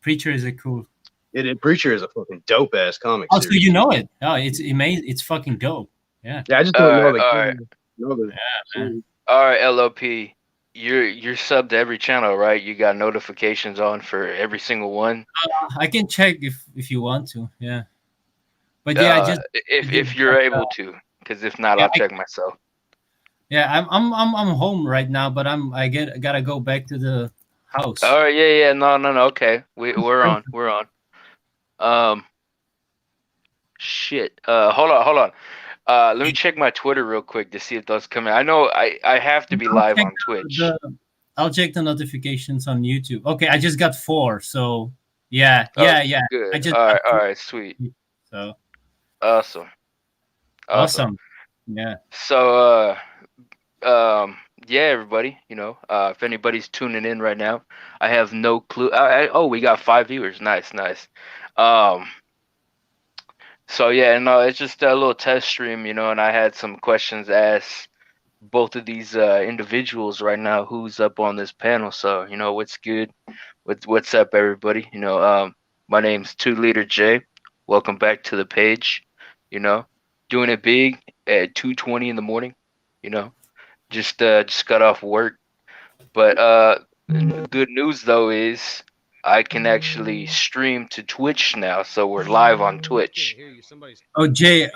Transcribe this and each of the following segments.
Preacher is a cool. Preacher is a fucking dope ass comic. Oh, so you know it? Oh, it's amazing. It's fucking dope. Yeah. Yeah, I just don't know the. All right, Man. all right, LOP. You're subbed to every channel, right? You got notifications on for every single one. I can check if you want to. Yeah. But yeah, I If did you're that, able to, because if not, yeah, I'll check myself. yeah, I'm home right now, but gotta go back to the house. All right, yeah, no, okay, we're on. Shit. Hold on. Let me check my Twitter real quick to see if those come in. I know I have to be live on Twitch. I'll check the notifications on YouTube. Okay, I just got 4, so yeah. Good. I just all right, sweet. So Awesome. Yeah. So yeah, everybody, if anybody's tuning in right now, I have no clue. Oh, we got 5 viewers. Nice. So yeah, no, it's just a little test stream, and I had some questions asked both of these individuals right now who's up on this panel. So, what's good? What's up, everybody? My name's 2Liter J. Welcome back to the page. Doing it big at 2:20 in the morning. Just got off work. But good news though is I can actually stream to Twitch now, so we're live on Twitch. Oh, Jay,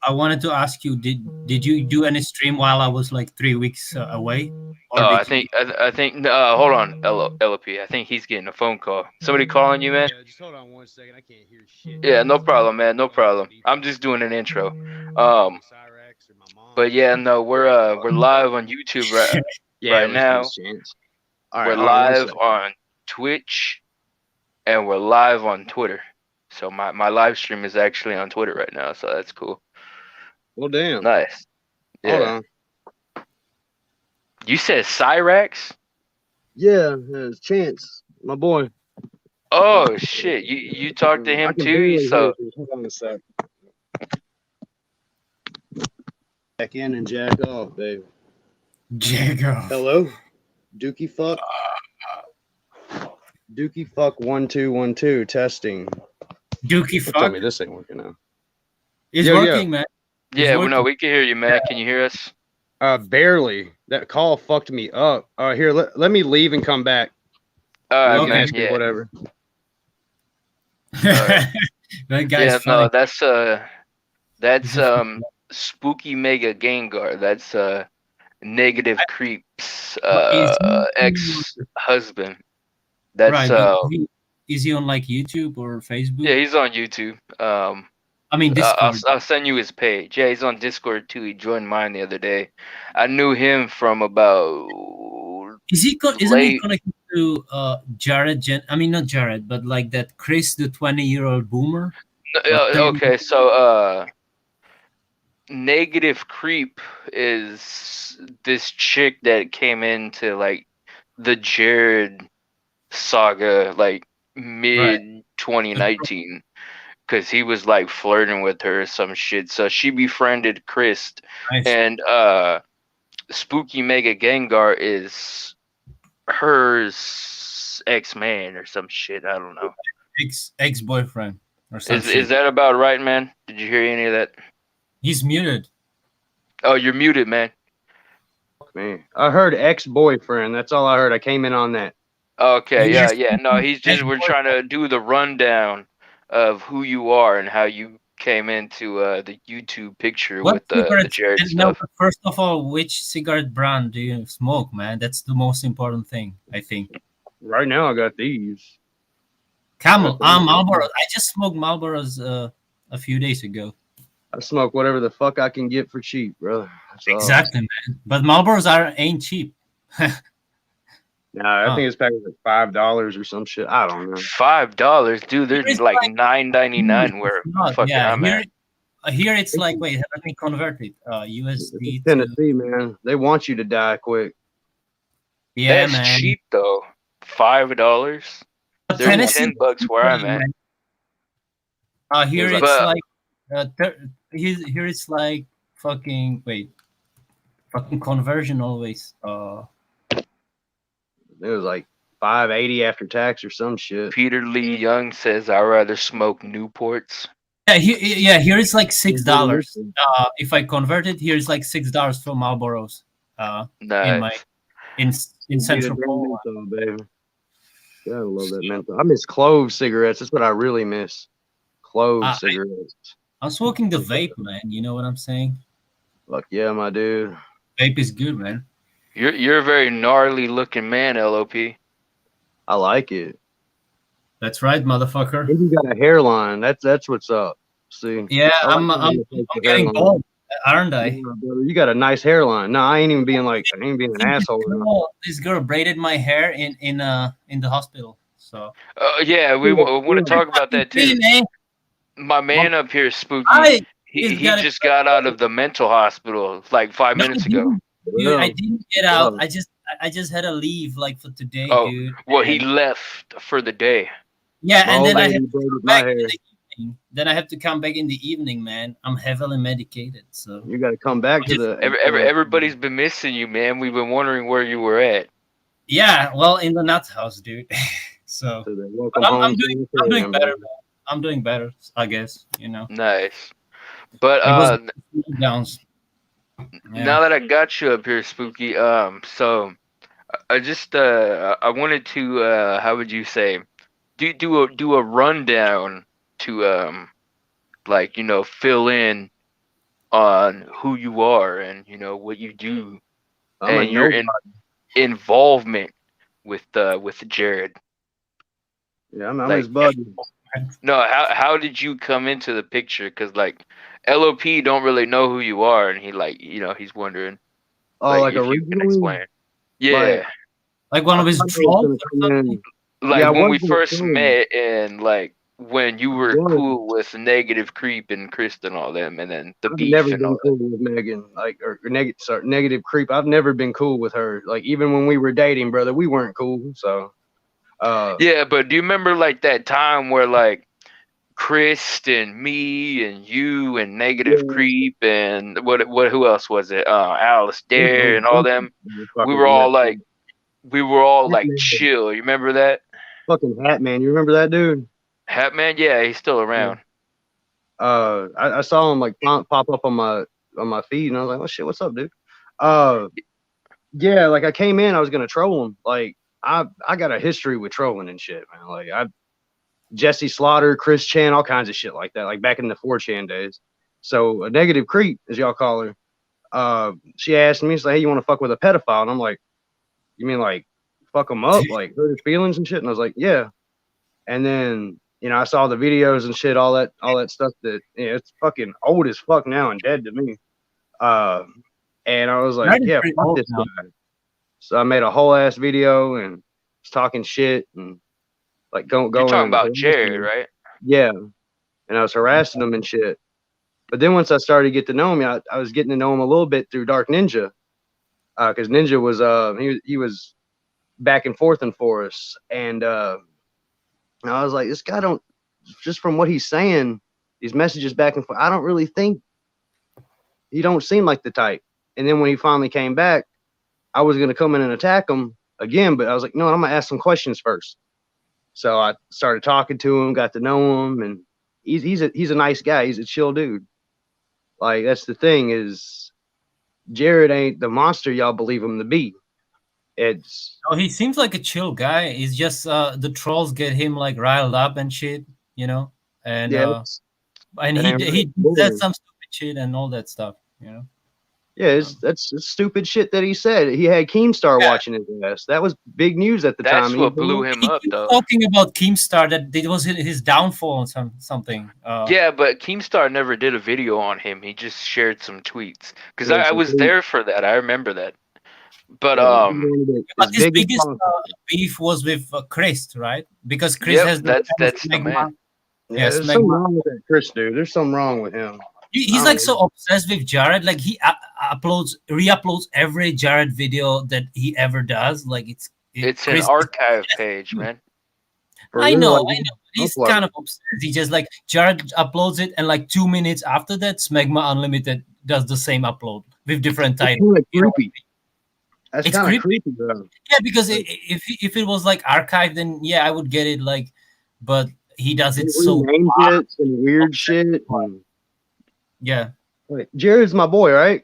I wanted to ask you, did you do any stream while I was like 3 weeks away? Oh, I think hold on, LP. I think he's getting a phone call. Somebody calling you, man? Just hold on 1 second. I can't hear shit. Yeah, no problem, man. No problem. I'm just doing an intro. But yeah, no, we're live on YouTube right now. We're live on Twitch, and we're live on Twitter. So my live stream is actually on Twitter right now, so that's cool. Well, damn. Nice. Yeah. Hold on. You said Cyrax? Yeah, it's Chance, my boy. Oh shit! You talked to him too? So hold on a sec. Jack in and jack off, baby. Jack off. Hello, Dookie fuck. Dookie fuck 1212 testing. Dookie fuck. Tell me this ain't working now. It's working, man. Yeah, well, no, we can hear you, man. Can you hear us? Barely. That call fucked me up. Here, let me leave and come back. All right, man. Yeah. Whatever. That guy's funny. No, that's 𝗜HP𝗵𝗲𝗖𝘂𝘁𝘇. That's Negative Creep's ex-husband. That's right. Is he on like YouTube or Facebook? Yeah, he's on YouTube. I mean, Discord. I'll send you his page. Yeah, he's on Discord too. He joined mine the other day. I knew him from about. Isn't he connected to Jared? I mean, not Jared, but like that Chris, the 20-year-old boomer. Okay, so Negative Creep is this chick that came into like the Jared saga like mid 2019. Because he was like flirting with her or some shit. So she befriended Chris. Nice. And 𝗜HP𝗵𝗲𝗖𝘂𝘁𝘇 is hers ex-man or some shit. I don't know. Ex-boyfriend or something. Is that about right, man? Did you hear any of that? He's muted. Oh, you're muted, man. Man, I heard ex-boyfriend. That's all I heard. I came in on that. Okay, yeah. No, we're trying to do the rundown of who you are and how you came into the YouTube picture with the Jared stuff. No, first of all, which cigarette brand do you smoke, man? That's the most important thing, I think. Right now, I got these. Camel. Marlboro. I just smoked Marlboros a few days ago. I smoke whatever the fuck I can get for cheap, brother. Exactly, man. But Marlboros ain't cheap. Nah, I think it's packaged like $5 or some shit. I don't know. $5, dude. There's like $9.99 where fucking I'm at. Here it's like, wait, let me convert it. USD. Tennessee, man. They want you to die quick. Yeah, that's man. cheap though. $5. There's $10 where I'm at. Here it's here it's like fucking fucking conversion always. It was like $5.80 after tax or some shit. Peter Lee Young says, "I'd rather smoke Newports." Yeah, here it's like $6. If I convert it, here it's like $6 for Marlboros. Nice. In Central Poland. Menthol, baby. Yeah, I love that menthol. I miss clove cigarettes. That's what I really miss. Clove cigarettes. I'm smoking the vape, man. You know what I'm saying? Fuck yeah, my dude. Vape is good, man. You're a very gnarly looking man, LOP. I like it. That's right, motherfucker. You got a hairline. That's what's up. See? Yeah, I'm getting bald, aren't I? Yeah, brother, you got a nice hairline. No, I ain't even being an asshole. This girl braided my hair in the hospital. So yeah, we want to talk about that too. My man up here, Spooky. He just got out of the mental hospital like 5 minutes ago. Dude, I didn't get out. I just had to leave like for today, dude. Well, he left for the day. Yeah, and then I have to come back in the evening. Then I have to come back in the evening, man. I'm heavily medicated, so you got to come back to the. Everybody's been missing you, man. We've been wondering where you were at. Yeah, well, in the nuts house, dude. So I'm doing better, man. I'm doing better, I guess. You know. Nice, but downs. Yeah. Now that I got you up here, Spooky, so I just I wanted to how would you say do a rundown to like, you know, fill in on who you are and, you know, what you do and your involvement with Jared. Yeah, I'm his buddy. No, how did you come into the picture? Because like LOP don't really know who you are, and he like, you know, he's wondering. Oh, like if you can explain. Yeah, like one of his trolls. Like when we first met, and like when you were cool with Negative Creep and Kristen, all them, and then the beef. I've never and been all cool with Megan, like or Negative Creep. I've never been cool with her. Like even when we were dating, brother, we weren't cool. So. Yeah, but do you remember like that time where like Chris and me and you and Negative Creep and who else was it? Alice Dare and all them. We were all like chill. You remember that? Fucking Hat Man. You remember that dude? Hat Man, yeah, he's still around. I saw him like pop up on my feed, and I was like, "Oh shit, what's up, dude?" Yeah, like I came in, I was gonna troll him. Like I got a history with trolling and shit, man. Like Jesse Slaughter, Chris Chan, all kinds of shit like that. Like back in the 4chan days. So a Negative Creep, as y'all call her, she asked me, she's like, "Hey, you want to fuck with a pedophile?" And I'm like, "You mean like fuck him up, like hurt his feelings and shit?" And I was like, "Yeah." And then, you know, I saw the videos and shit, all that stuff that, you know, it's fucking old as fuck now and dead to me. And I was like, "Yeah, fuck this guy." So I made a whole ass video and was talking shit and like going. You're talking about Jared, right? Yeah, and I was harassing him and shit. But then once I started to get to know him, I was getting to know him a little bit through Dark Ninja, because Ninja was he was back and forth for us, and I was like, this guy don't, just from what he's saying, these messages back and forth, I don't really think he don't seem like the type. And then when he finally came back, I was going to come in and attack him again, but I was like, no, I'm going to ask some questions first. So I started talking to him, got to know him, and he's a nice guy. He's a chill dude. Like, that's the thing is, Jared ain't the monster y'all believe him to be. He seems like a chill guy. It's just the trolls get him like riled up and shit, you know? And and he said some stupid shit and all that stuff, you know? Yeah, that's stupid shit that he said. He had Keemstar watching his ass. That was big news at the time. That's what blew him up, though. Talking about Keemstar, that it was his downfall or something. Yeah, but Keemstar never did a video on him. He just shared some tweets. Because I was there for that. I remember that. But his biggest beef was with Chris, right? Because Chris has that's the man. Yeah, there's something wrong with that Chris dude. There's something wrong with him. He's like so obsessed with Jared. Like he re-uploads every Jared video that he ever does. Like it's an archive page, man. I know. He's kind of obsessed. He just like Jared uploads it, and like 2 minutes after that, Smegma Unlimited does the same upload with different titles. Creepy. That's kind of creepy, bro. Yeah, because if it was like archived, then yeah, I would get it. Like, but he does it so it and weird shit. And, yeah. Wait, Jared's my boy, right?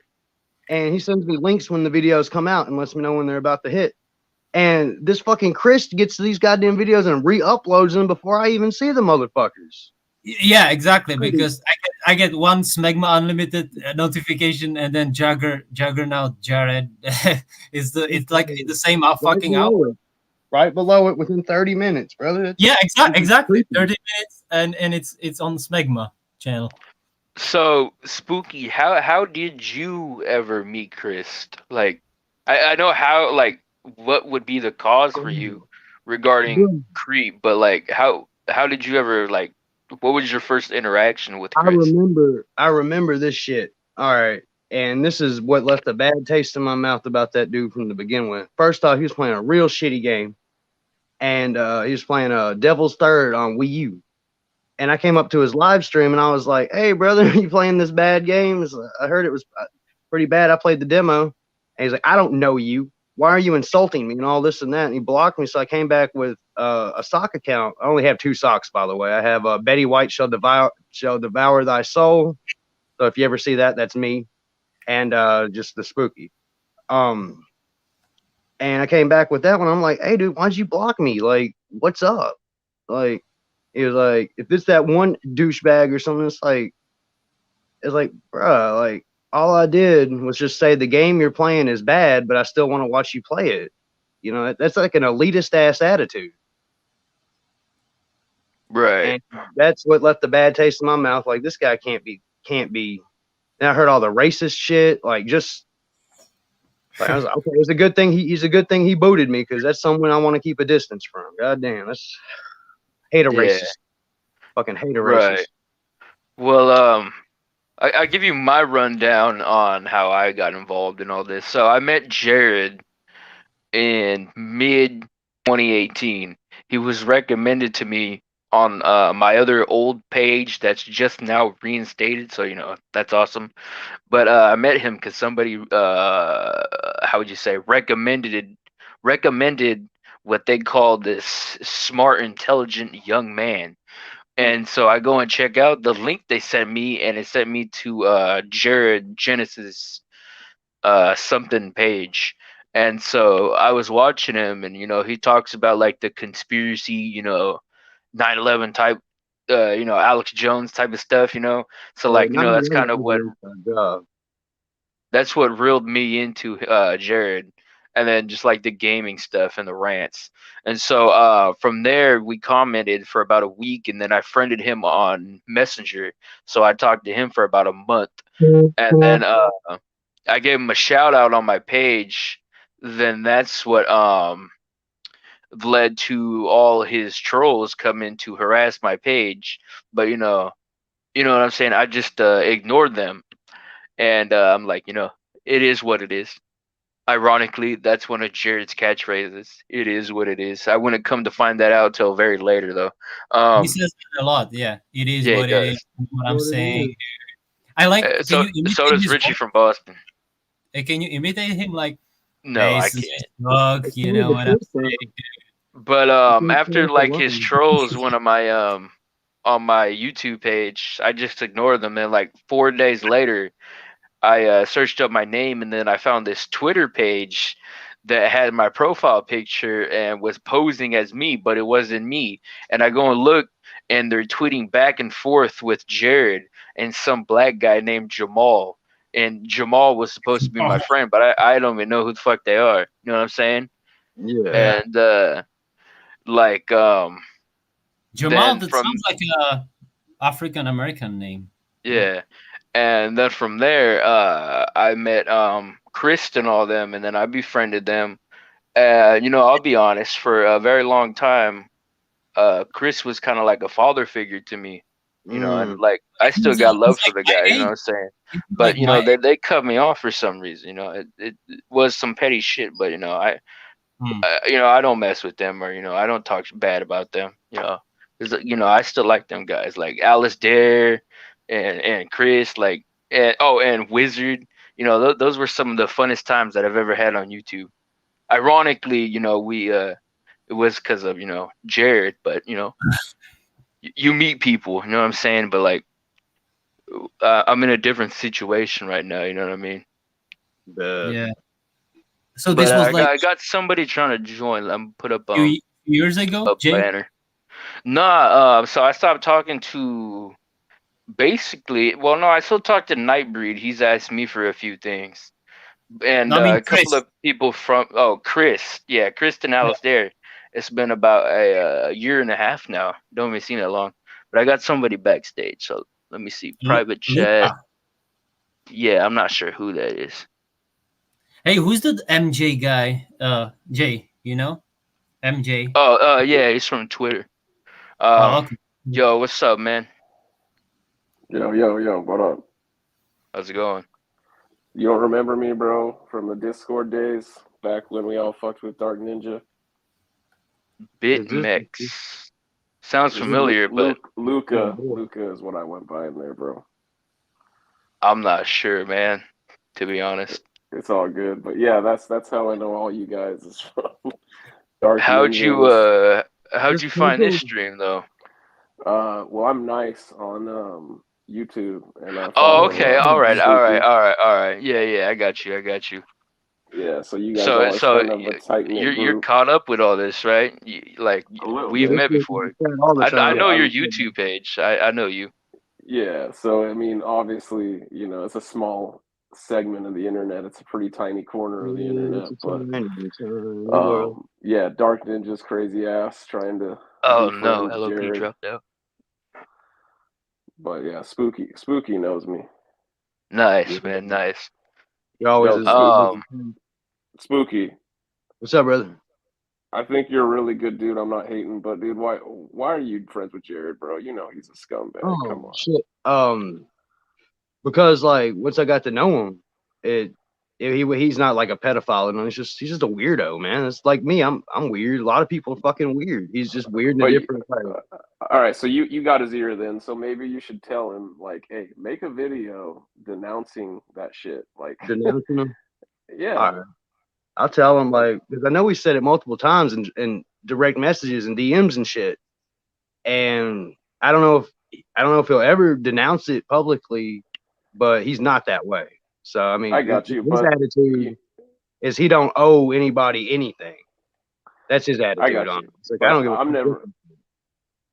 And he sends me links when the videos come out and lets me know when they're about to hit. And this fucking Chris gets these goddamn videos and re-uploads them before I even see the motherfuckers. Yeah, exactly. Because I get one Smegma Unlimited notification, and then Juggernaut Jared it's like the same fucking hour. Right below it within 30 minutes, brother. Yeah, exactly. 30 minutes, and it's on Smegma channel. So Spooky, how did you ever meet Chris? Like, I know how, like, what would be the cause for you regarding Creep, but like how did you ever, like, what was your first interaction with Chris? I remember this shit. All right. And this is what left a bad taste in my mouth about that dude from the begin with. First off, he was playing a real shitty game. And he was playing Devil's Third on Wii U. And I came up to his live stream and I was like, hey, brother, you playing this bad game? I heard it was pretty bad. I played the demo. And he's like, I don't know you. Why are you insulting me and all this and that? And he blocked me. So I came back with a sock account. I only have 2 socks, by the way. I have Betty White shall devour thy soul. So if you ever see that, that's me. And just the Spooky. And I came back with that one. I'm like, hey, dude, why'd you block me? Like, what's up? Like, he was like, if it's that one douchebag or something, it's like, bruh, like, all I did was just say the game you're playing is bad, but I still want to watch you play it. You know, that's like an elitist ass attitude. Right. And that's what left the bad taste in my mouth. Like, this guy can't be. And I heard all the racist shit. Like, just, like, I was like, okay, it's a good thing he's a good thing he booted me, because that's someone I want to keep a distance from. God damn, that's hate a racist. Fucking hate a racist. Right. Well, I give you my rundown on how I got involved in all this. So I met Jared in mid 2018. He was recommended to me on my other old page that's just now reinstated, so you know that's awesome. But I met him because somebody how would you say recommended what they call this smart, intelligent young man. And so I go and check out the link they sent me, and it sent me to Jared Genesis something page. And so I was watching him, and you know, he talks about like the conspiracy, you know, 9/11 type, you know, Alex Jones type of stuff, you know. So like, you know, that's kind of what reeled me into Jared, and then just like the gaming stuff and the rants. And so from there we commented for about a week, and then I friended him on Messenger. So I talked to him for about a month, and then I gave him a shout out on my page. Then that's what led to all his trolls coming to harass my page. But you know what I'm saying, I just ignored them. And I'm like, you know, it is what it is. Ironically, that's one of Jared's catchphrases. It is what it is. I wouldn't come to find that out till very later, though. He says that a lot. Yeah, it is what it is. What I'm saying. I like. So does Richie from Boston. Can you imitate him? Like, no, hey, I can't. Dog, you know what I'm saying. But after like his trolls went on my YouTube page, I just ignored them. And like 4 days later, I searched up my name, and then I found this Twitter page that had my profile picture and was posing as me, but it wasn't me. And I go and look, and they're tweeting back and forth with Jared and some black guy named Jamal. And Jamal was supposed to be my friend, but I don't even know who the fuck they are. You know what I'm saying? Yeah. And like Jamal, that sounds like a African American name. Yeah. And then from there, I met Chris and all them, and then I befriended them. You know, I'll be honest, for a very long time, Chris was kind of like a father figure to me. You know, and like I still got love for the guy. You know what I'm saying? But you know, they cut me off for some reason. You know, it was some petty shit. But you know, I don't mess with them, or you know, I don't talk bad about them. You know, 'cause, you know, I still like them guys, like Alice Dare and Chris, like, and Wizard. You know, those were some of the funnest times that I've ever had on YouTube. ironically, we it was because of Jared, but you meet people, you know what I'm saying? But like, I'm in a different situation right now. You know what I mean? Yeah. So but this was I got somebody trying to join. I'm put up few years ago, a Jay? banner. Nah, so I stopped talking to. Basically, well, no, I still talk to Nightbreed. He's asked me for a few things, and No, I mean, a couple of people from Chris, yeah, Kristen Alice there. It's been about a year and a half now. Don't even seem that long, but I got somebody backstage. So let me see, private chat. Yeah, I'm not sure who that is. Hey, who's the MJ guy? Jay, you know, MJ. Oh, yeah, he's from Twitter. Okay. Yo, what's up, man? Yo, what up? How's it going? You don't remember me, bro, from the Discord days, back when we all fucked with Dark Ninja? BitMEX. Sounds familiar, but Luca is what I went by in there, bro. I'm not sure, man, to be honest. It's all good, but yeah, that's how I know all you guys is from. Dark how'd Ninja you find this stream though? Well, I'm nice on YouTube, and I okay, all right. Yeah, I got you. Yeah, so you guys always kind of a tight-knit group. You're caught up with all this, right? We've met before. I know your YouTube page. I know you. Yeah, so I mean, obviously, it's a small segment of the internet. It's a pretty tiny corner of the internet, but yeah, Dark Ninja's crazy ass trying to. Oh no, LOP dropped out. But yeah, Spooky knows me. Nice, man, nice. You always Spooky. What's up, brother? I think you're a really good dude. I'm not hating, but dude, why are you friends with Jared, bro? You know he's a scumbag. Oh, come on. Shit. Because like once I got to know him, he's not like a pedophile, and he's just a weirdo, man. It's like me. I'm weird. A lot of people are fucking weird. He's just weird in a different way. All right, so you got his ear then. So maybe you should tell him like, hey, make a video denouncing that shit. Like denouncing him. Yeah. All right. I'll tell him, like, because I know he said it multiple times in direct messages and DMs and shit. And I don't know if he'll ever denounce it publicly, but he's not that way. So I mean, I got you. His attitude is he don't owe anybody anything. That's his attitude. I got on you. it. It's like, I don't give a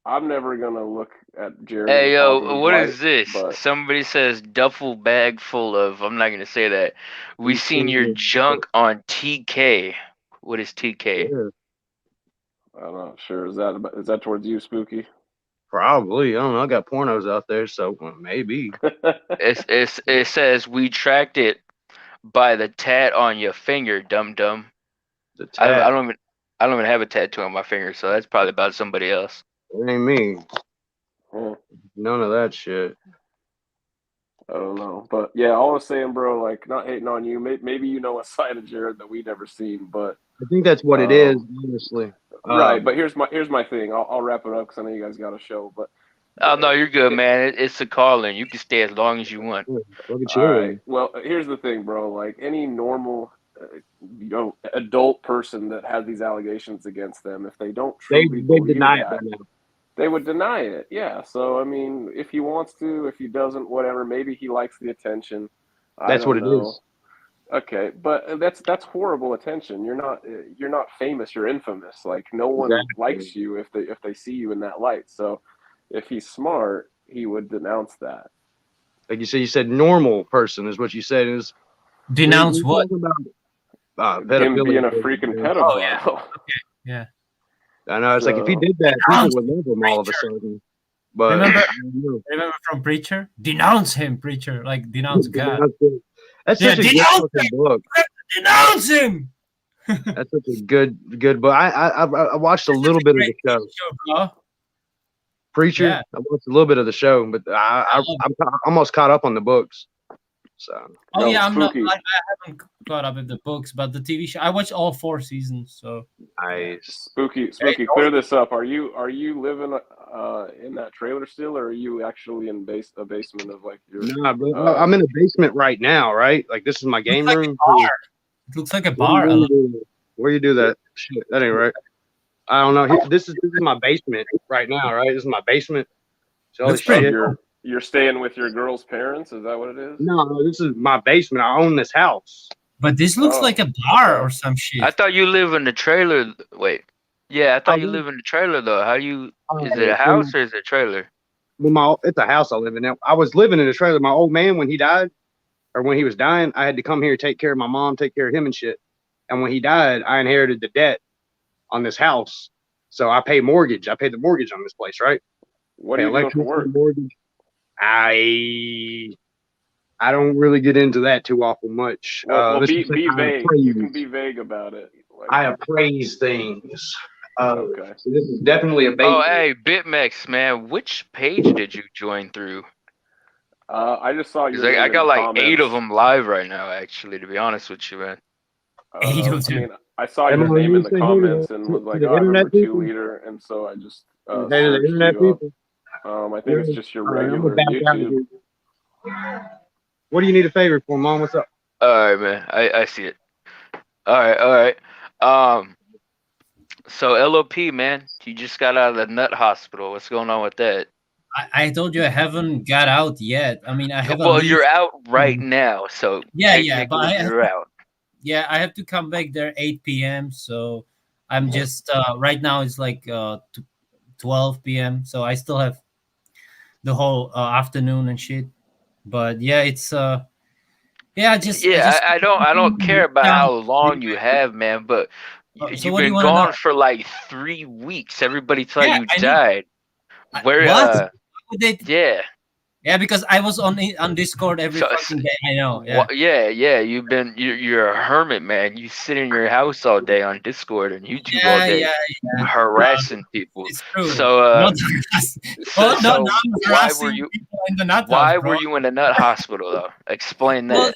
I'm never gonna look at Jared. Hey yo, what is this? Somebody says duffel bag full of. I'm not gonna say that. We seen your junk on TK. What is TK? I'm not sure. Is that towards you, Spooky? Probably. I don't know. I got pornos out there, so maybe. It says we tracked it by the tat on your finger, dum dum. The tat. I don't even have a tattoo on my finger, so that's probably about somebody else. It ain't me. None of that shit. I don't know, but yeah, all I was saying, bro, like, not hating on you. Maybe you know a side of Jared that we never seen, but I think that's what it is, honestly. Right, but here's my thing. I'll wrap it up because I know you guys got a show, but. Oh no, you're good, man. It's a calling. You can stay as long as you want. All right. Well, here's the thing, bro. Like any normal, adult person that has these allegations against them, if they don't truly believe deny that, it. They would deny it. Yeah. So I mean, if he wants to, if he doesn't, whatever. Maybe he likes the attention. That's what it is. Okay, but that's horrible attention. You're not famous. You're infamous. Like no one likes you if they see you in that light. So. If he's smart, he would denounce that. Like you said normal person is what you said is denounce what? Him being a freaking pedophile. Oh, yeah. Okay. Yeah. I know. It's like if he did that, people would love him all of a sudden. But remember from Preacher? Denounce him, Preacher. Like denounce God. That's such a good book. Denounce him. That's such a good book. I watched a little bit of the show. Preacher. Yeah. I watched a little bit of the show, but I'm almost caught up on the books. So. Oh yeah, I haven't caught up with the books, but the TV show I watched all 4 seasons. So. Nice. Spooky. Clear this up. Are you living in that trailer still, or are you actually in a basement of like your? Nah, bro. I'm in a basement right now. Right, like this is my game room. It looks like a bar. Where you do that? Shit, that ain't right. I don't know. This is my basement right now, right? This is my basement. So That's pretty. You're staying with your girl's parents? Is that what it is? No, this is my basement. I own this house. But this looks like a bar or some shit. I thought you live in the trailer. Wait. Yeah, I thought you live in the trailer though. How you? Is it a house or is it a trailer? Well, it's a house I live in now. I was living in a trailer. My old man, when he died, or when he was dying, I had to come here, take care of my mom, take care of him and shit. And when he died, I inherited the debt on this house. So I pay mortgage. I paid the mortgage on this place, right? What are you doing for work? Mortgage. I don't really get into that too awful much. Well, be vague. You can be vague about it. Like, I appraise things. Okay. So this is definitely a bait. Oh, hey, BitMEX, man. Which page did you join through? I just saw your. I got like 8 of them live right now, actually, to be honest with you, man. 8 of them. I saw your name in the comments and was like, oh, I remember 2Liter, and so I just searched you up. I think it's just your regular YouTube. What do you need a favor for, Mom? What's up? All right, man. I see it. All right. So LOP, man, you just got out of the nut hospital. What's going on with that? I told you I haven't got out yet. I mean, I have. Well, you're out right now, so yeah, but you're out. Yeah, I have to come back there 8 p.m. So I'm just right now it's like 12 p.m. So I still have the whole afternoon and shit. But yeah, it's I don't care about how long you have, man, but you've been gone for like 3 weeks. Everybody thought you died. What? Yeah, because I was on Discord every fucking day. I know. Yeah. You're a hermit, man. You sit in your house all day on Discord and YouTube all day, harassing people. It's true. So, why were you in the nut? Why were you in the nut hospital though? Explain that.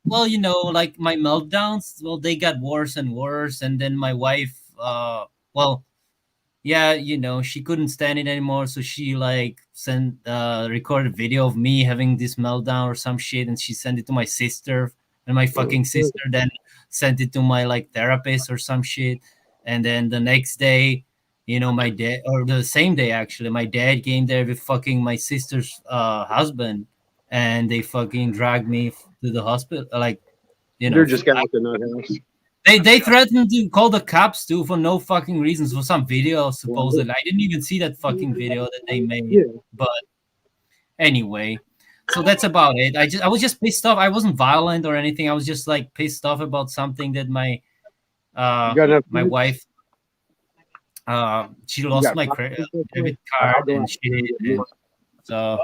Well, you know, like my meltdowns. Well, they got worse and worse, and then my wife. Yeah, you know, she couldn't stand it anymore, so she like recorded a video of me having this meltdown or some shit, and she sent it to my sister, and my fucking sister then sent it to my like therapist or some shit, and then the next day, you know, my dad, or the same day actually, my dad came there with fucking my sister's husband, and they fucking dragged me to the hospital, like, you know. You're just got the nut house. They threatened to call the cops too for no fucking reasons, for some video supposedly. I didn't even see that fucking video that they made. Yeah. But anyway, so that's about it. I was just pissed off. I wasn't violent or anything. I was just like pissed off about something that my wife she lost my credit card and shit. And so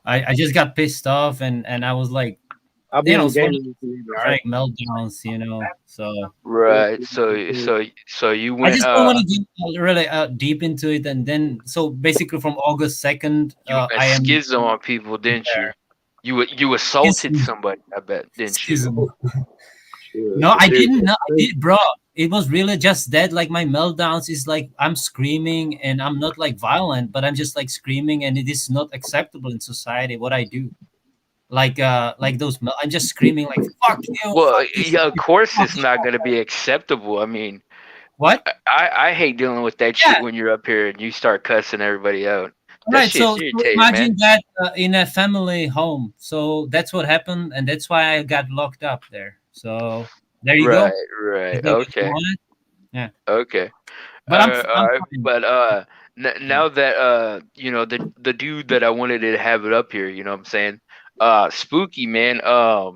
I just got pissed off and I was like, you know, like meltdowns, you know. So right. So you went. I just don't want to get really deep into it, and then so basically from August 2nd, I am schism on people, didn't you? You assaulted somebody, I bet, didn't you? No, I didn't. No, I did, bro. It was really just that. Like my meltdowns is like I'm screaming, and I'm not like violent, but I'm just like screaming, and it is not acceptable in society what I do. Like those, I'm just screaming like "fuck you." Well, fuck yeah, of course it's not going to be acceptable. I mean, what? I hate dealing with that shit when you're up here and you start cussing everybody out. Right. So imagine that in a family home. So that's what happened, and that's why I got locked up there. So there you go. Right. Okay. Yeah. Okay. But now that you know the dude that I wanted to have it up here, you know what I'm saying? Spooky, man. By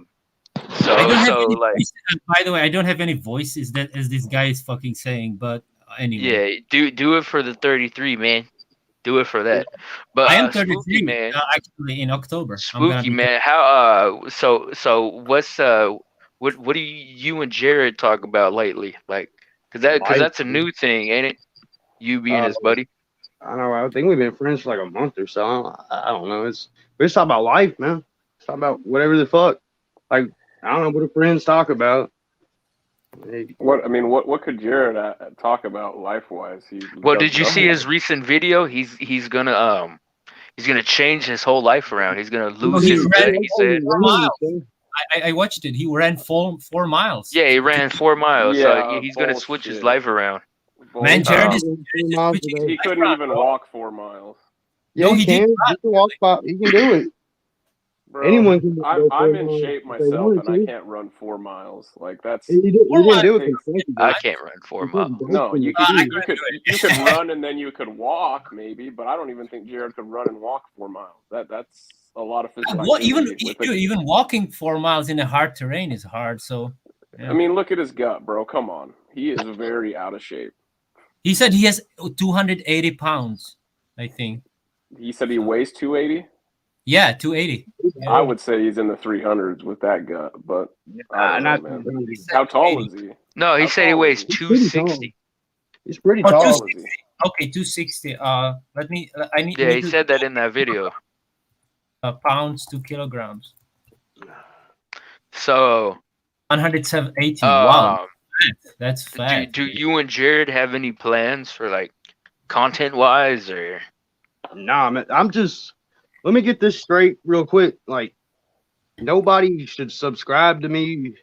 the way, I don't have any voices that as this guy is fucking saying, but anyway. Yeah, do it for the 33, man. Do it for that. But I am 33, Spooky, man. Actually in October. Spooky, man. How so what's what do you and Jared talk about lately? Like, cause that's a new thing, ain't it? You being his buddy. I know. I think we've been friends for like a month or so. I don't know. We just talk about life, man. Talk about whatever the fuck. Like, I don't know what do friends talk about. What could Jared talk about life wise? Well, did you see his recent video? He's gonna change his whole life around. He's gonna lose his bed. He said, I watched it. He ran 4 miles. Yeah, he ran 4 miles. So Yeah, he's gonna switch his bullshit. life around. Man, Jared is He couldn't even walk 4 miles. Yeah, No, he can. He can walk 5. He can do it. Bro, Anyone can go I'm 4 in miles shape if they myself, wanted and I to. can't run 4 miles. Like that's He didn't do it consecutively. I can't run 4 miles. no. You I could run and then you could walk maybe, but I don't even think Jared could run and walk 4 miles. That's a lot of physical activity. Even walking 4 miles in a hard terrain is hard. So, yeah. I mean, look at his gut, bro. Come on, he is very out of shape. He said he has 280 pounds. I think he said he weighs 280. Yeah, 280. I would say he's in the 300s with that gut, but I don't know, man. How tall is he? No, he said he weighs 260. He's pretty tall. Okay, 260. Let me. Yeah, he said that in that video. Pounds to kilograms. So 180. Wow, that's fat. Do you and Jared have any plans for like content wise or? Nah, man. I'm just. Let me get this straight real quick. Like, nobody should subscribe to me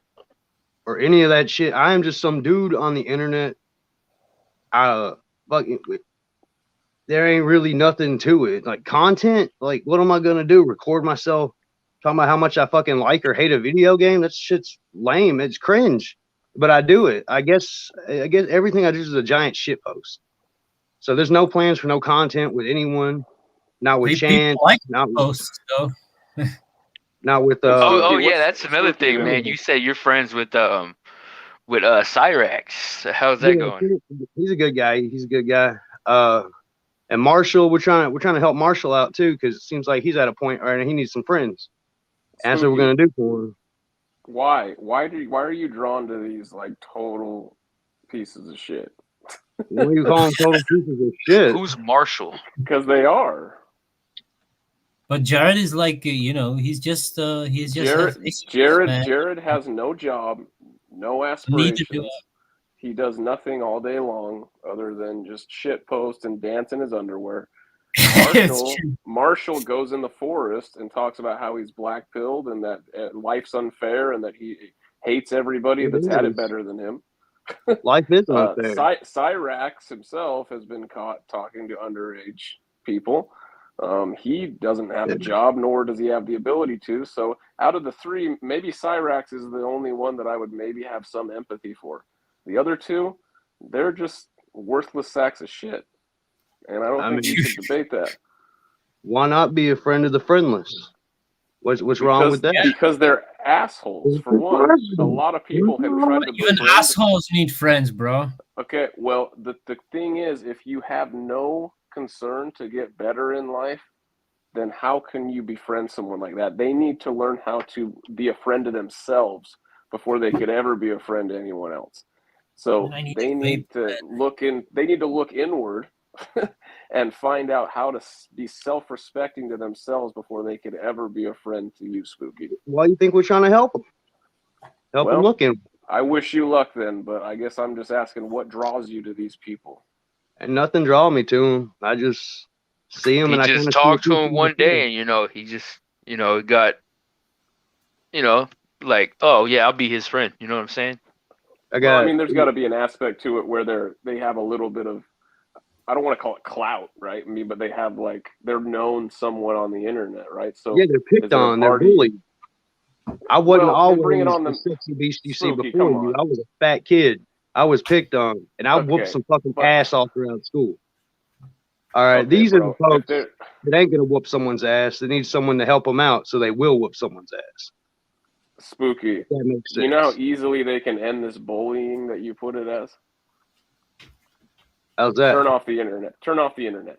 or any of that shit. I am just some dude on the internet. Fucking, there ain't really nothing to it. Like content, like what am I gonna do? Record myself talking about how much I fucking like or hate a video game? That shit's lame. It's cringe. But I do it. I guess everything I do is a giant shit post. So there's no plans for no content with anyone. Not with Chance. Like not posts, though. Not with oh yeah, that's another thing, man. You said you're friends with 𝗓𝗏𝗍. How's that going? He's a good guy. He's a good guy. And Marshall, we're trying to help Marshall out too, because it seems like he's at a point right now he needs some friends. And that's what we're gonna do for him. Why are you drawn to these like total pieces of shit? What do you call them total pieces of shit? Who's Marshall? Because they are. But Jared is like, he's just Jared has no job, no aspirations. He does nothing all day long other than just shit post and dance in his underwear. Marshall goes in the forest and talks about how he's black-pilled and that life's unfair and that he hates everybody that's had it better than him. Life is unfair. 𝗓𝗏𝗍𝗵 himself has been caught talking to underage people. He doesn't have a job, nor does he have the ability to. So out of the three, maybe 𝗓𝗏𝗍 is the only one that I would maybe have some empathy for. The other two, they're just worthless sacks of shit. And I don't think you should debate that. Why not be a friend of the friendless? What's wrong with that? Because they're assholes, for one. A lot of people have tried to even assholes need friends, bro. Okay, well, the thing is, if you have no concern to get better in life, then how can you befriend someone like that? They need to learn how to be a friend to themselves before they could ever be a friend to anyone else. So they need to look inward and find out how to be self-respecting to themselves before they could ever be a friend to you, Spooky. Why do you think we're trying to help them? Help them look in. I wish you luck then, but I guess I'm just asking what draws you to these people. And nothing draw me to them. I just see them, and I just talked to him one day, and he just got like, oh yeah, I'll be his friend. You know what I'm saying? I mean, there's got to be an aspect to it where they have a little bit of, I don't want to call it clout, right? I mean, but they have they're known somewhat on the internet, right? So yeah, they're picked on, they're bullied. I wasn't always the sexy beast you see before you. I was a fat kid. I was picked on, and I whooped some fucking ass off around school. All right, these are the folks that ain't gonna whoop someone's ass. They need someone to help them out, so they will whoop someone's ass. Spooky. That makes sense. You know how easily they can end this bullying that you put it as? How's that? Turn off the internet. Turn off the internet.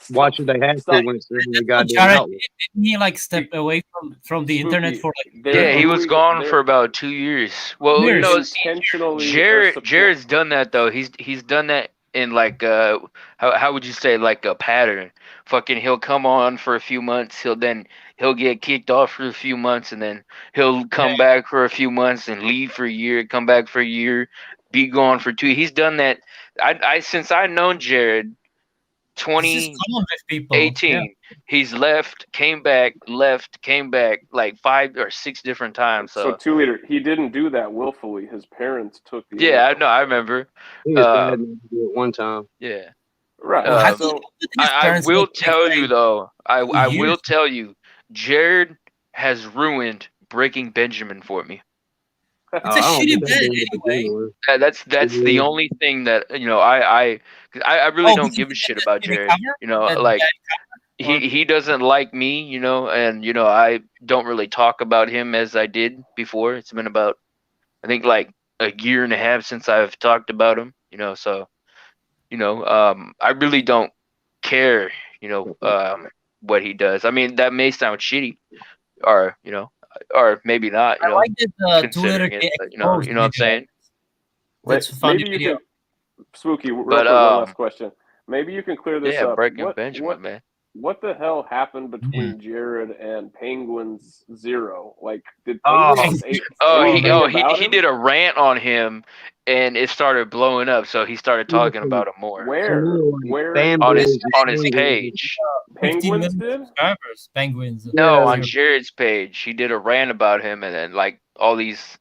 Why should they have to when it's the goddamn outlet? Didn't he step away from the internet for Yeah, he was gone for about 2 years. Well, Jared's done that though. He's done that in how would you say, like a pattern. Fucking he'll come on for a few months, he'll get kicked off for a few months, and then he'll come back for a few months and leave for a year, come back for a year, be gone for 2. He's done that. Since I've known Jared, 2018. He's left, came back, like 5 or 6 different times. So 2 liter, he didn't do that willfully. His parents took the. Yeah, I know. I remember. His dad did it one time. Yeah. Right. So I will tell you though. I will tell you, Jared has ruined Breaking Benjamin for me. It's a shitty bed anyway. That's the only thing that I really don't give a shit about Jared. Like he doesn't like me, and I don't really talk about him as I did before. It's been about I think like a year and a half since I've talked about him. So I really don't care. What he does. I mean, that may sound shitty, or maybe not. I like this considering it, but, you know what I'm saying. Maybe you can, Spooky. Real quick, one last question. Maybe you can clear this up. Breaking Benjamin, man. What the hell happened between Jared and Penguin's Zero? Like, did Penguin he did a rant on him, and it started blowing up. So he started talking about him more. Where on his page? Penguins did. Penguins. No, on Jared's page, he did a rant about him, and then like all these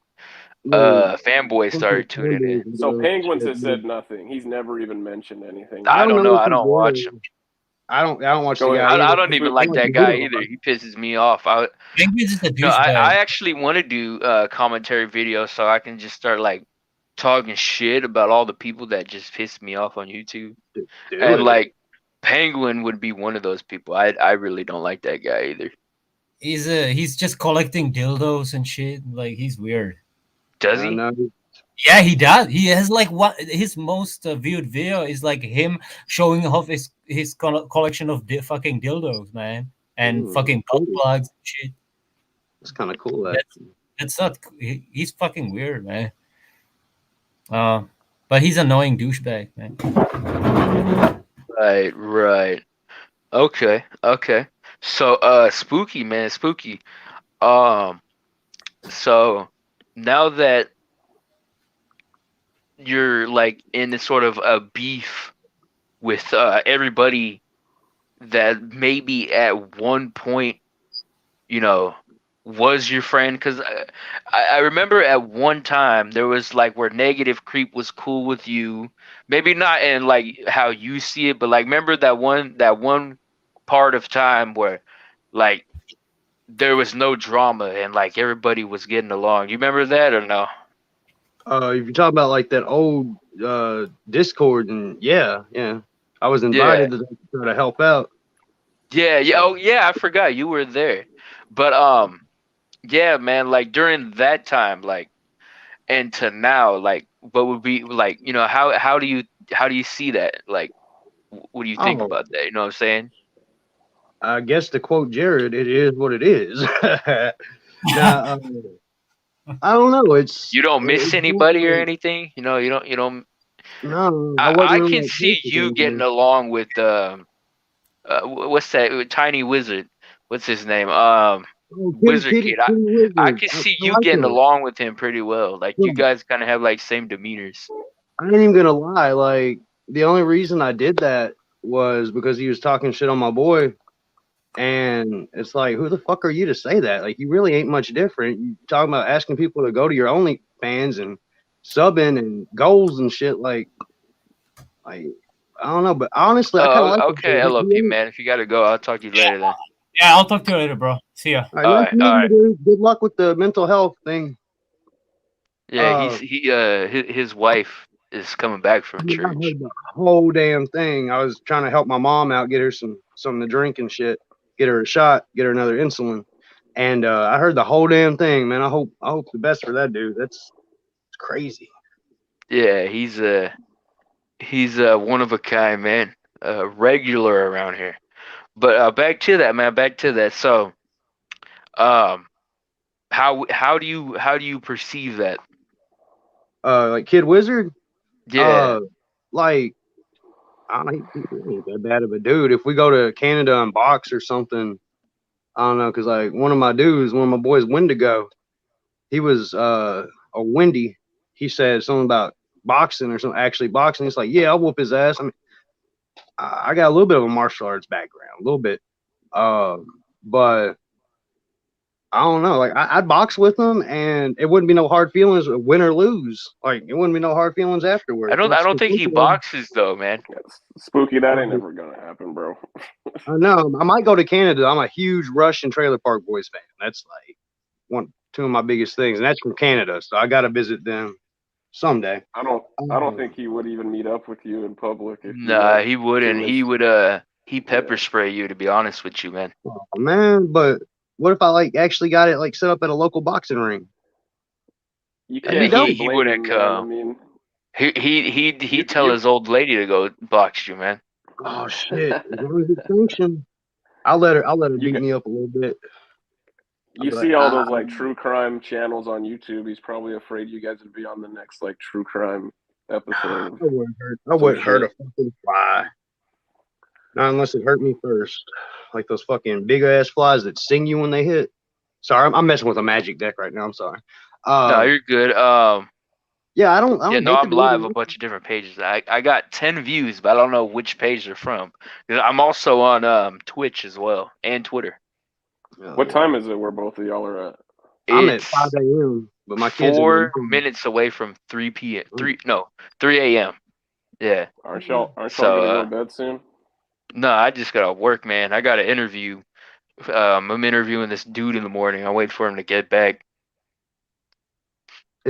fanboys started tuning in. So Penguins has said nothing. He's never even mentioned anything. I don't know. I don't watch him. I don't watch the guy. I don't even like that guy either. He pisses me off. I actually want to do commentary videos so I can just start like talking shit about all the people that just piss me off on YouTube. And like Penguin would be one of those people. I really don't like that guy either. He's just collecting dildos and shit. Like he's weird. Does he? Yeah, he does. He has like his most viewed video is like him showing off his collection of fucking dildos, man, and fucking butt plugs and shit. That's kind of cool. That's not. He's fucking weird, man. But he's annoying douchebag, man. Right. Okay. So, Spooky, man, Spooky. So now that you're like in this sort of a beef with everybody that maybe at one point, was your friend, because I remember at one time there was like where Negative Creep was cool with you, maybe not in like how you see it, but like remember that one part of time where like there was no drama and like everybody was getting along. You remember that or no? If you talk about like that old Discord, and yeah, I was invited to try to help out. I forgot you were there, but yeah, man, like during that time, like, and to now, like, what would be like, how do you see that? Like, what do you think about that? You know what I'm saying? I guess to quote Jared, it is what it is. Now, I don't know. You don't miss anybody or anything. You don't. No, I can see you getting along with what's that? Tiny Wizard. What's his name? Wizard Kid. I can see you getting along with him pretty well. Like you guys kind of have like same demeanors. I ain't even gonna lie. Like the only reason I did that was because he was talking shit on my boy. And it's like, who the fuck are you to say that? Like, you really ain't much different. You talking about asking people to go to your OnlyFans and subbing and goals and shit. Like I don't know, but honestly, I kind of like. Okay, LOP, man. If you gotta go, I'll talk to you later then. Yeah, I'll talk to you later, bro. See ya. All right. Good luck with the mental health thing. Yeah, his wife is coming back from church. I heard the whole damn thing. I was trying to help my mom out, get her something to drink and shit. Get her a shot, get her another insulin, and I heard the whole damn thing, man. I hope the best for that dude. It's crazy. Yeah, he's one of a kind, man. Regular around here. But back to that, man. Back to that. So, how do you perceive that? Like Kid Wizard. Yeah. Like. I don't know, he ain't that bad of a dude. If we go to Canada and box or something, I don't know, because like one of my boys, Wendigo, he was a Wendy. He said something about boxing or something, actually boxing. He's like, yeah, I'll whoop his ass. I mean, I got a little bit of a martial arts background, a little bit, but I don't know. Like I'd box with them, and it wouldn't be no hard feelings, win or lose. Like it wouldn't be no hard feelings afterwards. I don't think he boxes though, man. Spooky, that ain't never gonna happen, bro. I know. I might go to Canada. I'm a huge Rush and Trailer Park Boys fan. That's like two of my biggest things, and that's from Canada. So I got to visit them someday. I don't think he would even meet up with you in public. If Nah, he wouldn't. He would he pepper spray you, to be honest with you, man. Oh, man, but what if I like actually got it like set up at a local boxing ring? You can't. Yeah, he wouldn't come. I mean, he'd tell his old lady to go box you, man. Oh shit! As long as it's sanctioned, I'll let her beat me up a little bit. You see all those like true crime channels on YouTube. He's probably afraid you guys would be on the next like true crime episode. I wouldn't hurt a fucking fly. Not unless it hurt me first. Like those fucking big ass flies that sting you when they hit. Sorry, I'm messing with a magic deck right now. I'm sorry. No, you're good. Yeah, I don't. Yeah, no, I'm live a bunch of different pages. I got 10 views, but I don't know which page they're from. I'm also on Twitch as well and Twitter. What time is it where both of y'all are at? I'm at 5 a.m. But my kids 4 minutes away from 3 p.m. 3 a.m. Yeah. Aren't y'all gonna go to bed soon? No, I just gotta work, man. I got an interview. I'm interviewing this dude in the morning. I wait for him to get back.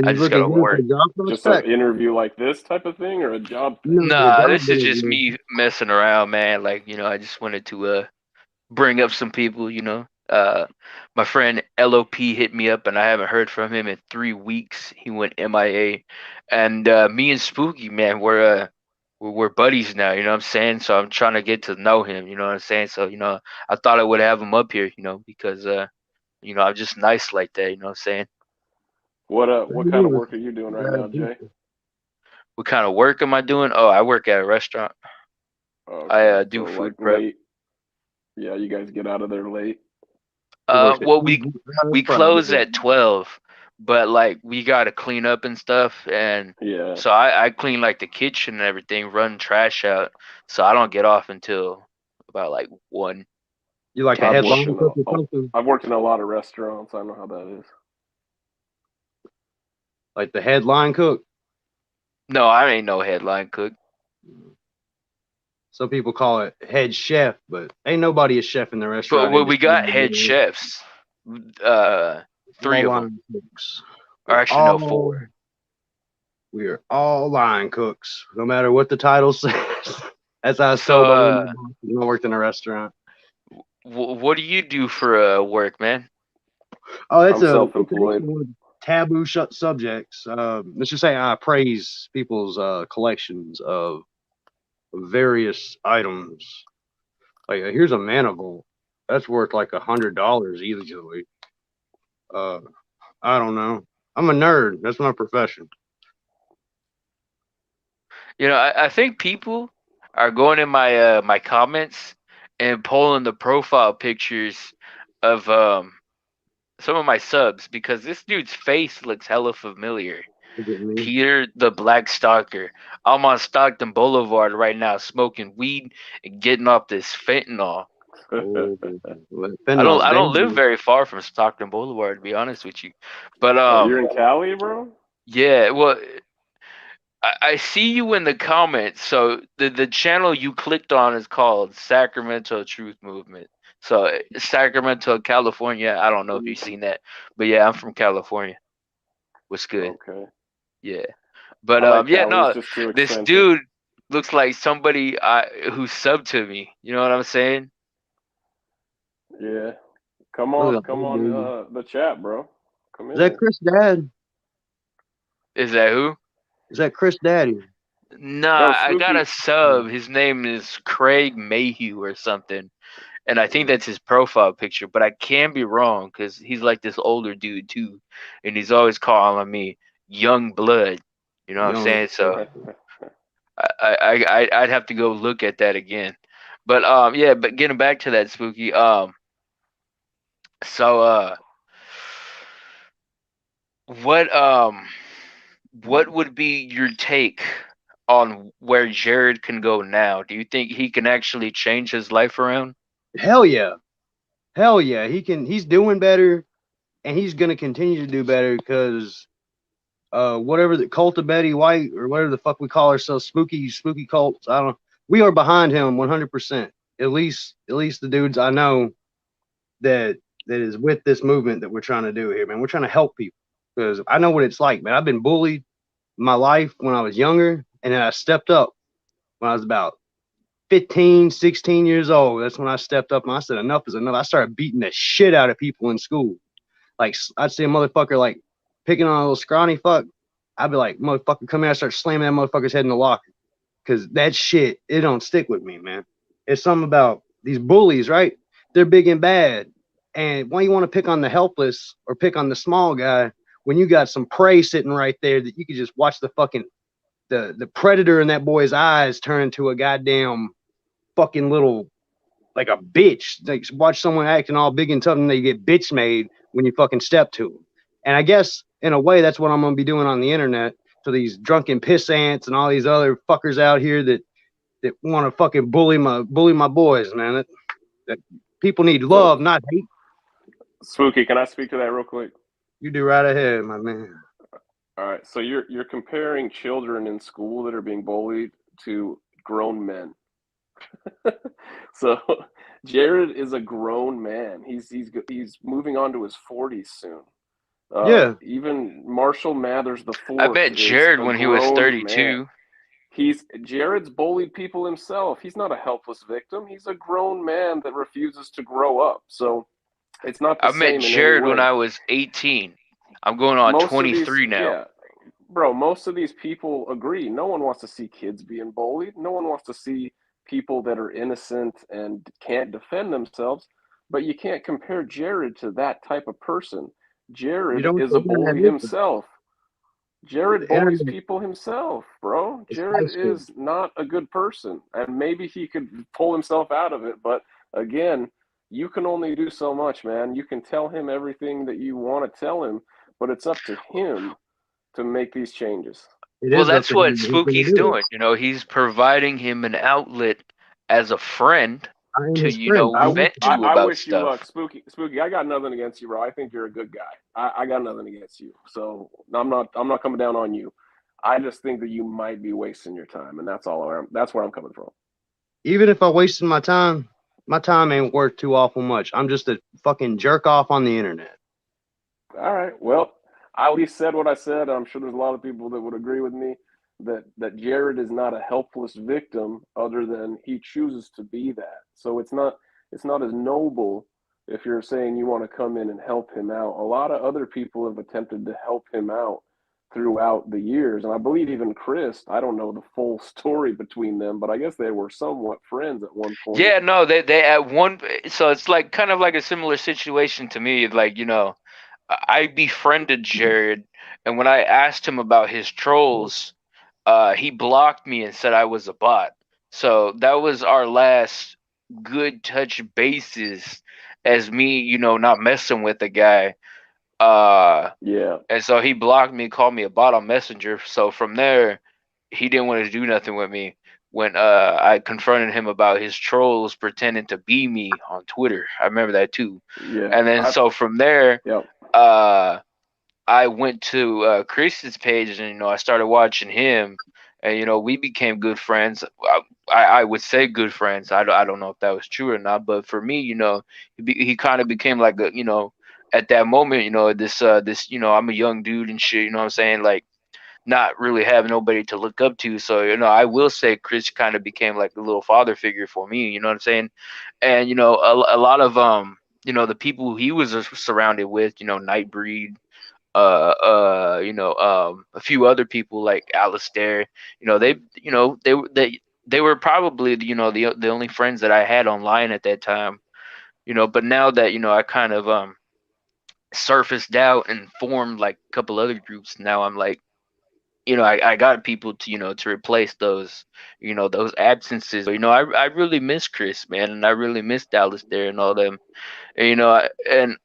I just gotta work. Just an interview like this type of thing, or a job thing? Nah, this is just me messing around, man. Like, I just wanted to bring up some people, my friend LOP hit me up, and I haven't heard from him in 3 weeks. He went MIA, and me and Spooky, man, we're buddies now. You know what I'm saying? So I'm trying to get to know him. You know what I'm saying? So I thought I would have him up here. Because I'm just nice like that. You know what I'm saying? What kind of work are you doing right now, Jay? What kind of work am I doing? Oh, I work at a restaurant. Okay. I do food prep. Late. Yeah, you guys get out of there late. Well, we close at 12, but like we gotta clean up and stuff, and so I clean like the kitchen and everything, run trash out, so I don't get off until about like 1. You like a headline cook or something? I've worked in a lot of restaurants. I know how that is. Like the headline cook? No, I ain't no headline cook. Some people call it head chef, but ain't nobody a chef in the restaurant. But we got head chefs. 3 of them. Cooks. Or actually, no, 4. We are all line cooks, no matter what the title says. That's how I told them I worked in a restaurant. What do you do for work, man? Oh, it's self-employed. Taboo subjects. Let's just say I praise people's collections of various items. Like here's a manifold that's worth like $100 easily. I don't know. I'm a nerd. That's my profession. I think people are going in my my comments and pulling the profile pictures of some of my subs, because this dude's face looks hella familiar. Peter the Black Stalker. I'm on Stockton Boulevard right now smoking weed and getting off this fentanyl. I don't live very far from Stockton Boulevard, to be honest with you. But you're in Cali, bro? Yeah, well, I see you in the comments. So the channel you clicked on is called Sacramento Truth Movement. So Sacramento, California. I don't know if you've seen that, but yeah, I'm from California. What's good? Okay. Yeah, but this dude looks like somebody who subbed to me. You know what I'm saying? Yeah. Come on the chat, bro. Come in. Is that Chris Dad? Is that who? Is that Chris Daddy? Nah, I got a sub. His name is Craig Mayhew or something. And I think that's his profile picture, but I can be wrong because he's like this older dude too. And he's always calling me young blood. You know what I'm saying? So I'd have to go look at that again. But but getting back to that, Spooky, what would be your take on where Jared can go now? Do you think he can actually change his life around? Hell yeah. Hell yeah. He's doing better, and he's gonna continue to do better because whatever the cult of Betty White or whatever the fuck we call ourselves, spooky cults, I don't know. We are behind him 100%. At least the dudes I know that is with this movement that we're trying to do here, man. We're trying to help people because I know what it's like, man. I've been bullied my life when I was younger, and then I stepped up when I was about 15, 16 years old. That's when I stepped up and I said, enough is enough. I started beating the shit out of people in school. Like, I'd see a motherfucker, like, picking on a little scrawny fuck. I'd be like, motherfucker, come here. I start slamming that motherfucker's head in the locker. Because that shit, it don't stick with me, man. It's something about these bullies, right? They're big and bad. And why you want to pick on the helpless or pick on the small guy when you got some prey sitting right there that you could just watch the fucking, the predator in that boy's eyes turn into a goddamn fucking little, like a bitch. Like, watch someone acting all big and tough and they get bitch made when you fucking step to them. And I guess in a way that's what I'm gonna be doing on the internet to these drunken piss ants and all these other fuckers out here that want to fucking bully my boys, man. That people need love, not hate. Spooky, can I speak to that real quick? You do right ahead, my man. All right, so you're comparing children in school that are being bullied to grown men. So Jared is a grown man. He's moving on to his 40s soon. Yeah. Even Marshall Mathers the Fourth. I bet Jared when he was 32. Man. Jared's bullied people himself. He's not a helpless victim. He's a grown man that refuses to grow up. So it's not the same. I met Jared when I was 18. I'm going on 23 now. Yeah. Bro, most of these people agree. No one wants to see kids being bullied. No one wants to see people that are innocent and can't defend themselves. But you can't compare Jared to that type of person. Jared is a bully himself. Jared bullies people himself, bro. Jared is not a good person. And maybe he could pull himself out of it. But again, you can only do so much, man. You can tell him everything that you want to tell him, but it's up to him to make these changes. Well, that's what Spooky's doing. You know, he's providing him an outlet as a friend to, you know, vent to about I wish stuff. You luck, Spooky. I got nothing against you, bro. I think you're a good guy. I got nothing against you. So I'm not coming down on you. I just think that you might be wasting your time, and that's all. That's where I'm coming from. Even if I wasted my time ain't worth too awful much. I'm just a fucking jerk off on the internet. All right. Well, I at least said what I said. I'm sure there's a lot of people that would agree with me that Jared is not a helpless victim, other than he chooses to be that. So it's not as noble if you're saying you want to come in and help him out. A lot of other people have attempted to help him out throughout the years, and I believe even Chris, I don't know the full story between them, but I guess they were somewhat friends at one point. Yeah, no, they at one, so it's like kind of like a similar situation to me. Like, you know, I befriended Jared, and when I asked him about his trolls, he blocked me and said I was a bot. So that was our last good touch bases as me, you know, not messing with the guy. Yeah. And so he blocked me, called me a bot on Messenger. So from there, he didn't want to do nothing with me. When I confronted him about his trolls pretending to be me on Twitter. I remember that too. Yeah. And then so from there, I went to Chris's page, and, you know, I started watching him, and, you know, we became good friends. I would say good friends. I don't know if that was true or not, but for me, you know, he kind of became like a, you know, at that moment, you know, this, you know, I'm a young dude and shit, you know what I'm saying? Like, not really having nobody to look up to. So, you know, I will say Chris kind of became like a little father figure for me, you know what I'm saying? And, you know, a lot of, you know, the people he was surrounded with, you know, Nightbreed, you know, a few other people like Alistair, you know, they were probably, you know, the only friends that I had online at that time, you know. But now that, you know, I kind of surfaced out and formed like a couple other groups, now I'm like, you know, I got people to, you know, to replace those, you know, those absences. You know, I really miss Chris, man, and I really miss Alistair and all them. And, you know,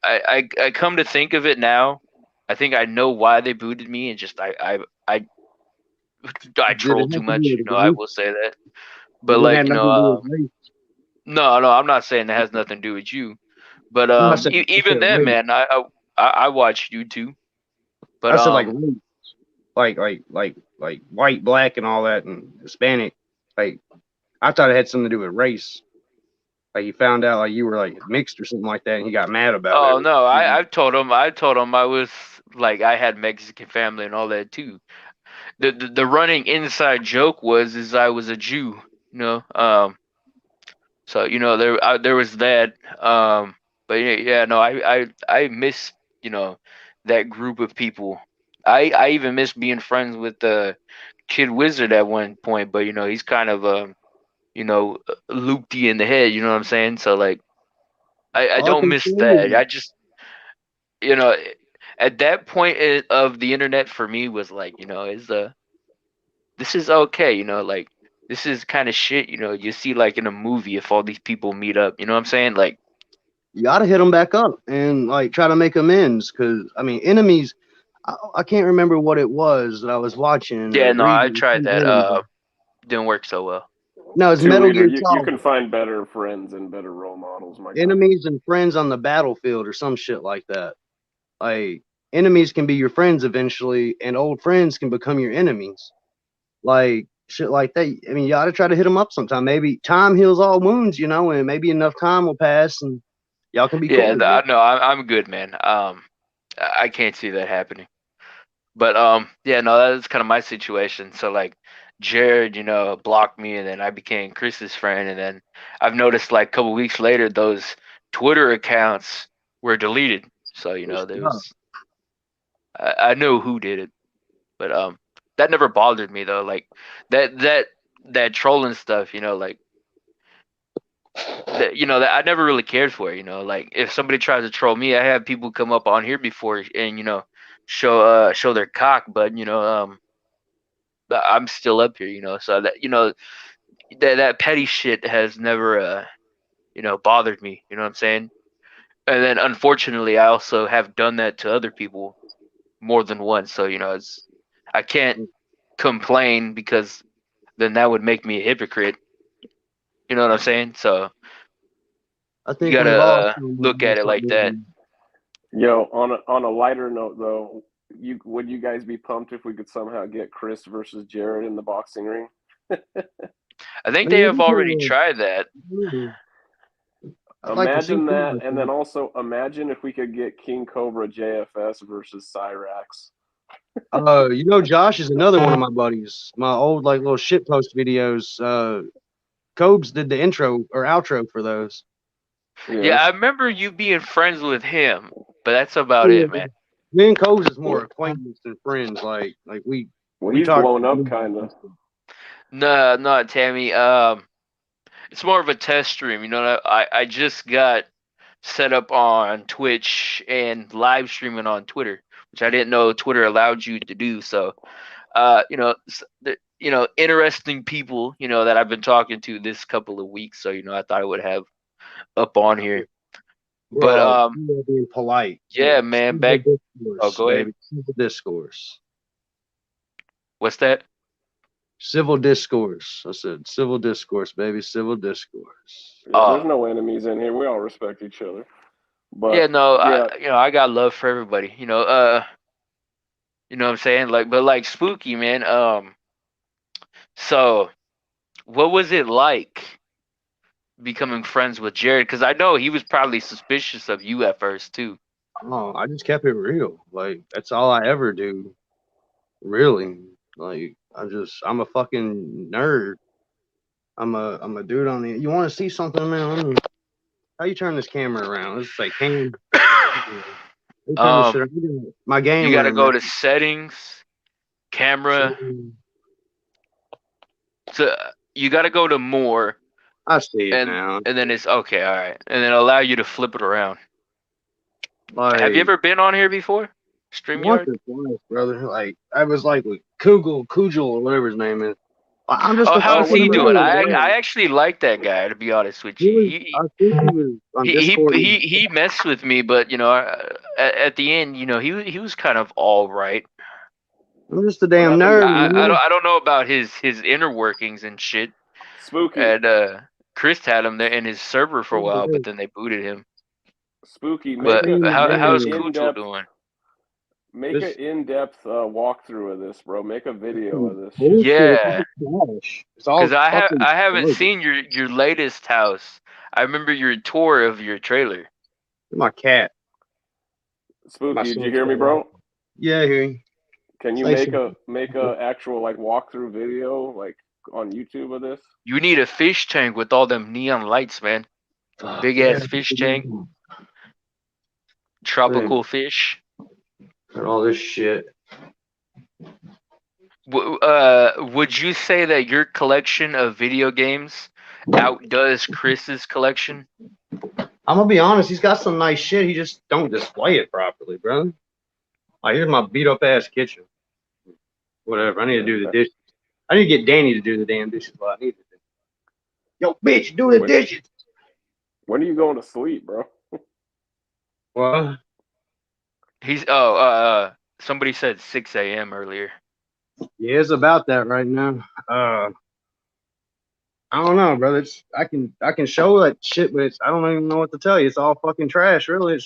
I come to think of it now, I think I know why they booted me, and just I I troll too much. You know, I will say that. But It like, had you nothing to do know, with race. no, I'm not saying it has nothing to do with you. But I said even then, race. man, I watch you too. But I said like race. Like white, black, and all that, and Hispanic. Like I thought it had something to do with race. Like he found out like you were like mixed or something like that, and he got mad about it. oh no, I told him I was like I had Mexican family and all that too. The running inside joke is I was a Jew, you know. So you know there was that. But yeah, no, I miss, you know, that group of people. I even miss being friends with the 𝗜ých𝗧𝗵𝗲𝗖𝘂𝘁𝘇 at one point, but you know he's kind of you know, loopy in the head. You know what I'm saying? So like I All I don't can miss say that. is, I just, you know, at that point of the internet for me was like, you know, this is okay, you know, like this is kind of shit, you know, you see like in a movie if all these people meet up, you know what I'm saying? Like you gotta hit them back up and like try to make amends, because I mean enemies. I can't remember what it was that I was watching. yeah, no, I Review. tried that. Didn't work so well. No, it's Two Metal leader, Gear you Solid. can find better friends and better role models, my guy. Enemies and friends on the battlefield or some shit like that. Like enemies can be your friends eventually, and old friends can become your enemies. Like shit like that. I mean, you gotta try to hit them up sometime. Maybe time heals all wounds, you know, and maybe enough time will pass and y'all can be Yeah, cool again. no, I'm good, man. I can't see that happening. But yeah, no, that's kind of my situation. So like Jared, you know, blocked me, and then I became Chris's friend, and then I've noticed like a couple weeks later those Twitter accounts were deleted. So you know there was I know who did it, but that never bothered me though. Like that trolling stuff, you know, like that, you know, that I never really cared for. You know, like if somebody tries to troll me, I have people come up on here before and you know show their cock, but you know I'm still up here, you know, so that you know that petty shit has never you know bothered me, you know what I'm saying? And then unfortunately I also have done that to other people more than once, so you know it's I can't complain because then that would make me a hypocrite, you know what I'm saying? So I you think gotta we've all look at it like that. Yo, on a lighter note though, would you guys be pumped if we could somehow get Chris versus Jared in the boxing ring? I think they have already tried that. Imagine that, and then also imagine if we could get King Cobra JFS versus Cyrax. You know, Josh is another one of my buddies. My old like little shit post videos. Cobes did the intro or outro for those. Yeah, I remember you being friends with him, but that's about it, man. Me and Cobes is more acquaintance than friends. Like we. Well, he's blown up, kind of. No, Tammy. It's more of a test stream. You know, I just got set up on Twitch and live streaming on Twitter, which I didn't know Twitter allowed you to do. So, you know, interesting people, you know, that I've been talking to this couple of weeks. So, you know, I thought I would have up on here. But being polite. Yeah, man. Back. Oh, go ahead. Civil discourse. What's that? Civil discourse. I said civil discourse, baby. Civil discourse. Yeah, there's no enemies in here. We all respect each other. But yeah, no, yeah. You know, I got love for everybody. You know, you know what I'm saying? Like, but like Spooky, man. So what was it like becoming friends with Jared? Because I know he was probably suspicious of you at first too. Oh, I just kept it real. Like that's all I ever do. Really. Like I'm a fucking nerd. I'm a dude on the. You want to see something, man? How you turn this camera around? Let's say cam. My game. You gotta go to settings, camera. So you gotta go to more. I see it now. And then it's okay, all right, and then allow you to flip it around. Like, have you ever been on here before? StreamYard? Once or twice, brother. Like I was like with Kugel or whatever his name is. I'm just how's he doing? I actually like that guy, to be honest with you. I think he was on Discord. He messed with me, but you know, at the end, you know, he was kind of all right. I'm just a damn nerd. I don't know about his inner workings and shit. Spooky. And Chris had him there in his server for a while, but then they booted him. Spooky. But how's Kuchel doing? Make an in-depth walkthrough of this, bro. Make a video of this. Yeah, because I haven't seen your latest house. I remember your tour of your trailer. My cat. Spooky, did you hear me, bro? Yeah, I hear you. Can you make a actual like walkthrough video like on YouTube of this? You need a fish tank with all them neon lights, man. Big ass fish tank. Tropical fish. And all this shit. Would you say that your collection of video games outdoes Chris's collection? I'm gonna be honest, he's got some nice shit. He just don't display it properly, bro. Like, here's my beat up ass kitchen. Whatever. I need to do the dishes. I need to get Danny to do the damn dishes. What I need to do. Yo, bitch, do the dishes. When are you going to sleep, bro? What? He's somebody said 6 a.m. earlier. Yeah, it's about that right now. I don't know, brother. I can show that shit, but I don't even know what to tell you. It's all fucking trash, really. It's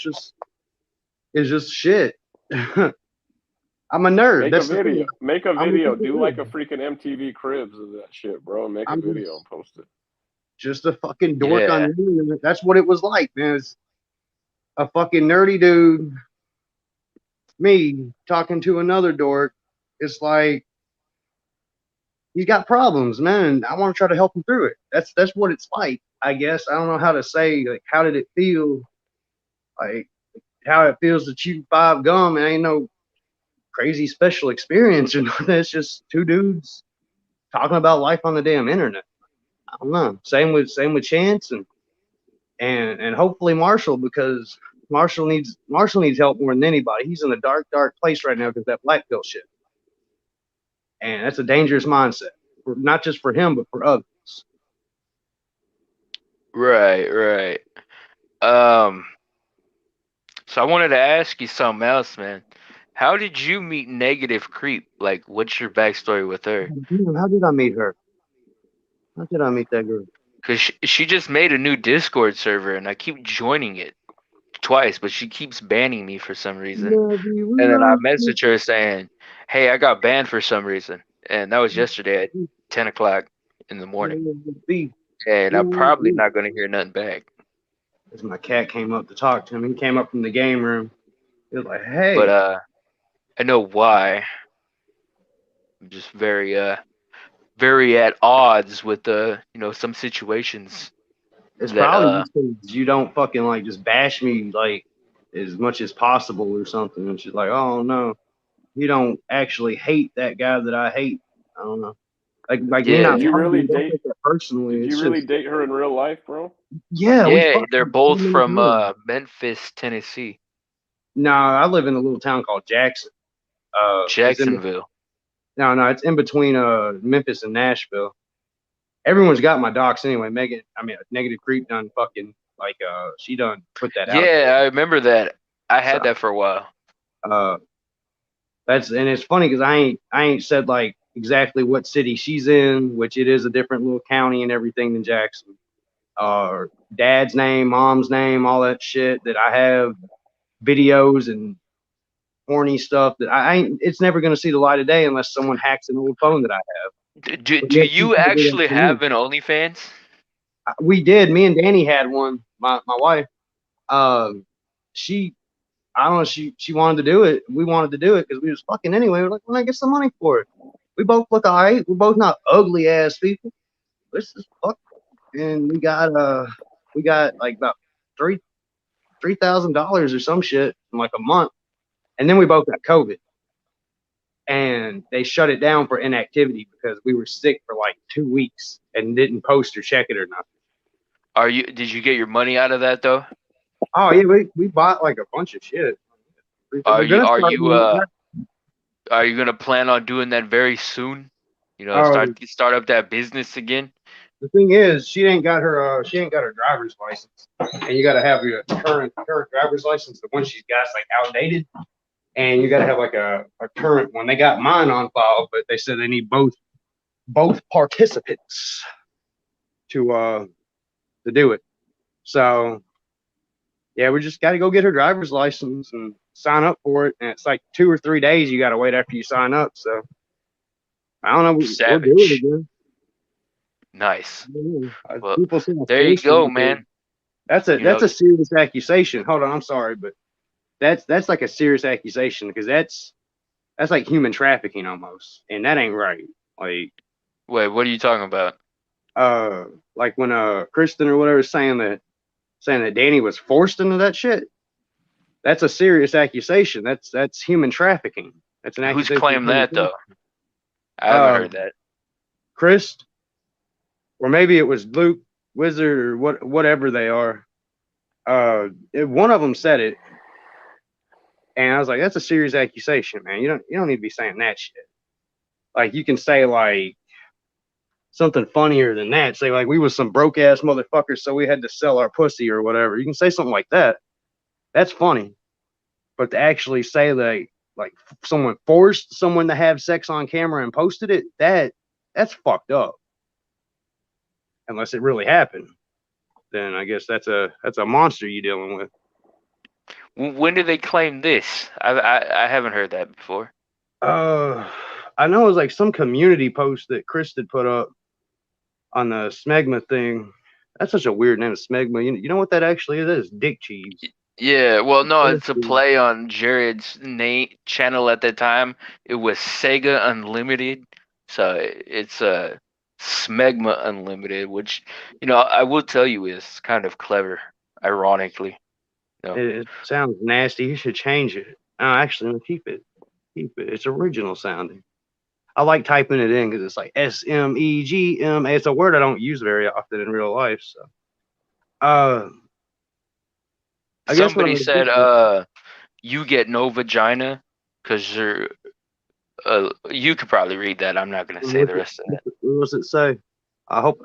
just shit. I'm a nerd. Make a video. Do like a freaking MTV Cribs of that shit, bro. Make a video and post it. Just a fucking dork on the internet. That's what it was like, man. It's a fucking nerdy dude. Me talking to another dork. It's like he's got problems, man. And I want to try to help him through it. That's what it's like, I guess. I don't know how to say, like, how did it feel? Like, how it feels to chew 5 gum. And ain't no crazy special experience or nothing. It's just two dudes talking about life on the damn internet. I don't know. Same with Chance and hopefully Marshall, because Marshall needs help more than anybody. He's in a dark place right now because that black pill shit. And that's a dangerous mindset, not just for him, but for others. Right. So I wanted to ask you something else, man. How did you meet Negative Creep? Like, what's your backstory with her? How did I meet her? How did I meet that girl? Because she just made a new Discord server, and I keep joining it twice, but she keeps banning me for some reason. And then I message her saying, hey, I got banned for some reason. And that was yesterday at 10 o'clock in the morning. And I'm probably not going to hear nothing back. Because my cat came up to talk to him. He came up from the game room. He was like, hey. But I know why. I'm just very at odds with some situations. It's probably because you don't fucking like just bash me like as much as possible or something. And she's like, oh no, you don't actually hate that guy that I hate. I don't know. Like yeah, did you really date her personally? Did you really date her in real life, bro? Yeah, they're both from Memphis, Tennessee. No, I live in a little town called Jackson. Jacksonville. No, it's in between Memphis and Nashville. Everyone's got my docs anyway. Negative Creep done fucking like she done put that out. Yeah, I remember that. I had that for a while. And it's funny because I ain't said like exactly what city she's in, which it is a different little county and everything than Jackson. Dad's name, mom's name, all that shit that I have videos and horny stuff that it's never going to see the light of day unless someone hacks an old phone that I have. Do you actually have an OnlyFans? We did. Me and Danny had one. My wife. She wanted to do it. We wanted to do it because we was fucking anyway. We're like, when I get some money for it. We both look alright. We're both not ugly ass people. Let's just fuck. And we got like about $3,000 or some shit in like a month. And then we both got COVID. And they shut it down for inactivity because we were sick for like 2 weeks and didn't post or check it or nothing. Did you get your money out of that though? Oh yeah, we bought like a bunch of shit. Are you gonna plan on doing that very soon? Start up that business again? The thing is, she ain't got her driver's license, and you got to have your current driver's license. The one she's got is like outdated, and you got to have like a current one. They got mine on file, but they said they need both participants to do it. So yeah, we just got to go get her driver's license and sign up for it. And it's like 2 or 3 days you got to wait after you sign up. So I don't know. We'll do it again. Nice. Well, People there you go, man. That's a serious accusation. Hold on, I'm sorry, but that's like a serious accusation because that's like human trafficking almost, and that ain't right. Like, wait, what are you talking about? Like when Kristen or whatever is saying that Danny was forced into that shit. That's a serious accusation. That's human trafficking. That's an accusation. Who's claimed that though? I haven't heard that. Chris, or maybe it was Luke Wizard or whatever they are. One of them said it, and I was like, "That's a serious accusation, man. You don't need to be saying that shit. Like, you can say like something funnier than that. Say like we was some broke ass motherfuckers, so we had to sell our pussy or whatever. You can say something like that. That's funny, but to actually say like someone forced someone to have sex on camera and posted it, that's fucked up. Unless it really happened, then I guess that's a monster you're dealing with. When did they claim this? I haven't heard that before. I know it was like some community post that Chris had put up on the smegma thing. That's such a weird name, smegma. You know what that actually is? That is dick cheese. Yeah, well, no, it's a play on Jared's channel at the time. It was Sega Unlimited, so it's Smegma Unlimited, which, I will tell you is kind of clever, ironically. It sounds nasty. You should change it. Actually, no, keep it. It's original sounding. I like typing it in because it's like SMEGM. It's a word I don't use very often in real life. So, somebody said, you get no vagina because you're. You could probably read that. I'm not going to say the rest of it. What does it say? I hope.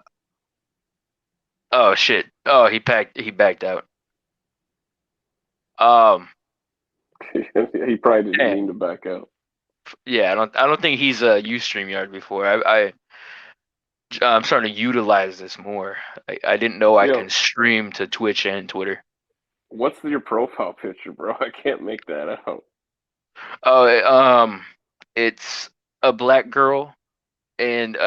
Oh shit! Oh, he backed out. He probably didn't mean to back out. Yeah, I don't think he's used StreamYard before. I'm starting to utilize this more. I didn't know I can stream to Twitch and Twitter. What's your profile picture, bro? I can't make that out. Oh, it's a black girl and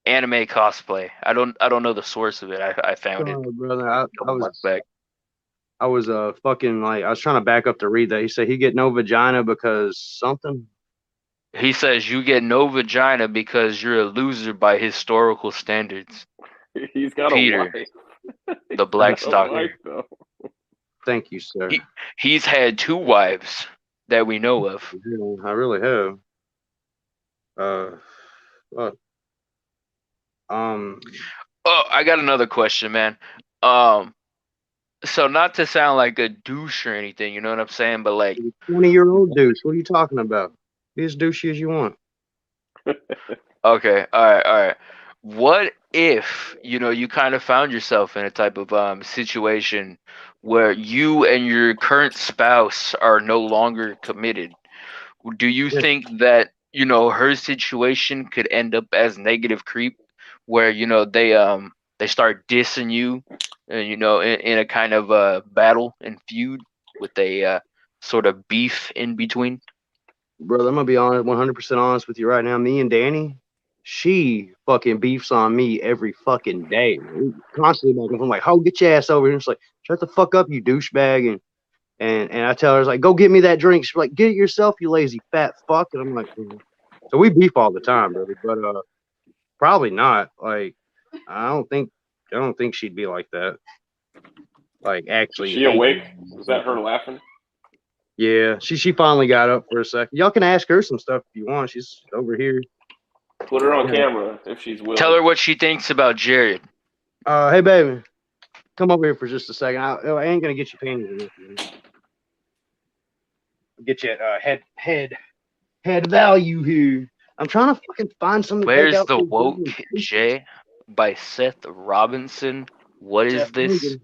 anime cosplay. I don't know the source of it. I found it. Brother, I was fucking like I was trying to back up to read that. He said he get no vagina because something. He says you get no vagina because you're a loser by historical standards. He's got Peter, a wife. The Black Stalker. Thank you, sir. He's had 2 wives that we know of. I really have. Oh, I got another question, man. So not to sound like a douche or anything, you know what I'm saying? But like 20-year-old douche. What are you talking about? Be as douchey as you want. Okay, all right. What if, you kind of found yourself in a type of situation where you and your current spouse are no longer committed? Do you think that, her situation could end up as negative creep where, they start dissing you, in a kind of battle and feud with a sort of beef in between? Brother, I'm gonna be honest, 100% honest with you right now. Me and Danny, she fucking beefs on me every fucking day. Constantly, I'm like, "Oh, get your ass over here!" And it's like, "Shut the fuck up, you douchebag!" And I tell her, like, "Go get me that drink." She's like, "Get it yourself, you lazy fat fuck." And I'm like, so we beef all the time, brother. But probably not. Like, I don't think she'd be like that. Like, actually, is she awake? Is that her laughing? Yeah, she finally got up for a second. Y'all can ask her some stuff if you want. She's over here. Put her on camera if she's willing. Tell her what she thinks about Jared. Hey, baby. Come over here for just a second. I ain't going to get you panties. Get you head value here. I'm trying to fucking find something. Where's the Woke J by Seth Robinson? What is this?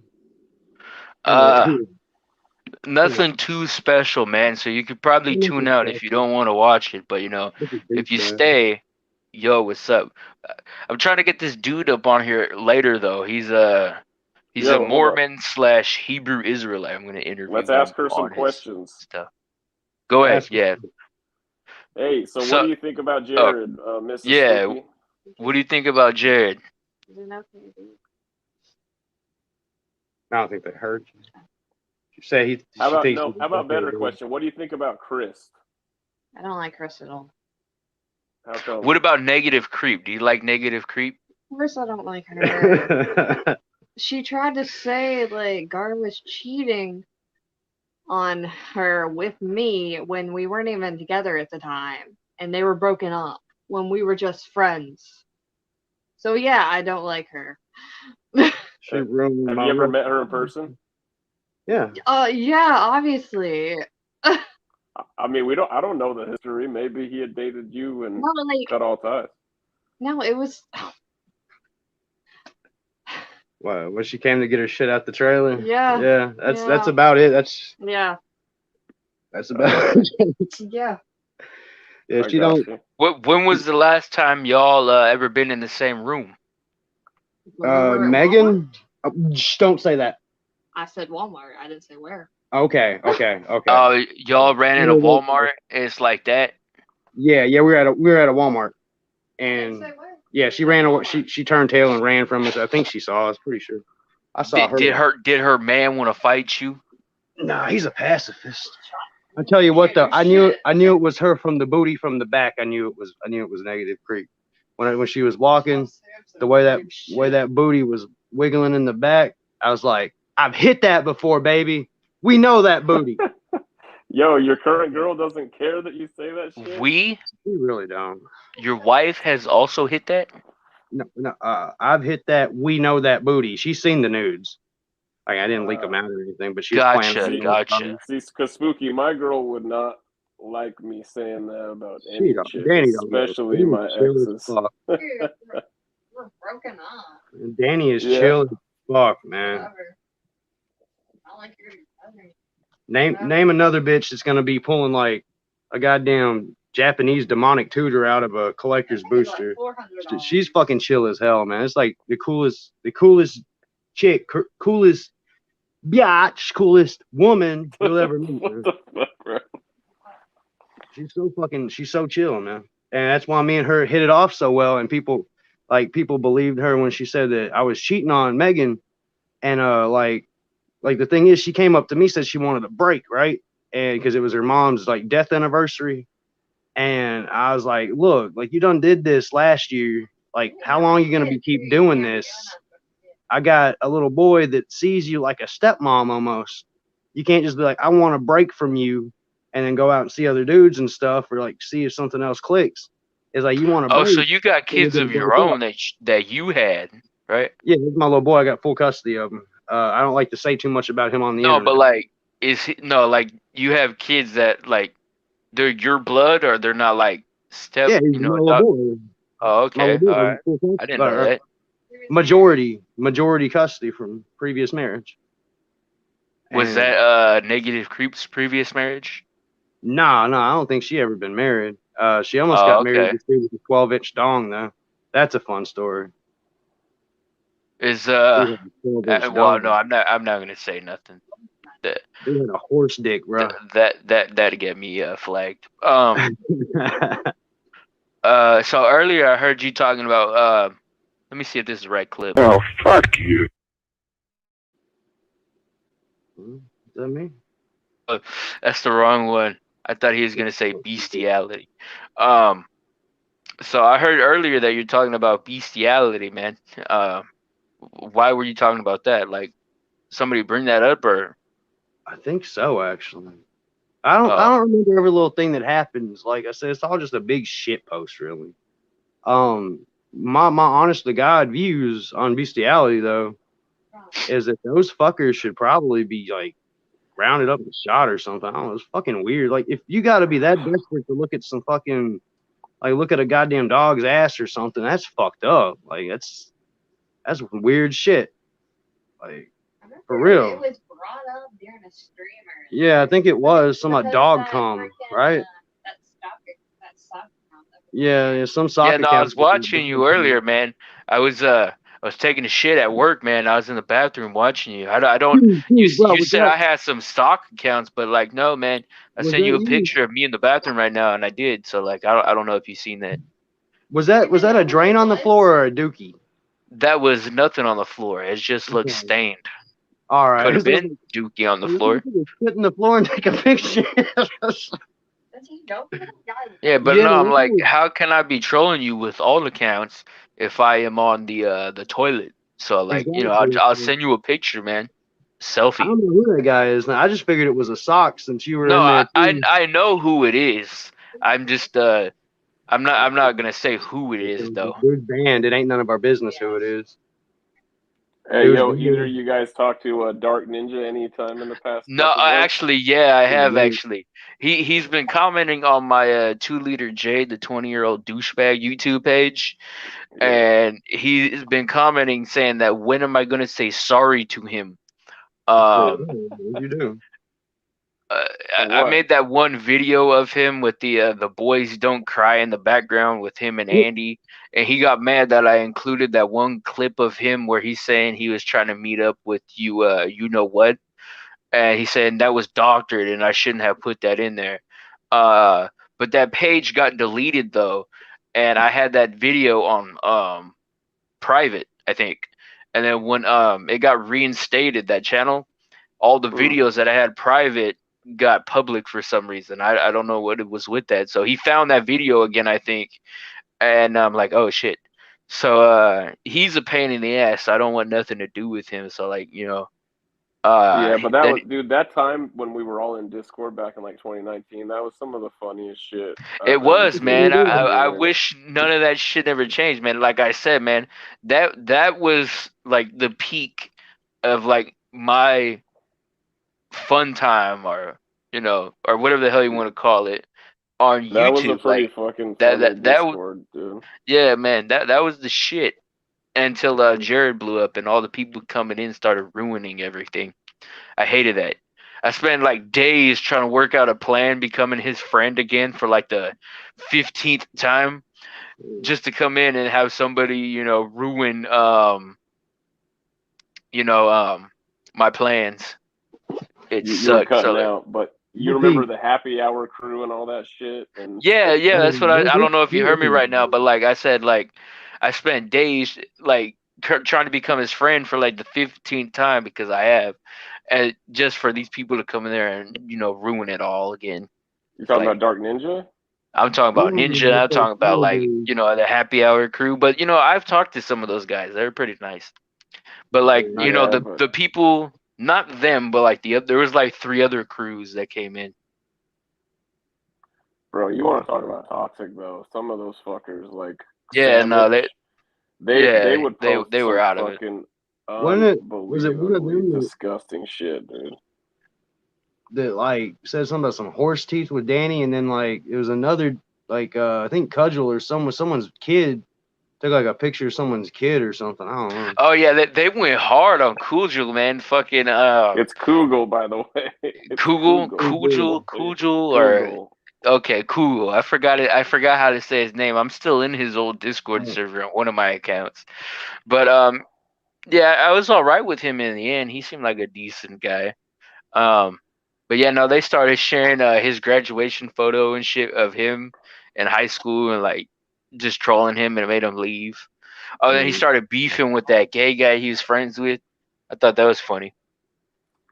Nothing too special, man. So you could probably tune out if you don't want to watch it. But you know, if you stay, yo, what's up? I'm trying to get this dude up on here later, though. He's a Mormon / Hebrew Israelite. I'm gonna interview. Let's ask her some questions. Stuff. Go ahead. Yeah. Hey, so what do you think about Jared, Mrs. Yeah. Spooky? What do you think about Jared? I don't think they heard you. You say he. How about better question? What do you think about Chris? I don't like Chris at all. How come? What about Negative Creep? Do you like Negative Creep? Of course I don't like her. She tried to say like Gar was cheating on her with me when we weren't even together at the time, and they were broken up when we were just friends. So yeah, I don't like her. Have you ever met her in person? Yeah. Yeah, obviously. I mean, I don't know the history. Maybe he had dated you and cut all ties. No, it was. What? When she came to get her shit out the trailer? Yeah. Yeah. That's about it. That's about it. Yeah. Yeah. She don't. When was the last time y'all ever been in the same room? Megan, just don't say that. I said Walmart. I didn't say where. Okay. Y'all ran into Walmart. It's like that. Yeah. We were at a Walmart, and yeah, she ran. She turned tail and ran from us. I think she saw us. Pretty sure. I saw her. Did her man want to fight you? Nah, he's a pacifist. I tell you what though, I knew it was her from the booty from the back. I knew it was Negative Creep. When she was walking, the way that booty was wiggling in the back, I was like, I've hit that before, baby. We know that booty. Yo, your current girl doesn't care that you say that shit? We really don't. Your wife has also hit that? No, I've hit that. We know that booty. She's seen the nudes. Like, I didn't leak them out or anything, but she's planning. Gotcha. See, because Spooky, my girl would not like me saying that about any chick, especially my exes. We're broken up. Danny is chill as fuck, man. I like your Name another bitch that's gonna be pulling like a goddamn Japanese demonic tutor out of a collector's booster. She's fucking chill as hell, man. It's like the coolest chick, coolest biatch, coolest woman you'll ever meet. What the fuck, bro? She's so chill, man. And that's why me and her hit it off so well, and people believed her when she said that I was cheating on Megan. And like the thing is, she came up to me, said she wanted a break, right? And because it was her mom's like death anniversary. And I was like, look, like you done did this last year. Like, how long are you gonna keep doing this? I got a little boy that sees you like a stepmom almost. You can't just be like, I want a break from you, and then go out and see other dudes and stuff, or like see if something else clicks. It's like you want to. Oh, so you got kids of your own that you had, right? Yeah, this is my little boy. I got full custody of him. I don't like to say too much about him on the internet. No, but like, like you have kids that like they're your blood, or they're not like step. Yeah, he's my little boy. Oh, okay. All right. I didn't know that. Majority custody from previous marriage. Was that Negative Creep's previous marriage? No, I don't think she ever been married. She almost got married with a 12-inch dong though. That's a fun story. Well, no, I'm not gonna say nothing. They had a horse dick, bro. That'd get me flagged. So earlier I heard you talking about let me see if this is the right clip. Oh, fuck you. Is that me? That's the wrong one. I thought he was gonna say bestiality. So I heard earlier that you're talking about bestiality, man. Why were you talking about that? Like, somebody bring that up, or? I think so, actually. I don't remember every little thing that happens. Like I said, it's all just a big shit post, really. My honest to God views on bestiality though is that those fuckers should probably be like rounded up and shot or something. I don't know. It's fucking weird. Like, if you got to be that desperate to look at some fucking, like, look at a goddamn dog's ass or something, that's fucked up. Like, that's weird shit. Like, for real. It was brought up during a streamer. Yeah, I think it was some dog cum, right? That stock account. Yeah, some sock Yeah, no, I account. was watching you earlier, man. I was taking a shit at work, man. I was in the bathroom watching you. I don't. Bro, You said I had some stock accounts, but like, no, man. I was sent that you a you? picture of me in the bathroom right now, and I did. So like, I don't know if you've seen that. Was that a drain on the floor or a dookie? That was nothing on the floor. It just looked stained. All right. Could have been dookie on the floor. Sit in the floor and take a picture. Yeah, but Yeah, no, I'm like, really. how can I be trolling you with all accounts if I am on the toilet? So like, you know, Exactly. I'll send you a picture, man. I Selfie. don't know who that guy is now. I just figured it was a sock since you were No, in there. I know who it is. I'm just I'm not gonna say who it is though. Dude banned. It ain't none of our business who it is. Hey, Dude, yo, either of you guys talked to Dark Ninja anytime in the past? No, couple months? actually, yeah, I have actually. He's been commenting on my 2 Liter J, the 20-year-old douchebag YouTube page, and he's been commenting saying that when am I gonna say sorry to him? What'd you do? I made that one video of him with the boys don't cry in the background with him and Andy, and he got mad that I included that one clip of him where he's saying he was trying to meet up with you, you know what, and he said that was doctored and I shouldn't have put that in there. But that page got deleted though, and I had that video on private, I think, and then when it got reinstated, that channel, all the videos that I had private got public for some reason. I don't know what it was with that. So he found that video again, I think, and I'm like, oh shit. So he's a pain in the ass. I don't want nothing to do with him. So like, you know, yeah, but that was, dude, that time when we were all in Discord back in like 2019, that was some of the funniest shit. It was, man. I wish none of that shit ever changed, man. Like I said, man, that was like the peak of like my fun time, or you know, or whatever the hell you want to call it, on YouTube. That was a pretty like fucking funny Discord, dude. Yeah, man, that was the shit until Jared blew up and all the people coming in started ruining everything. I hated that. I spent like days trying to work out a plan, becoming his friend again for like the 15th time, just to come in and have somebody, you know, ruin my plans. It sucked. Cutting out, but you remember the happy hour crew and all that shit? And yeah, that's what I don't know if you heard me right now, but like I said, like I spent days like trying to become his friend for like the 15th time, because I have, and just for these people to come in there and, you know, ruin it all again. You're talking about Dark Ninja? I'm talking about Ninja. I'm talking about like, you know, the happy hour crew. But you know, I've talked to some of those guys. They're pretty nice. But like, you know, the people, not them, but like there was like 3 other crews that came in. Bro, you want to talk about toxic though? Some of those fuckers, like, yeah, no, they would post they were out of it. Was it one of them disgusting shit, dude? That like said something about some horse teeth with Danny, and then like it was another like I think Cudgel or someone's kid took like a picture of someone's kid or something. I don't know. Oh yeah, they went hard on Kugel, man. Fucking it's Kugel, by the way. Kugel, or okay, Kugel. I forgot it. I forgot how to say his name. I'm still in his old Discord server on one of my accounts, but yeah, I was all right with him in the end. He seemed like a decent guy. But yeah, no, they started sharing his graduation photo and shit of him in high school and like just trolling him, and it made him leave. Oh, then he started beefing with that gay guy he was friends with. I thought that was funny.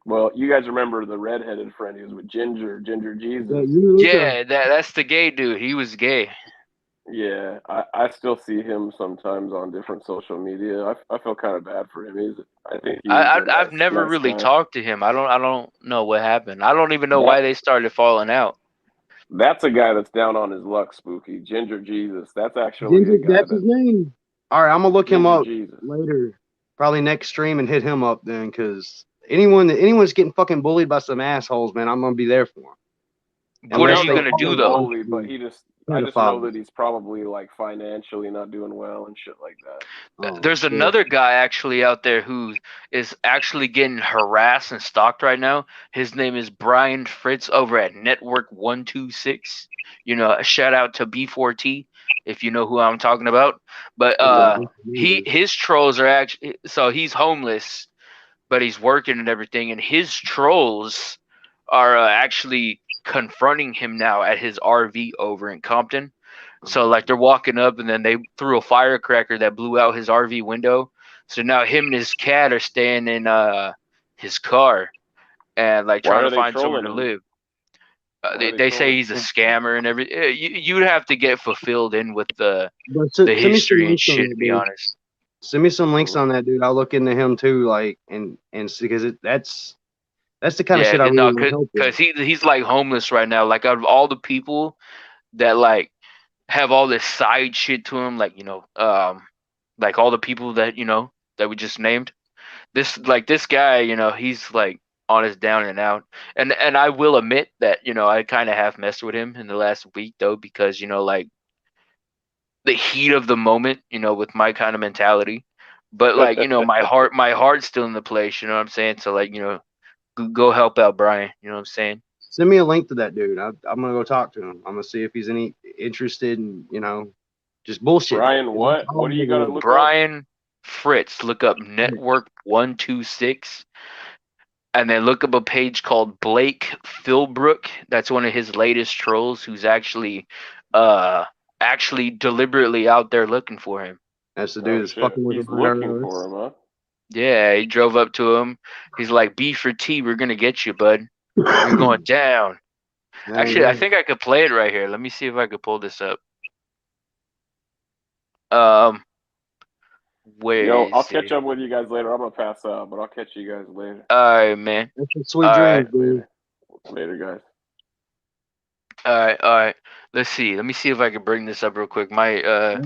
Well, you guys remember the redheaded friend? He was with Ginger Jesus. Yeah, that's the gay dude. He was gay. Yeah, I still see him sometimes on different social media. I feel kind of bad for him. I've never really talked to him. I don't know what happened. I don't even know why they started falling out. That's a guy that's down on his luck, Spooky. Ginger Jesus. That's actually that's his name. All right, I'm gonna look him up later, probably next stream, and hit him up then, because anyone's getting fucking bullied by some assholes, man, I'm gonna be there for him. What are you gonna do though? But I just know that he's probably like financially not doing well and shit like that. There's another guy actually out there who is actually getting harassed and stalked right now. His name is Brian Fritz over at Network 126. You know, a shout out to B4T if you know who I'm talking about. But his trolls are actually, so he's homeless, but he's working and everything, and his trolls are actually confronting him now at his RV over in Compton. So like they're walking up and then they threw a firecracker that blew out his RV window. So now him and his cat are staying in his car and like trying to find somewhere to live. They say he's a scammer and everything. You'd have to get fulfilled in with the history and shit, to be honest. Send me some links on that, dude. I'll look into him too, like and see, because that's the kind of shit I really want to help with. Because he's like homeless right now. Like out of all the people that like have all this side shit to him, like, you know, like all the people that, you know, that we just named, this guy, you know, he's like on his down and out. And I will admit that, you know, I kind of have messed with him in the last week though, because, you know, like the heat of the moment, you know, with my kind of mentality. But like, you know, my heart's still in the place, you know what I'm saying? So like, you know, go help out Brian, you know what I'm saying? Send me a link to that dude. I'm gonna go talk to him. I'm gonna see if he's interested in, you know, just bullshit. Brian, what are you gonna look Brian up? Fritz. Look up Network 126, and then look up a page called 𝗜lich𝗧𝗵𝗲𝗖𝘂𝘁𝘇. That's one of his latest trolls who's actually deliberately out there looking for him. That's the dude that's fucking with him. He's looking for him, huh? Yeah, he drove up to him. He's like, B for T, we're gonna get you, bud. You're going down. Actually, I think I could play it right here. Let me see if I could pull this up. I'll catch up with you guys later. I'm gonna pass out, but I'll catch you guys later. All right, man. That's a sweet dream, dude. Later, guys. All right. Let's see. Let me see if I can bring this up real quick. My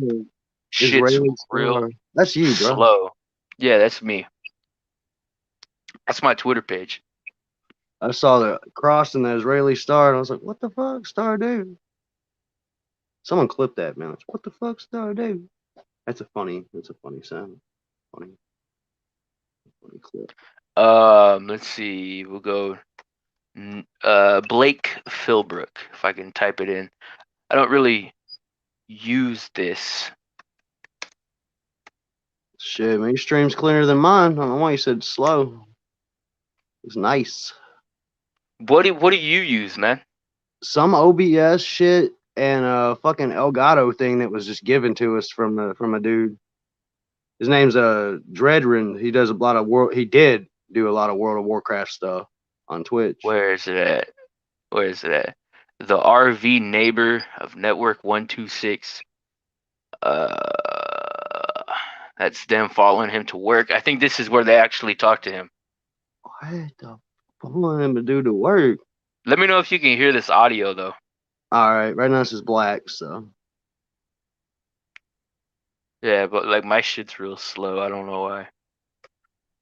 shit's real. That's you, bro. Slow. Yeah, that's me. That's my Twitter page. I saw the cross and the Israeli star, and I was like, "What the fuck, Star Dude?" Someone clipped that, man. What the fuck, Star Dude? That's a funny sound. Funny clip. Let's see. We'll go 𝗜lich𝗧𝗵𝗲𝗖𝘂𝘁𝘄, if I can type it in. I don't really use this. Shit, man, your stream's cleaner than mine. I don't know why you said slow. It's nice. What do you use, man? Some OBS shit and a fucking Elgato thing that was just given to us from a dude. His name's Dreadrin. He does a lot of he did do a lot of World of Warcraft stuff on Twitch. Where is it at? The RV neighbor of Network 126. That's them following him to work. I think this is where they actually talk to him. What the following him to do to work? Let me know if you can hear this audio though. All right, right now this is black, so. Yeah, but like my shit's real slow. I don't know why.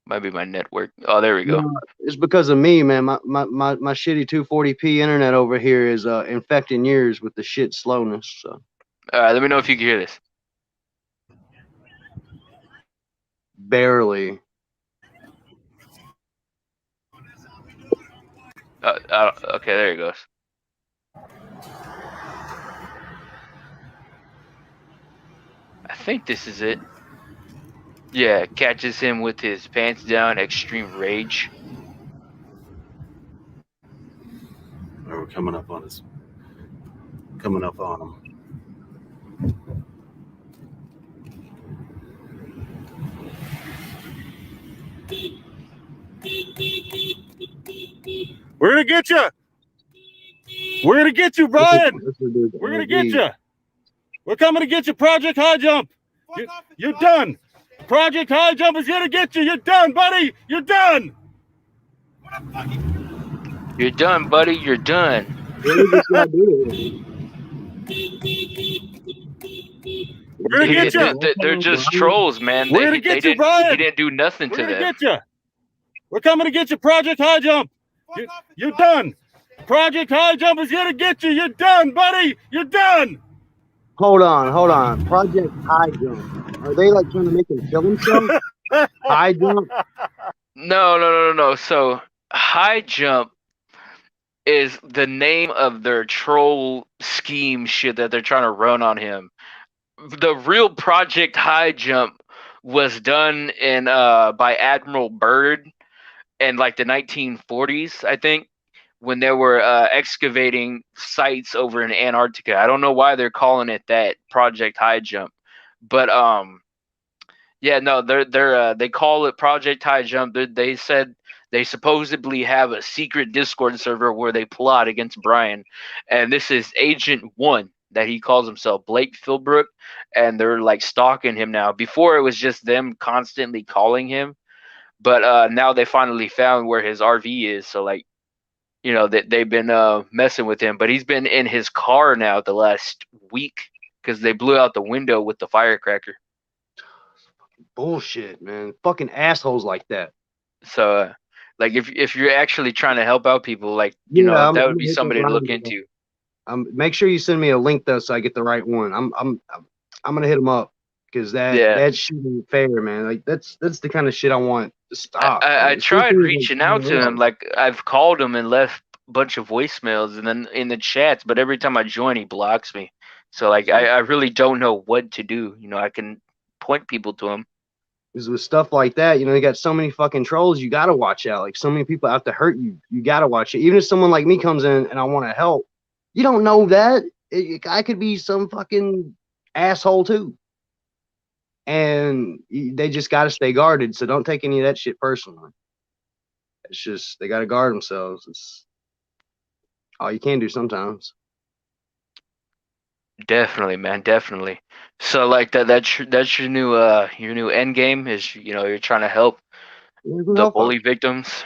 Might be my network. Oh, there we go. No, it's because of me, man. My shitty 240p internet over here is infecting yours with the shit slowness. So. All right, let me know if you can hear this. Barely. Okay, there he goes. I think this is it. Yeah, catches him with his pants down, extreme rage. We're coming up on him. We're gonna get you. We're gonna get you, Brian. We're gonna get you. We're coming to get you, Project High Jump. You're done. Project High Jump is gonna get you. You're done, buddy. You're done. You're done, buddy. You're done. We're gonna get you. They're just trolls, man. We're gonna get you, Brian. He didn't do nothing to them. We're gonna get you. We're coming to get you, Project High Jump. You're done. Project High Jump is gonna get you. You're done, buddy. You're done. Hold on. Project High Jump. Are they like trying to make him kill himself? High Jump? No. So High Jump is the name of their troll scheme shit that they're trying to run on him. The real Project High Jump was done in by Admiral Byrd in like the 1940s, I think, when they were excavating sites over in Antarctica. I don't know why they're calling it that, Project High Jump, but yeah, no, they call it Project High Jump. They said they supposedly have a secret Discord server where they plot against Brian, and this is Agent One that he calls himself, Blake Philbrook, and they're like stalking him now. Before it was just them constantly calling him, but now they finally found where his RV is. So like, you know, that they've been messing with him, but he's been in his car now the last week because they blew out the window with the firecracker. Bullshit, man. Fucking assholes like that. So, like, if you're actually trying to help out people, like, you know, that would be somebody to look into. Make sure you send me a link though, so I get the right one. I'm gonna hit him up because that shit ain't fair, man. Like that's the kind of shit I want to stop. I tried reaching out to him. Like I've called him and left a bunch of voicemails and then in the chats, but every time I join, he blocks me. So like I really don't know what to do. You know, I can point people to him. Because with stuff like that, you know, you got so many fucking trolls, you gotta watch out. Like so many people out to hurt you. You gotta watch it. Even if someone like me comes in and I want to help, you don't know that I could be some fucking asshole too. And they just gotta stay guarded. So don't take any of that shit personally. It's just they gotta guard themselves. It's all you can do sometimes. Definitely, man, definitely. So like that's your new end game is, you know, you're trying to help the bully victims.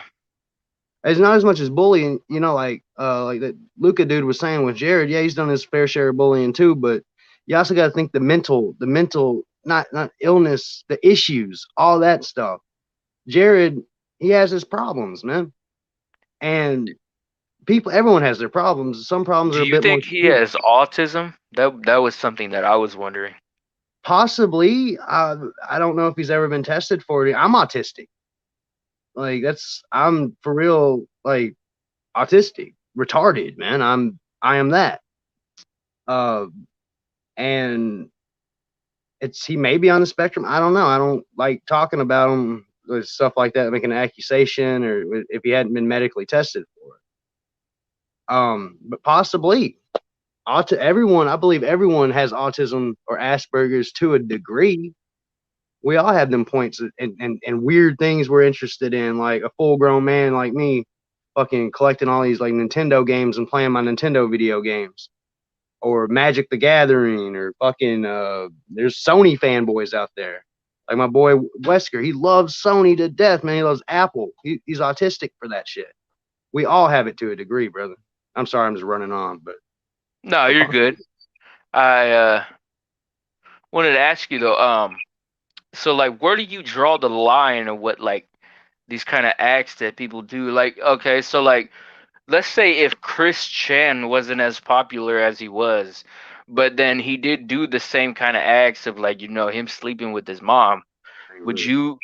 It's not as much as bullying, you know, like that Luca dude was saying with Jared. Yeah, he's done his fair share of bullying too, but you also got to think the mental, not illness, the issues, all that stuff. Jared, he has his problems, man, and everyone has their problems. Some problems are a bit more. Do you think he has autism? That was something that I was wondering. Possibly. I don't know if he's ever been tested for it. I'm autistic. Like I'm for real, like autistic, retarded, man. I am that. And he may be on the spectrum. I don't know. I don't like talking about him with stuff like that, making an accusation, or if he hadn't been medically tested for it. But possibly. Everyone, I believe everyone has autism or Asperger's to a degree. We all have them points and weird things we're interested in, like a full-grown man like me fucking collecting all these like Nintendo games and playing my Nintendo video games, or Magic the Gathering, or fucking there's Sony fanboys out there. Like my boy Wesker, he loves Sony to death, man. He loves Apple. He's autistic for that shit. We all have it to a degree, brother. I'm sorry, I'm just running on, but no, you're good. I wanted to ask you though, so like where do you draw the line of what like these kind of acts that people do? Like, okay, so like let's say if Chris Chan wasn't as popular as he was, but then he did do the same kind of acts of like, you know, him sleeping with his mom, would you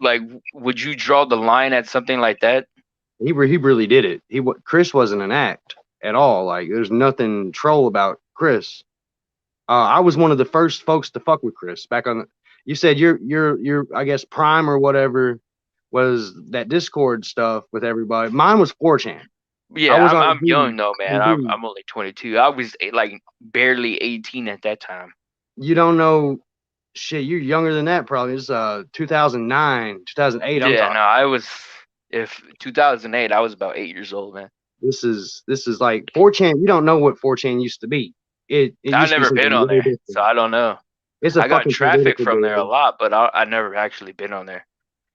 draw the line at something like that? He really did it. Chris wasn't an act at all. Like there's nothing troll about Chris. I was one of the first folks to fuck with Chris back on. You said your I guess prime or whatever was that Discord stuff with everybody. Mine was 4chan. Yeah, I'm young though, man. I'm only 22. I was like barely 18 at that time. You don't know shit. You're younger than that probably. It's 2009, 2008. Yeah, no, I was. If 2008, I was about 8 years old, man. This is like 4chan. You don't know what 4chan used to be. I've never been on there, so I don't know. I got traffic from there a lot, but I never actually been on there.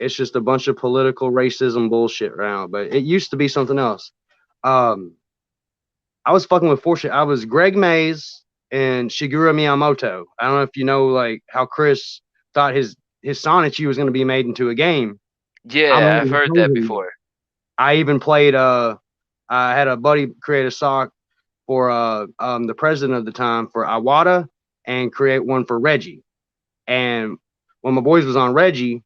It's just a bunch of political racism bullshit around, but it used to be something else. I was fucking with 4chan. I was Greg Mays and Shigeru Miyamoto. I don't know if you know like how Chris thought his Sonichi was going to be made into a game. Yeah, I've heard that before. I even played I had a buddy create a sock for the president of the time for Iwata, and create one for Reggie. And when my boys was on Reggie,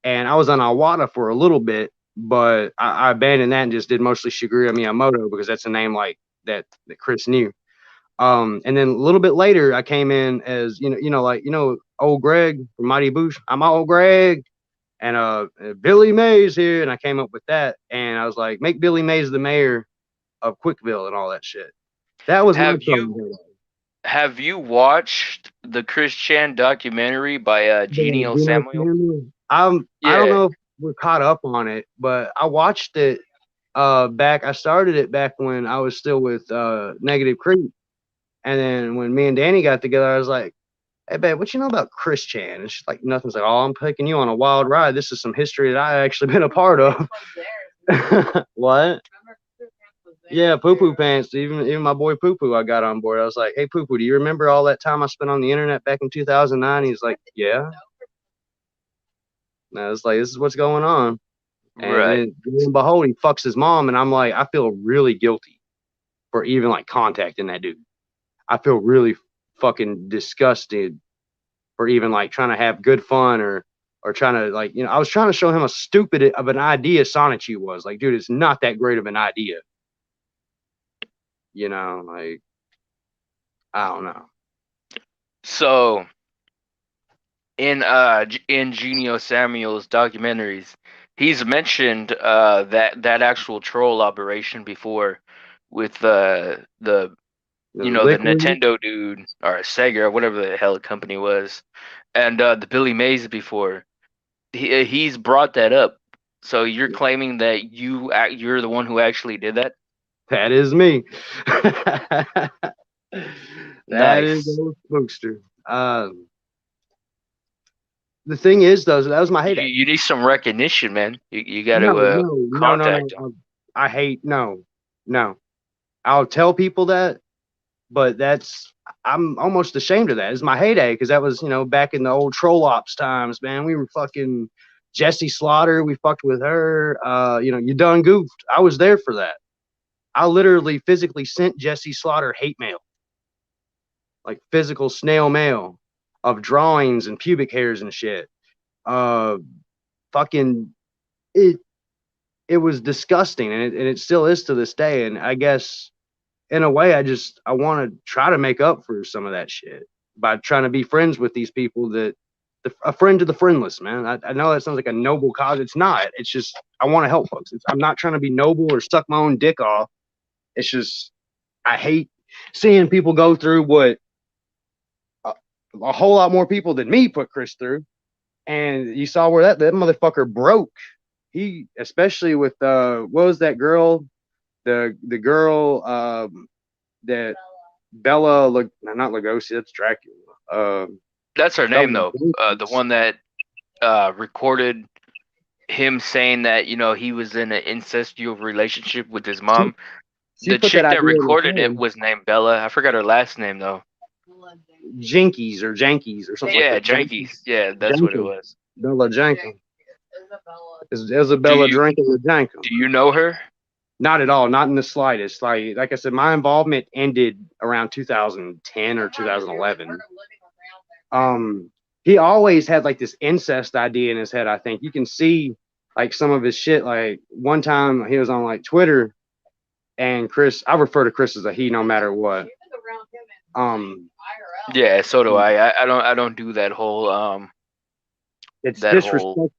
and I was on Awada for a little bit, but I abandoned that and just did mostly Shigeru Miyamoto because that's a name like that Chris knew. And then a little bit later, I came in as old Greg from Mighty Boosh. I'm old Greg, and Billy Mays here, and I came up with that, and I was like, make Billy Mays the mayor of Quickville and all that shit. That was Have you watched the Chris Chan documentary by 𝗜lich𝗧𝗵𝗲𝗖𝘂𝘁𝘇? I don't know if we're caught up on it, but I watched it back. I started it back when I was still with Negative Creep. And then when me and Danny got together, I was like, hey, babe, what you know about Chris Chan? And she's like, nothing's like, oh, I'm taking you on a wild ride. This is some history that I actually been a part of. What? Yeah, Poo Poo Pants. Even my boy Poo Poo, I got on board. I was like, hey, Poo Poo, do you remember all that time I spent on the internet back in 2009? He's like, yeah. And I was like, this is what's going on. And then, lo and behold, he fucks his mom. And I'm like, I feel really guilty for even like contacting that dude. I feel really fucking disgusted for even like trying to have good fun or trying to like, I was trying to show him how stupid of an idea Sonichu was. Like, dude, it's not that great of an idea. Like, I don't know. So in 𝗜lich𝗧𝗵𝗲𝗖𝘂𝘁𝗍's documentaries, he's mentioned that actual troll operation before with the Nintendo dude or Sega or whatever the hell the company was, and the Billy Mays before. He's brought that up. So you're claiming that you're the one who actually did that? That is me. That is old Spookster. The thing is, though, that was my heyday. You need some recognition, man. You got to contact him. I hate no. I'll tell people that, but I'm almost ashamed of that. It's my heyday because that was back in the old troll ops times, man. We were fucking Jessie Slaughter. We fucked with her. You done goofed. I was there for that. I literally physically sent Jessie Slaughter hate mail, like physical snail mail of drawings and pubic hairs and shit. Fucking it was disgusting, and it still is to this day. And I guess in a way, I want to try to make up for some of that shit by trying to be friends with these people a friend to the friendless, man. I know that sounds like a noble cause. It's not. It's just I want to help folks. I'm not trying to be noble or suck my own dick off. It's just I hate seeing people go through what a whole lot more people than me put Chris through. And you saw where that motherfucker broke. He, especially with what was that girl? The girl that Bella, not Lugosi, that's Dracula. That's her name, though. The one that recorded him saying that he was in an incestual relationship with his mom. The chick that recorded it was named Bella. I forgot her last name though. Jinkies or something. Yeah, like that. Jankies. Yeah, that's what it was. Bella Jankum. Isabella drinking the Jankum. Do you know her? Not at all. Not in the slightest. Like I said, my involvement ended around 2010 or 2011. He always had like this incest idea in his head. I think you can see like some of his shit. Like one time he was on like Twitter, and Chris, I refer to Chris as a he no matter what. Yeah, so do I. I don't do that whole it's disrespectful.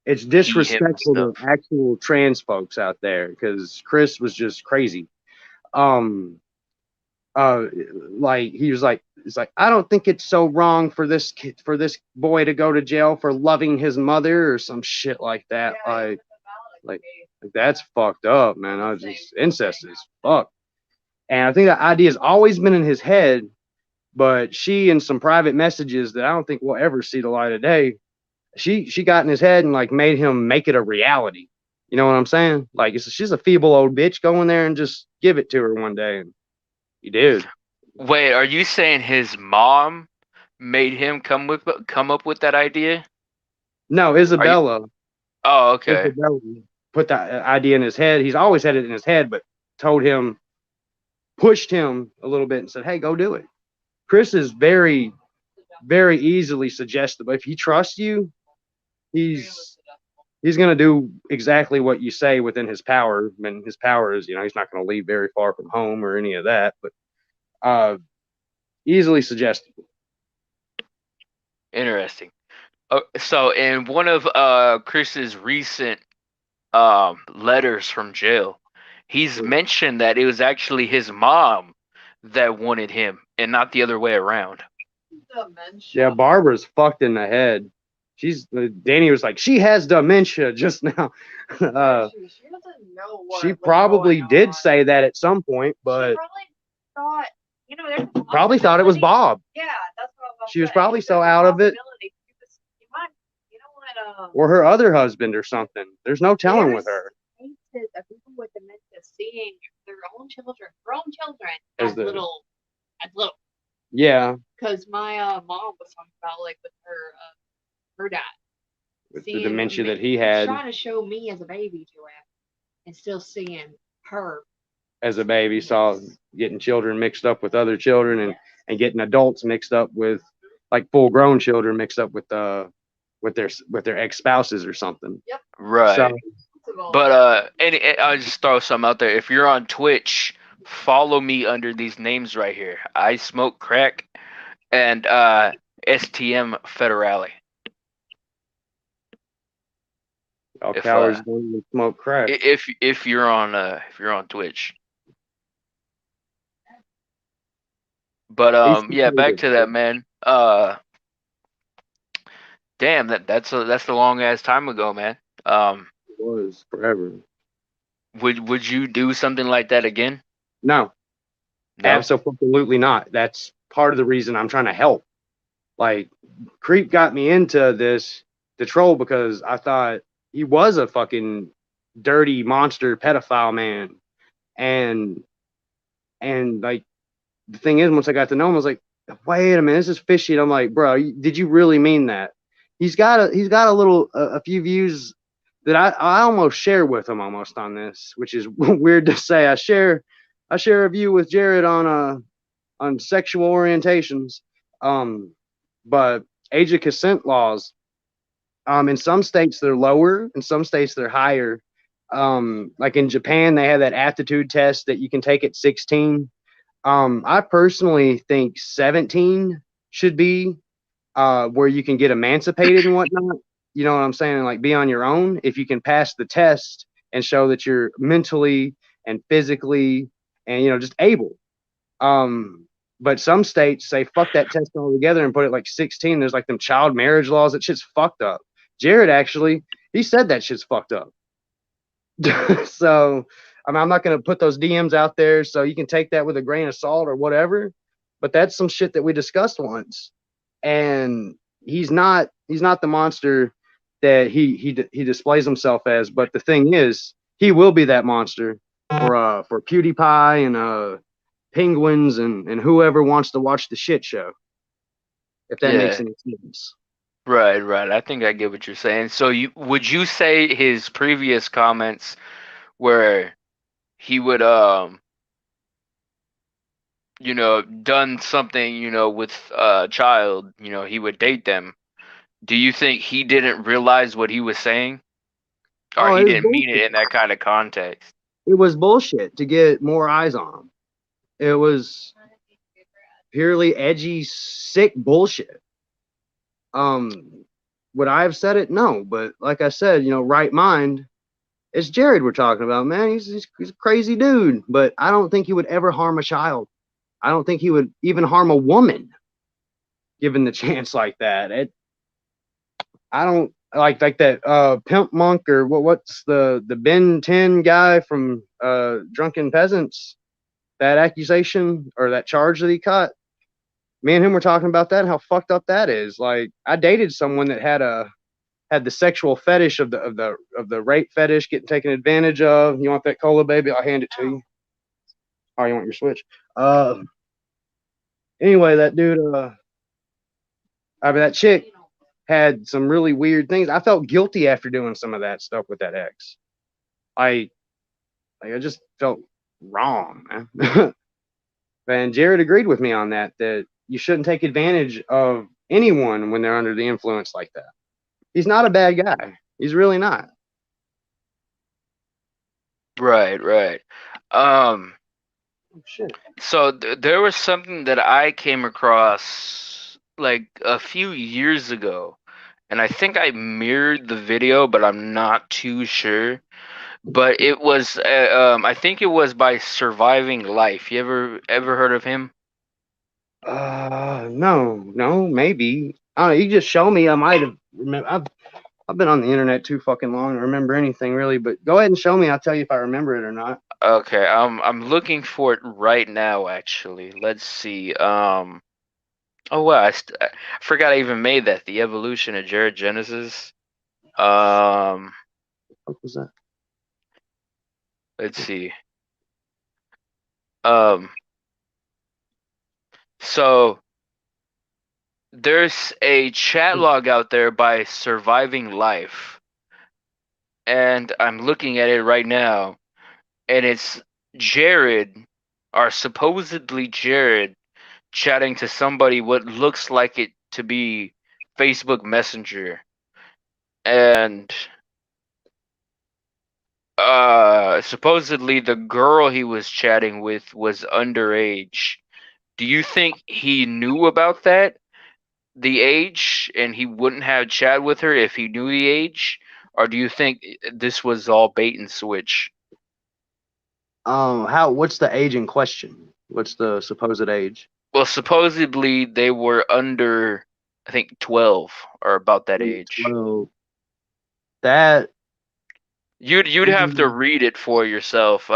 It's disrespectful to actual trans folks out there because Chris was just crazy. Like he was like, it's like, I don't think it's so wrong for this boy to go to jail for loving his mother or some shit like that. Like that's fucked up, man. I was just incest is fuck. And I think that idea has always been in his head, but she, in some private messages that I don't think will ever see the light of day, she got in his head and like made him make it a reality. You know what I'm saying? Like she's a feeble old bitch. Go in there and just give it to her one day, and he did. Wait, are you saying his mom made him come up with that idea? No, Isabella. Oh, okay. Isabella put that idea in his head. He's always had it in his head, but pushed him a little bit and said, "Hey, go do it." Chris is very, very easily suggestible. If he trusts you, he's gonna do exactly what you say within his power. And his power is, he's not gonna leave very far from home or any of that. But easily suggestible. Interesting. So in one of Chris's recent letters from jail, he's mentioned that it was actually his mom that wanted him and not the other way around. Dementia. Yeah, Barbara's fucked in the head. Danny was like, she has dementia just now. She doesn't know what She was probably going did on. say that at some point, but She probably thought, there's a probably thought it was possibility. Bob. Yeah, that's what I was about to She was say. probably so There's a out of it. possibility. You might, Or her other husband or something. There's no telling with her. Cases of people with dementia seeing their own children, As as little. Yeah. Because my mom was talking about like with her dad. With the dementia that he had. Trying to show me as a baby to him, and still seeing her as a baby, saw getting children mixed up with other children and getting adults mixed up with, like, full grown children mixed up with their ex-spouses or something. Yep. Right. So, but and I'll just throw some out there. If you're on Twitch, follow me under these names right here. I Smoke Crack and STM Federale. all cowards don't smoke crack. If you're on Twitch. But yeah, back to that, man. Damn, that's a long ass time ago, man. It was forever. Would you do something like that again? No. Absolutely not. That's part of the reason I'm trying to help. Like, Creep got me into the troll because I thought he was a fucking dirty monster pedophile man. And like, the thing is, once I got to know him, I was like, wait a minute, this is fishy. And I'm like, bro, did you really mean that? He's got a few views that I almost share with him almost on this, which is weird to say. I share a view with Jared on sexual orientations. But age of consent laws, in some states they're lower, in some states they're higher. Like in Japan, they have that aptitude test that you can take at 16. I personally think 17 should be where you can get emancipated and whatnot. You know what I'm saying? Like, be on your own if you can pass the test and show that you're mentally and physically and just able. But some states say fuck that test altogether and put it like 16. There's like them child marriage laws. That shit's fucked up. Jared actually, he said that shit's fucked up. So I mean, I'm not going to put those DMs out there, so you can take that with a grain of salt or whatever. But that's some shit that we discussed once, and he's not the monster that he displays himself as. But the thing is, he will be that monster for PewDiePie and Penguins and whoever wants to watch the shit show. If that makes any sense. Right. I think I get what you're saying. So would you say his previous comments where he would done something with a child, he would date them, do you think he didn't realize what he was saying, or he didn't mean it in that kind of context? It was bullshit to get more eyes on him. It was purely edgy, sick bullshit. Would I have said it? No, but like I said, right mind. It's Jared we're talking about, man. He's a crazy dude, but I don't think he would ever harm a child. I don't think he would even harm a woman, given the chance like that. I don't like that Pimp Monk or what's the Ben 10 guy from Drunken Peasants. That accusation or that charge that he caught. Me and him were talking about that, how fucked up that is. Like, I dated someone that had the sexual fetish of the rape fetish, getting taken advantage of. You want that cola, baby? I'll hand it to you. Oh, you want your Switch? Anyway, that dude, that chick had some really weird things. I felt guilty after doing some of that stuff with that ex. I just felt wrong, man. And Jared agreed with me on that you shouldn't take advantage of anyone when they're under the influence like that. He's not a bad guy. He's really not. Right. Oh, shit. So there was something that I came across like a few years ago, and I think I mirrored the video, but I'm not too sure. But it was, I think it was by Surviving Life. You ever heard of him? No, maybe. I don't know. You just show me. I might have remember. I've been on the internet too fucking long to remember anything really. But go ahead and show me. I'll tell you if I remember it or not. Okay, I'm looking for it right now. Actually, let's see. Oh wow, I forgot I even made that. The Evolution of Jared Genesis. What was that? Let's see. So there's a chat log out there by Surviving Life, and I'm looking at it right now, and it's Jared, or supposedly Jared, chatting to somebody what looks like it to be Facebook Messenger, and supposedly the girl he was chatting with was underage. Do you think he knew about that, the age, and he wouldn't have chat with her if he knew the age? Or do you think this was all bait and switch? What's the age in question? What's the supposed age? Well, supposedly they were under, I think, 12 or about that age. 12. That you'd have to read it for yourself.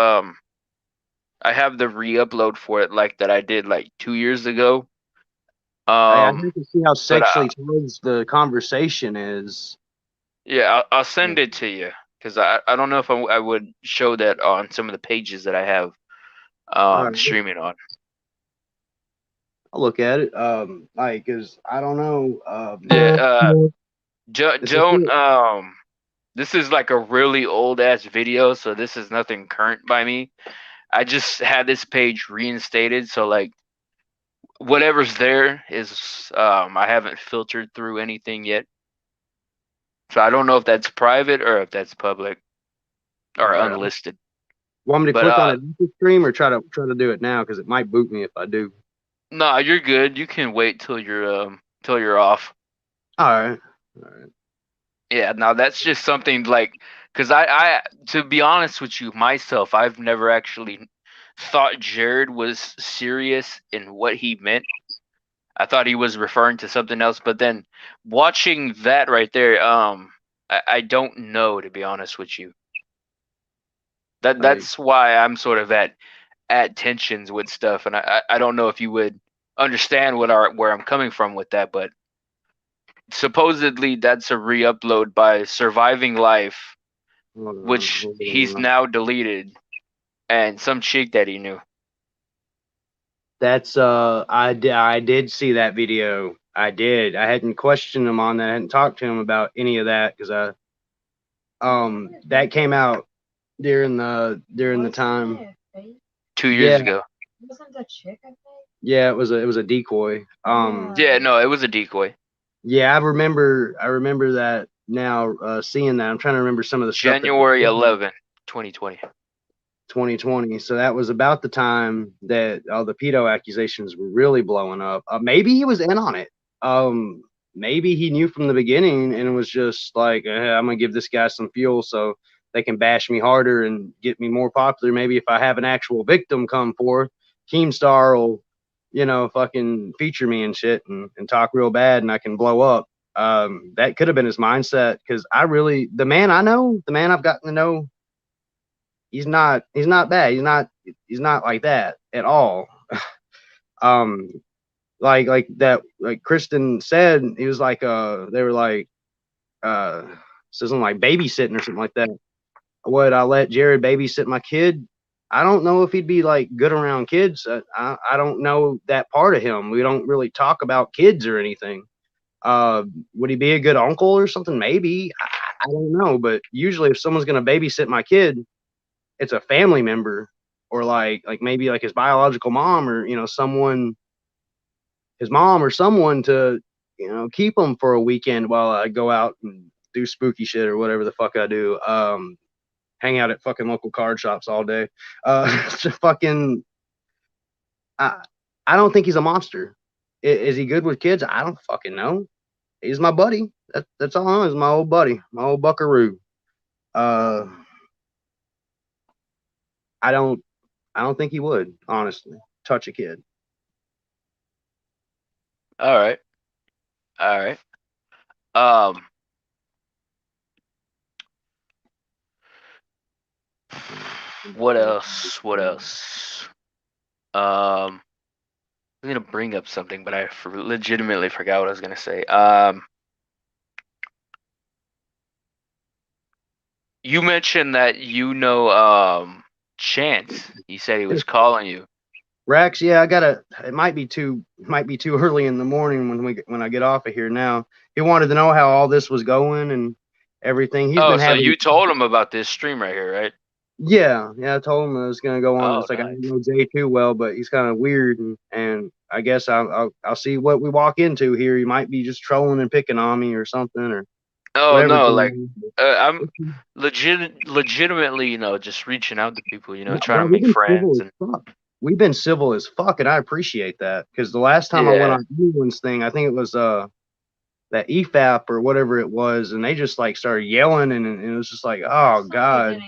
I have the re-upload for it like that I did like 2 years ago. I have to see how sexually charged the conversation is. Yeah, I'll send it to you because I don't know if I would show that on some of the pages that I have streaming on. I'll look at it. Like, cause I don't know. Don't. This is like a really old ass video, so this is nothing current by me. I just had this page reinstated, so like whatever's there is I haven't filtered through anything yet. So I don't know if that's private or if that's public or unlisted. Want me to click on it stream or try to do it now because it might boot me if I do. No, you're good. You can wait till you're off. All right. Yeah, now that's just something like, because I to be honest with you myself, I've never actually thought Jared was serious in what he meant. I thought he was referring to something else, but then watching that right there, I don't know, to be honest with you. That's why I'm sort of at tensions with stuff, and I don't know if you would understand where I'm coming from with that, but supposedly that's a re-upload by Surviving Life, which he's now deleted, and some chick that he knew. That's I did see that video. I did. I hadn't questioned him on that. I hadn't talked to him about any of that because that came out during the time 2 years ago. Wasn't that chick, I think? Yeah, it was a decoy. Yeah, no, it was a decoy. Yeah, I remember that now, seeing that. I'm trying to remember some of the stuff. January 11, 2020. 2020. So that was about the time that all the pedo accusations were really blowing up. Maybe he was in on it. Maybe he knew from the beginning and it was just like, I'm gonna give this guy some fuel so they can bash me harder and get me more popular. Maybe if I have an actual victim come forth, Keemstar will, fucking feature me and shit and talk real bad and I can blow up. That could have been his mindset because the man I've gotten to know, he's not bad. He's not like that at all. Like Kristen said, he was like, they were like, something like babysitting or something like that. Would I let Jared babysit my kid? I don't know if he'd be like good around kids. I don't know that part of him. We don't really talk about kids or anything. Would he be a good uncle or something? Maybe. I don't know. But usually if someone's going to babysit my kid, it's a family member or like maybe like his biological mom or, someone his mom or someone to, you know, keep him for a weekend while I go out and do spooky shit or whatever the fuck I do. Hang out at fucking local card shops all day. Fucking, I don't think he's a monster. Is he good with kids? I don't fucking know. He's my buddy. That's all I know. He's my old buddy, my old buckaroo. I don't think he would, honestly, touch a kid. All right. What else? I'm gonna bring up something, but I legitimately forgot what I was gonna say. You mentioned that Chance. He said he was calling you. Rax, yeah, it might be too early in the morning when I get off of here now. He wanted to know how all this was going and everything. So you told him about this stream right here, right? Yeah, I told him I was gonna go on. It's like, nice. I don't know Jay too well, but he's kind of weird, and I guess I'll see what we walk into here. He might be just trolling and picking on me or something, or no, like I'm legitimately, you know, just reaching out to people, you know, trying to make friends. We've been civil as fuck, and I appreciate that, because the last time I went on anyone's thing, I think it was that EFAP or whatever it was, and they just like started yelling, and it was just like, oh god.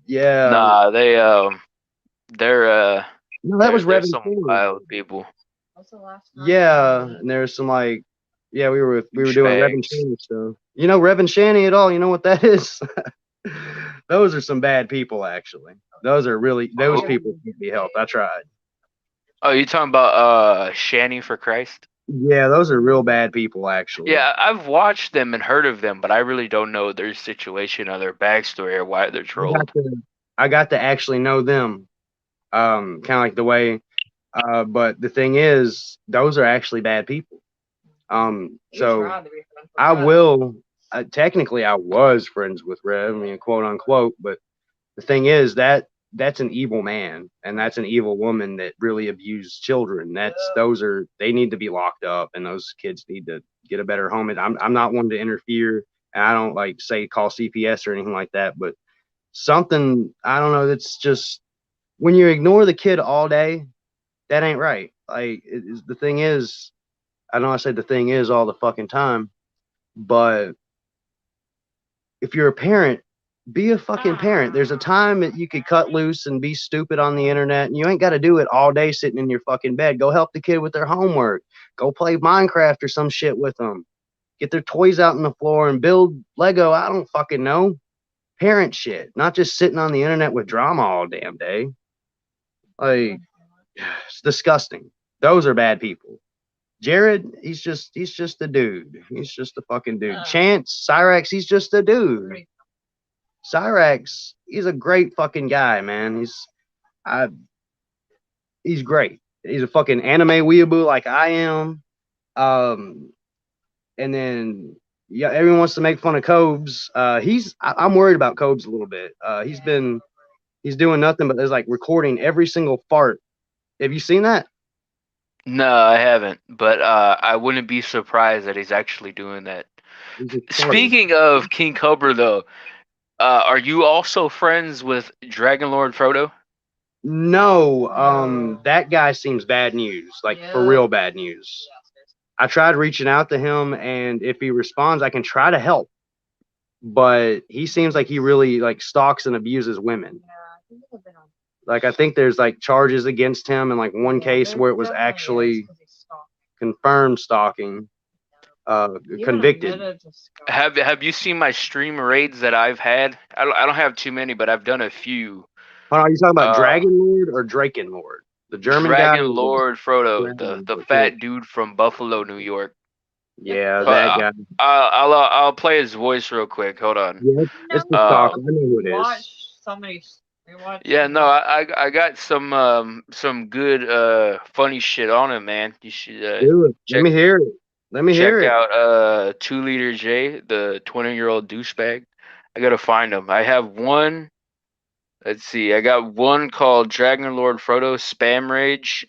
Yeah. Nah, they're no, that was some wild people. Yeah, and there's some like, yeah, we were doing Rev and Shanny stuff. You know Rev and Shanny at all? You know what that is? Those are some bad people, actually. Those people can't be helped. I tried. Oh, you talking about Shanny for Christ? Yeah, those are real bad people, actually. Yeah, I've watched them and heard of them, but I really don't know their situation or their backstory or why they're trolled. I got to actually know them, kind of like the way. But the thing is, those are actually bad people. So I will. Technically, I was friends with Rev, I mean, quote unquote. But the thing is that's an evil man, and that's an evil woman that really abused children. They need to be locked up, and those kids need to get a better home. And I'm not one to interfere, and I don't like say call CPS or anything like that. But something, I don't know, that's just when you ignore the kid all day, that ain't right. Like the thing is, I know I said the thing is all the fucking time, but if you're a parent, be a fucking parent. There's a time that you could cut loose and be stupid on the internet, and you ain't got to do it all day sitting in your fucking bed. Go help the kid with their homework. Go play Minecraft or some shit with them. Get their toys out on the floor and build Lego. I don't fucking know. Parent shit, not just sitting on the internet with drama all damn day. Like, it's disgusting. Those are bad people. Jared, he's just a dude. He's just a fucking dude. Chance, Cyrax, he's just a dude. Cyrax, he's a great fucking guy, man. He's great. He's a fucking anime weeaboo like I am. And then yeah, everyone wants to make fun of Cobes. I'm worried about Cobes a little bit. He's doing nothing but there's like recording every single fart. Have you seen that? No, I haven't, but I wouldn't be surprised that he's actually doing that. Speaking of King Cobra, though, are you also friends with Dragon Lord Frodo? No, that guy seems bad news, like for real bad news. I tried reaching out to him, and if he responds, I can try to help. But he seems like he really like stalks and abuses women. Like I think there's like charges against him in like one case where it was actually confirmed stalking, convicted. Have you seen my stream raids that I've had? I don't have too many, but I've done a few. Hold on, are you talking about Dragon Lord or Draken Lord? The German Dragon guy? Lord Frodo, the fat dude from Buffalo, New York. Yeah, that guy. I'll play his voice real quick. Hold on. Yeah, it's the stalker. I know who it is. Yeah, no, I got some good funny shit on him, man. You should do it. Let me hear it. Check out 2 Liter J, the 20-year-old douchebag. I gotta find him. I have one. Let's see. I got one called Dragon Lord Frodo Spam Rage.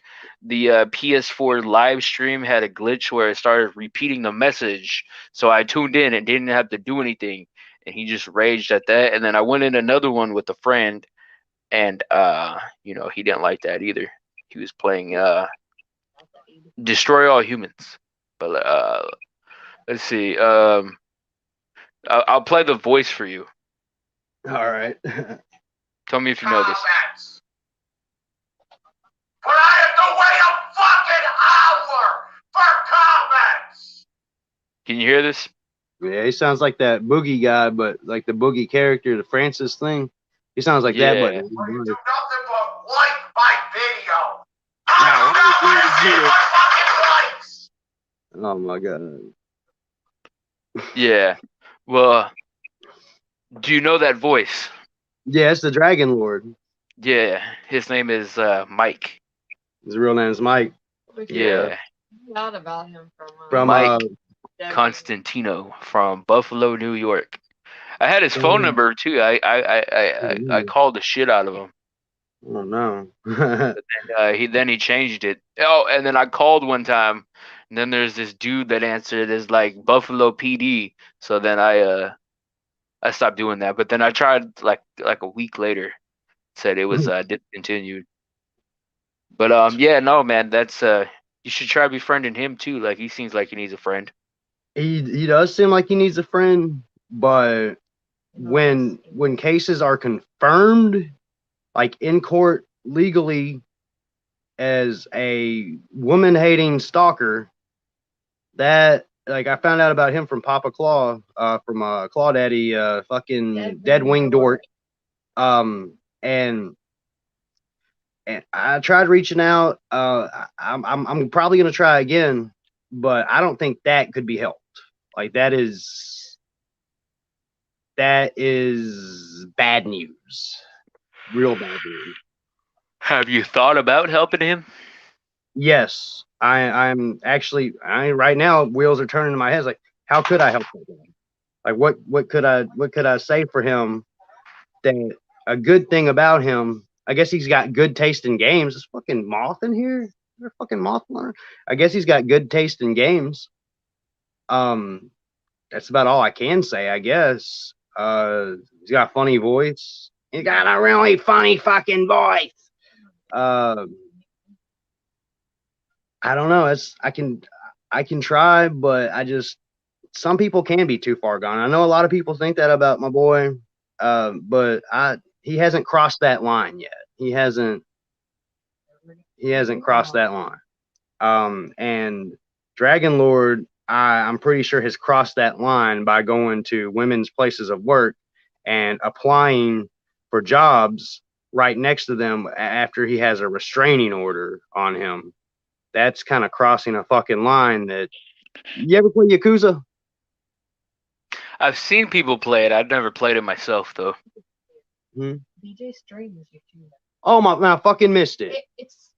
the PS4 live stream had a glitch where it started repeating the message. So I tuned in and didn't have to do anything. And he just raged at that. And then I went in another one with a friend, and you know, he didn't like that either. He was playing Destroy All Humans. But let's see. I'll play the voice for you. All right. Tell me if you know this. But I have to wait a fucking hour for comments. Can you hear this? Yeah, he sounds like that Boogie guy, but like the Boogie character, the Francis thing. He sounds like that, but You do nothing but like my video. Now, I fucking likes. oh my god. Yeah. Well, do you know that voice? Yeah, it's the Dragon Lord. Yeah. His name is Mike. His real name is Mike. Yeah. Out about him From Mike Constantino from Buffalo, New York. I had his phone number too. I called the shit out of him. Oh no. Then he changed it. Oh, and then I called one time, and then there's this dude that answered as like Buffalo PD. So then I stopped doing that. But then I tried like a week later, said it was discontinued. But yeah, no man, that's you should try befriending him too. Like he seems like he needs a friend. He does seem like he needs a friend, but when cases are confirmed, like in court legally, as a woman-hating stalker, that like I found out about him from Papa Claw, from Claw Daddy, fucking Dead Wing Dork, and I tried reaching out. I'm probably gonna try again, but I don't think that could be helped. Like that is bad news, real bad news. Have you thought about helping him? Yes, I'm actually. Right now wheels are turning in my head. Like, how could I help him? Like, what could I say for him? That a good thing about him. I guess he's got good taste in games. There's fucking moth in here. Is there a fucking moth on? I guess he's got good taste in games. That's about all I can say, I guess. He's got a funny voice. He's got a really funny fucking voice. I don't know. I can try, but some people can be too far gone. I know a lot of people think that about my boy, but he hasn't crossed that line yet. He hasn't crossed that line. And Dragon Lord, I'm pretty sure has crossed that line by going to women's places of work and applying for jobs right next to them after he has a restraining order on him. That's kind of crossing a fucking line. That you ever play Yakuza? I've seen people play it. I've never played it myself though. DJ streams Yakuza. Oh my! I fucking missed it. It's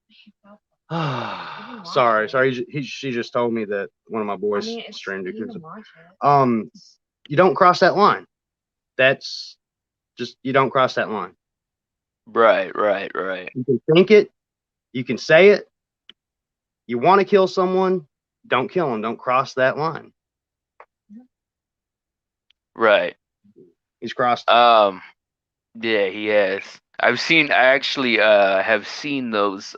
sorry. She just told me that one of my boys streamed Yakuza. You don't cross that line. That's just, you don't cross that line. Right. You can think it. You can say it. You want to kill someone, don't kill them. Don't cross that line. Right. He's crossed. Yeah, he has. I actually have seen those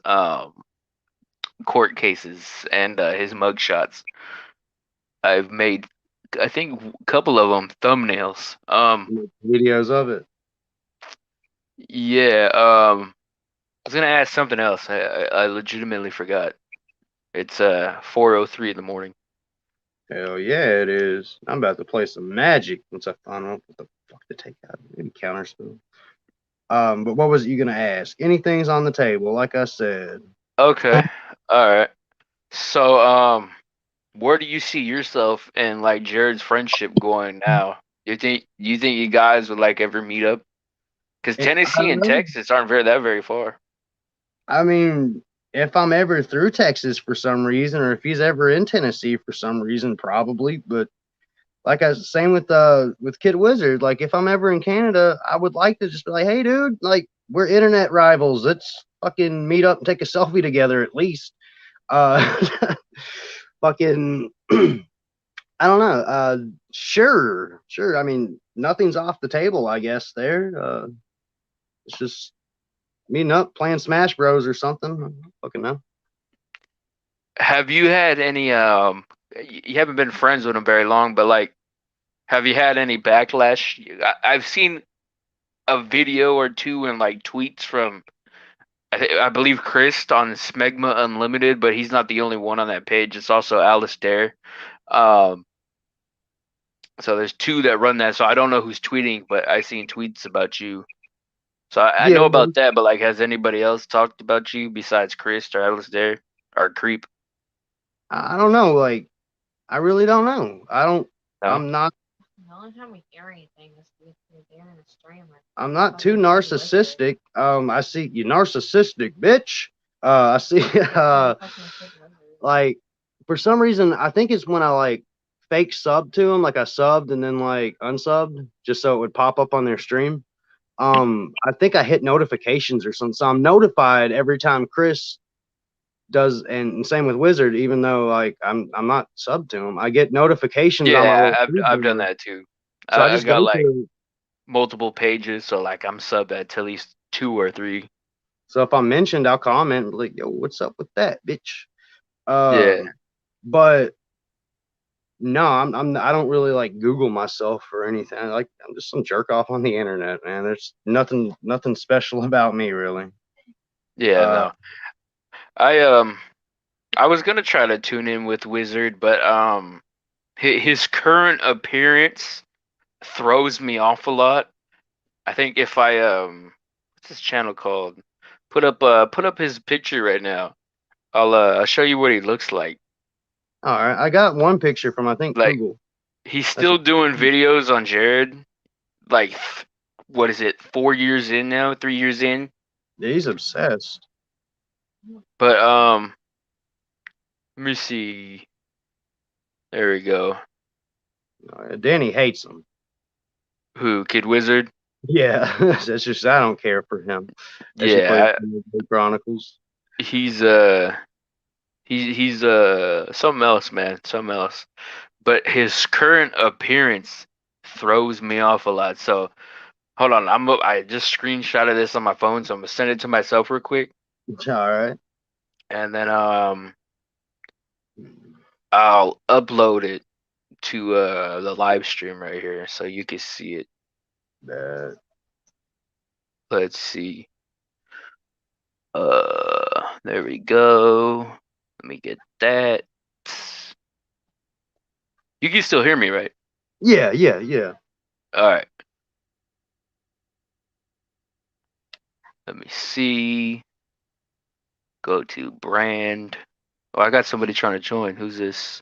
court cases and his mugshots. I've made, I think, a couple of them thumbnails. Videos of it. Yeah. I was gonna ask something else. I legitimately forgot. It's 4:03 in the morning. Hell yeah, it is. I'm about to play some Magic once I find out what the fuck to take out. Maybe counterspell. But what was it you gonna ask? Anything's on the table, like I said. Okay. All right. So, where do you see yourself and like Jared's friendship going now? You think you guys would like ever meet up? Because Tennessee and Texas aren't that very far. I mean, if I'm ever through Texas for some reason, or if he's ever in Tennessee for some reason, probably. But like I was saying with Kid Wizard, like if I'm ever in Canada, I would like to just be like, hey, dude, like we're internet rivals. Let's fucking meet up and take a selfie together at least. Fucking, I don't know. Sure. I mean, nothing's off the table, I guess. There. It's just meeting up, playing Smash Bros or something. I don't fucking know. Have you had any? You haven't been friends with him very long, but like, have you had any backlash? I've seen a video or two and like tweets from, I believe Chris on Smegma Unlimited, but he's not the only one on that page. It's also Alistair. So there's two that run that. So I don't know who's tweeting, but I seen tweets about you. So I know about that, but like, has anybody else talked about you besides Chris or Alistair or Creep? I don't know. Like, I really don't know. I'm not. The only time we hear anything is they're in a streamer. I'm not too narcissistic. I see you narcissistic bitch. I see like for some reason I think it's when I like fake sub to them, like I subbed and then like unsubbed just so it would pop up on their stream. I think I hit notifications or something. So I'm notified every time Chris does, and same with Wizard, even though like I'm not subbed to him. I get notifications. Yeah, I've done that too. So I just got like multiple pages, so like I'm subbed at least 2 or 3. So if I'm mentioned, I'll comment like, "Yo, what's up with that, bitch?" Yeah. But no, I don't really like Google myself or anything. I'm just some jerk off on the internet, man. There's nothing special about me, really. Yeah, no. I was gonna try to tune in with Wizard, but his current appearance throws me off a lot. I think if I what's his channel called? Put up his picture right now. I'll show you what he looks like. All right, I got one picture from I think like, Google. He's still doing videos on Jared. Like, what is it? 4 years in now? 3 years in? Yeah, he's obsessed. But let me see. There we go. Danny hates him. Who? Kid Wizard? Yeah, that's just I don't care for him. Yeah, Chronicles. He's something else, man. Something else. But his current appearance throws me off a lot. So hold on, I just screenshotted this on my phone, so I'm gonna send it to myself real quick. All right. And then I'll upload it to the live stream right here so you can see it. Let's see. There we go. Let me get that. You can still hear me, right? Yeah. All right. Let me see. Go to brand. Oh, I got somebody trying to join. Who's this?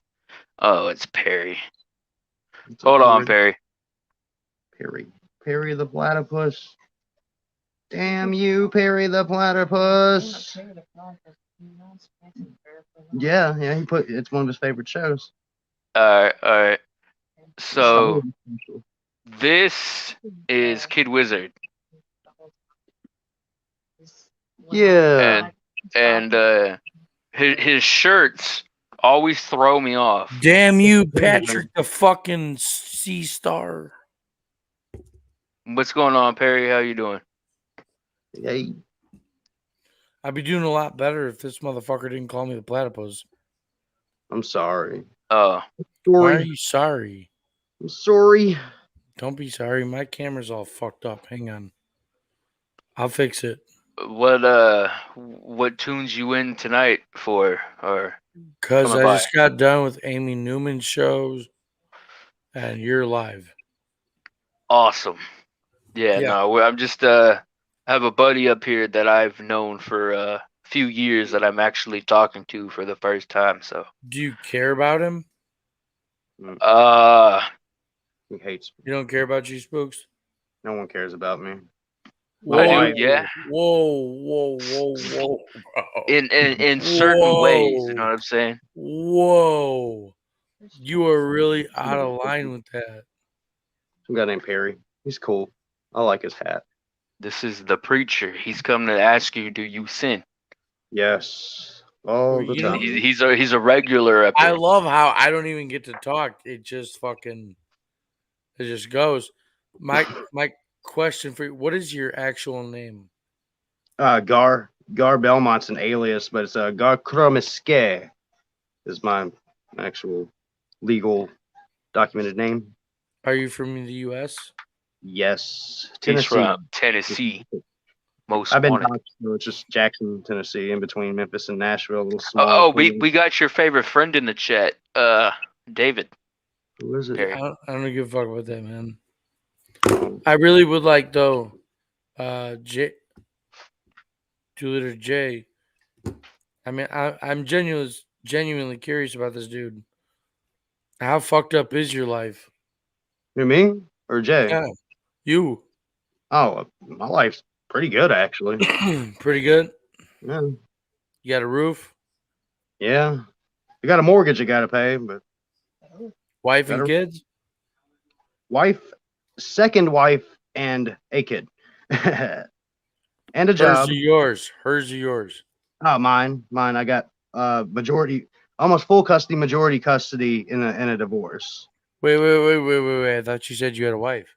Oh, it's Perry. Hold on, Perry. Perry the platypus. Damn you, Perry the platypus. Yeah, he it's one of his favorite shows. All right. So this is Kid Wizard. Yeah. And his shirts always throw me off. Damn you, Patrick the fucking Sea Star. What's going on, Perry? How you doing? Hey. I'd be doing a lot better if this motherfucker didn't call me the platypus. I'm sorry. Oh. Why are you sorry? I'm sorry. Don't be sorry. My camera's all fucked up. Hang on. I'll fix it. What tunes you in tonight for? Or because I just got done with Amy Newman's shows and you're live. Awesome. Yeah. No, I'm just I have a buddy up here that I've known for a few years that I'm actually talking to for the first time. So do you care about him? He hates me. You don't care about you, Spooks? No one cares about me. I do, yeah. Whoa. In certain ways, you know what I'm saying? Whoa. You are really out of line with that. Some guy named Perry. He's cool. I like his hat. This is the preacher. He's come to ask you, do you sin? Yes. all the time. He's a regular up here. I love how I don't even get to talk. It just goes. My question for you: what is your actual name? Gar Belmont's an alias, but it's 𝗜ých𝗧𝗵𝗲𝗖𝘂𝘁𝘇 is my actual legal documented name. Are you from the U.S.? Yes, He's Tennessee. from Tennessee. I've been wanted. doxxed, so it's just Jackson, Tennessee, in between Memphis and Nashville. A little small. We got your favorite friend in the chat, David. Who is it? I don't give a fuck about that, man. I really would like though, J. 2 J. I mean, I'm genuinely curious about this dude. How fucked up is your life? You, me or Jay? Yeah, you. Oh, my life's pretty good actually. Pretty good. Yeah. You got a roof. Yeah. You got a mortgage you got to pay, but wife and kids. Wife, second wife, and a kid, and a job. Hers or yours. Oh, mine. I got majority, almost full custody, majority custody in a divorce. Wait. I thought you said you had a wife.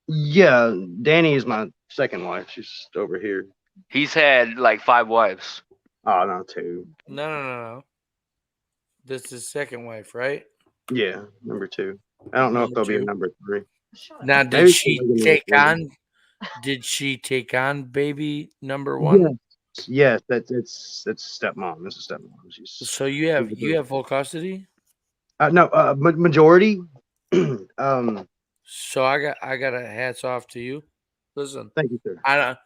Yeah, Danny is my second wife. She's over here. He's had like 5 wives. Oh, no, 2. No. This is second wife, right? Yeah, number 2. I don't know if there'll be a number 3. Now, did she take on? Did she take on baby number 1? Yes, that's stepmom. This is stepmom. So you have full custody? No, majority. So I got a hats off to you. Listen, thank you, sir. I don't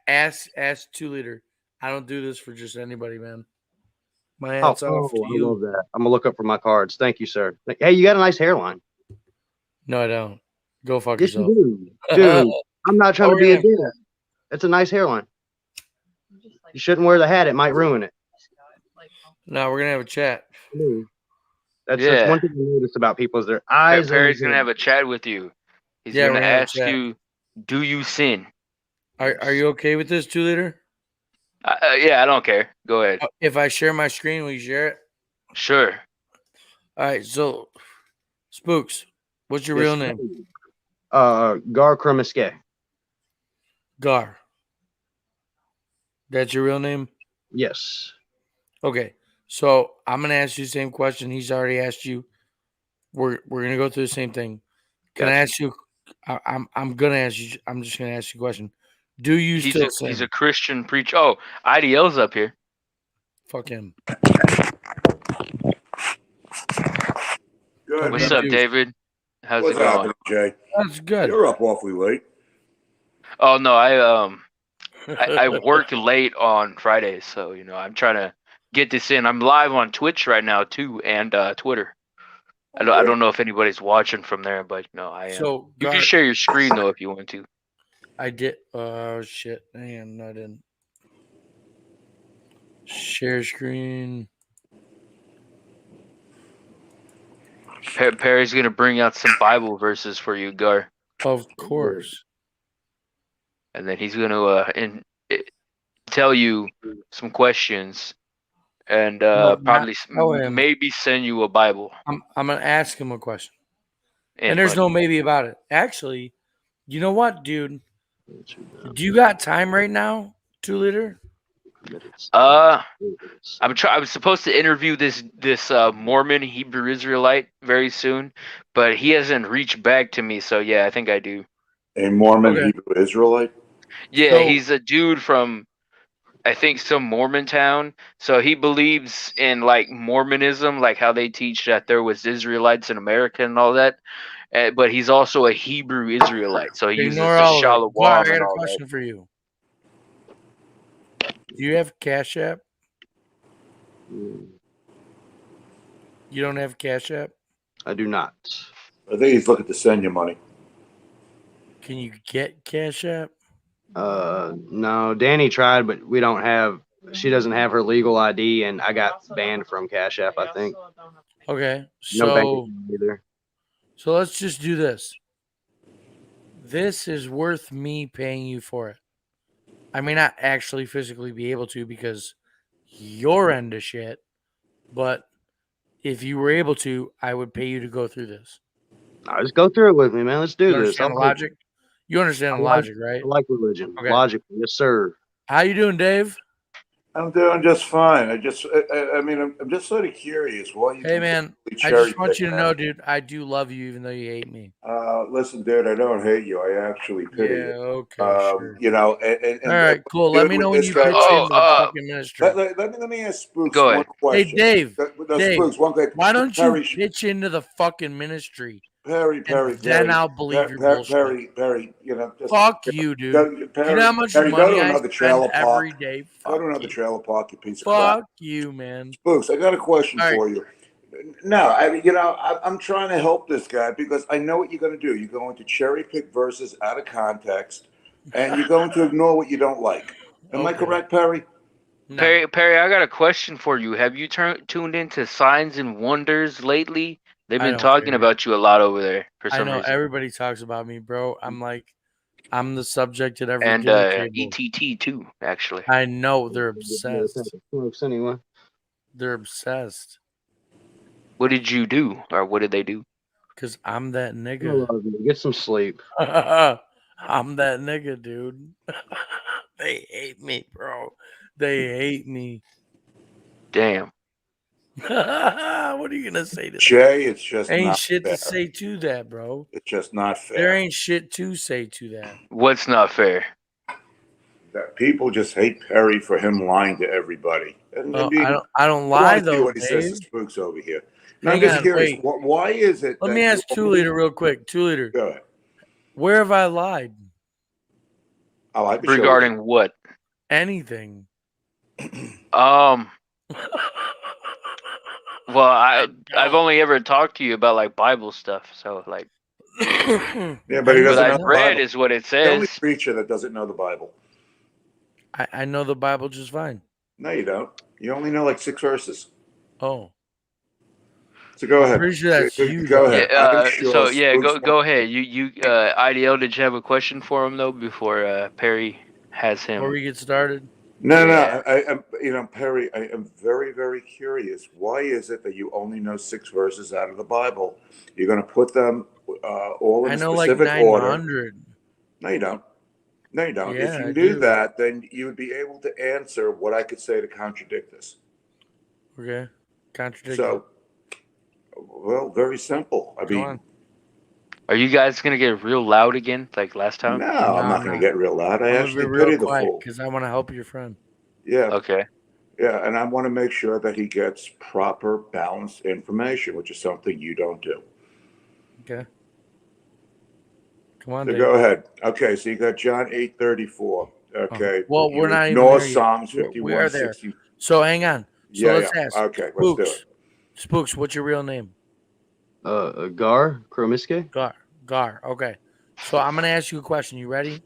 ask 2 liter. I don't do this for just anybody, man. My hats off to you. I love that. I'm gonna look up for my cards. Thank you, sir. Hey, you got a nice hairline. No, I don't. Go fuck yes, yourself. You do. Dude, I'm not trying to be a dick. It's a nice hairline. You shouldn't wear the hat. It might ruin it. No, we're gonna have a chat. That's one thing I noticed about people is their eyes. Perry's gonna have a chat with you. He's gonna ask you, "Do you sin?" Are you okay with this, 2 liter? Yeah, I don't care. Go ahead. If I share my screen, will you share it? Sure. All right. So, Spooks, what's your real name? 𝗜ých𝗧𝗵𝗲𝗖𝘂𝘁𝘇. Gar. That's your real name? Yes. Okay. So I'm gonna ask you the same question he's already asked you. We're gonna go through the same thing. Can I ask you? I'm gonna ask you. I'm just gonna ask you a question. Do you still sin? He's a Christian preacher. Oh, IDL's up here. Fuck him. Good. What's up, David? How's it going, Jay? That's good. You're up awfully late. Oh no, I work late on Fridays, so I'm trying to get this in. I'm live on Twitch right now too, and Twitter. I don't know if anybody's watching from there, but I am. So you can share your screen though if you want to. I did. Oh shit! Damn, I didn't share screen. Perry's gonna bring out some Bible verses for you, Gar. Of course. And then he's gonna tell you some questions, and probably maybe send you a Bible. I'm gonna ask him a question, and there's no maybe about it. Actually, you know what, dude? Do you got time right now, 2 liter? I was supposed to interview this Mormon Hebrew Israelite very soon, but he hasn't reached back to me. So yeah, I think I do. A Mormon Hebrew Israelite? Yeah, he's a dude from I think some Mormon town. So he believes in like Mormonism, like how they teach that there was Israelites in America and all that. But he's also a Hebrew Israelite, so he uses the Shalom. I got a question for you. Do you have Cash App? You don't have Cash App? I do not. I think he's looking to send you money. Can you get Cash App? No. Danny tried, but we don't have. She doesn't have her legal ID, and I got banned from Cash App, I think. Okay, no bank either. So let's just do this. This is worth me paying you for it. I may not actually physically be able to because your end of shit, but if you were able to, I would pay you to go through this. Just go through it with me, man. Let's do You this. understand the logic? You understand the logic, right? I like religion. Okay. Logic, yes, sir. How you doing, Dave? I'm doing just fine. I mean, I'm just sort of curious why you. Hey, man, I just want you to know, dude, I do love you, even though you hate me. Listen, dude, I don't hate you. I actually pity you. Okay, sure. You know, and all right, cool. Let me know when you pitch into the fucking ministry. Let me ask Spooks Go one ahead. question. Hey, Dave. Dave, Spooks, one question. Why don't you pitch into the fucking ministry? Perry, then I'll believe your bullshit. Perry, you know. Fuck you, dude. You know how much money I spend every day? Go to another trailer park, you piece of crap. Fuck you, man. Spooks, I got a question for you. No, I'm trying to help this guy because I know what you're going to do. You're going to cherry pick verses out of context, and you're going to ignore what you don't like. Am I correct, Perry? No. Perry, I got a question for you. Have you tuned into Signs and Wonders lately? They've been talking about you a lot over there for some reason. I know everybody talks about me, bro. I'm the subject at every and table. ETT too, actually. I know they're obsessed. Anyway. They're obsessed. What did you do, or what did they do? Because I'm that nigga. Get some sleep. I'm that nigga, dude. They hate me, bro. They hate me. Damn. What are you gonna say to that? Jay, it's just ain't not shit fair. to say to that, bro. It's just not fair. There ain't shit to say to that. What's not fair? That people just hate Perry for him lying to everybody. And I don't lie though. What he says to Spooks over here. Now, I'm just curious. Why is it? Let me ask 2 Liter real quick. 2 Liter. Go ahead. Where have I lied? I like regarding what? Anything. Well, I've only ever talked to you about like Bible stuff, so like. Yeah, but he doesn't know I've read is what it says. The only preacher that doesn't know the Bible. I know the Bible just fine. No, you don't. You only know like 6 verses. Oh. So go ahead. I'm pretty sure that's you. Go ahead. Go ahead. You IDL, did you have a question for him though before Perry has him? Before we get started. No. I'm Perry. I am very, very curious. Why is it that you only know 6 verses out of the Bible? You're going to put them all in a specific like 900. order. No, you don't. No, you don't. Yeah, if you do that, then you would be able to answer what I could say to contradict this. Okay, contradict. So, well, very simple. I mean, are you guys gonna get real loud again, like last time? No, I'm not gonna get real loud. I actually pity the fool because I want to help your friend. Yeah. Okay. Yeah, and I want to make sure that he gets proper, balanced information, which is something you don't do. Okay. Come on, so Dave. go ahead. Okay, so you got John 8:34. Okay. Well, we're not even North there Psalms yet. 51. We are there. So hang on. So let's ask. Okay, Spooks. let's do it. Spooks, what's your real name? 𝗜H𝗧𝗵𝗲𝗖𝘂𝘁𝘇. Gar. Okay. So I'm gonna ask you a question. You ready?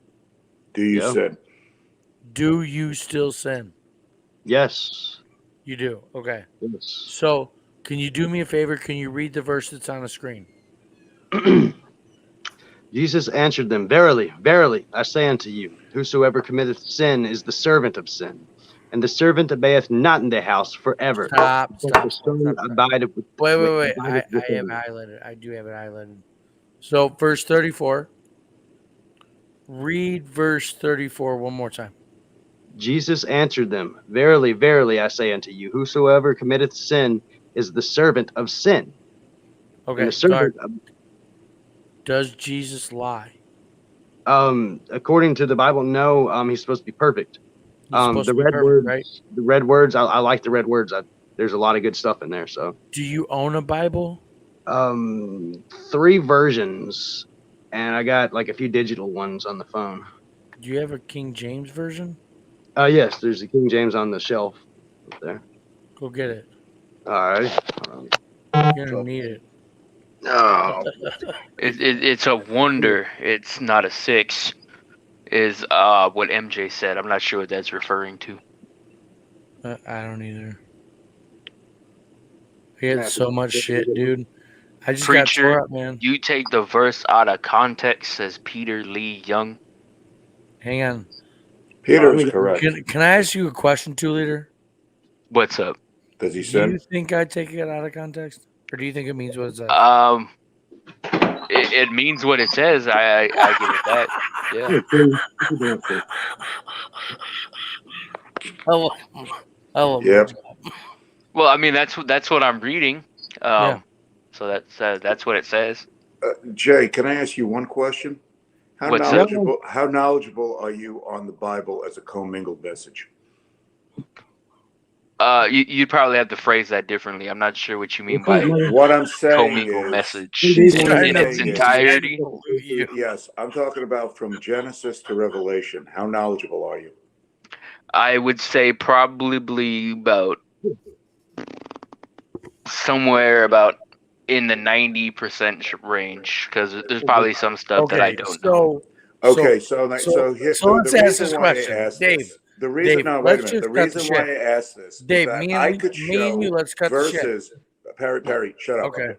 Do you sin? Do you still sin? Yes. You do. Okay. Yes. So can you do me a favor? Can you read the verse that's on the screen? Jesus answered them, Verily, verily, I say unto you, whosoever committeth sin is the servant of sin. And the servant abideth not in the house forever. Stop. Wait. I have it highlighted. I do have it highlighted. So verse 34. Read verse 34 one more time. Jesus answered them, Verily, verily, I say unto you, whosoever committeth sin is the servant of sin. Okay. The servant does Jesus lie? According to the Bible, no. He's supposed to be perfect. The red words, right? The red words. I like the red words. There's a lot of good stuff in there. So, do you own a Bible? 3 versions, and I got like a few digital ones on the phone. Do you have a King James version? Yes. There's a King James on the shelf up there. Go get it. All right. You're gonna need it. No. It's a wonder. It's not a 6. Is what MJ said. I'm not sure what that's referring to. I don't either. I get so much shit, dude. I just got tore up, man. You take the verse out of context, says Peter Lee Young. Hang on. Peter is correct. Can I ask you a question, 2 Liter? What's up? Does he Do sin? you think I take it out of context, or do you think it means what it says? It means what it says. I give it that. Yeah. Oh, Yep. Well, I mean that's what I'm reading. Yeah. So that's what it says. Jay, can I ask you one question? How What's up? knowledgeable are you on the Bible as a commingled message? You'd probably have to phrase that differently. I'm not sure what you mean by What I'm saying commingled is message in its entirety. Yes, I'm talking about from Genesis to Revelation. How knowledgeable are you? I would say probably about somewhere about in the 90% range, because there's probably some stuff that I don't know. Okay, so let's ask this question, Dave. The reason, Dave, no, wait a minute. The reason why I asked this, Dave, is that me and I could show let's cut verses. Perry, shut up. Okay.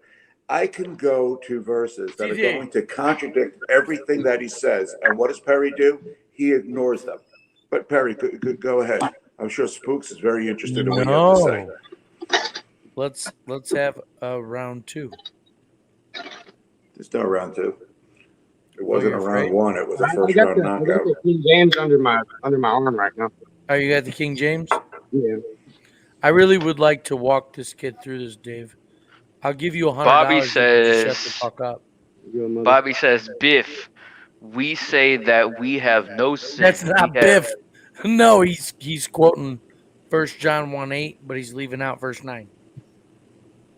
I can go to verses that are going to contradict everything that he says, and what does Perry do? He ignores them. But Perry, go ahead. I'm sure Spooks is very interested in what you have to say. Let's have a round two. There's no round two. It wasn't a round one. It was a first round knockout. I got the King James under my arm right now. Oh, you got the King James? Yeah. I really would like to walk this kid through this, Dave. I'll give you $100. Bobby if you says. shut the fuck up. Bobby says, Biff. We say that we have no sin. That's not Biff. No, he's quoting 1 John 1:8, but he's leaving out verse 9.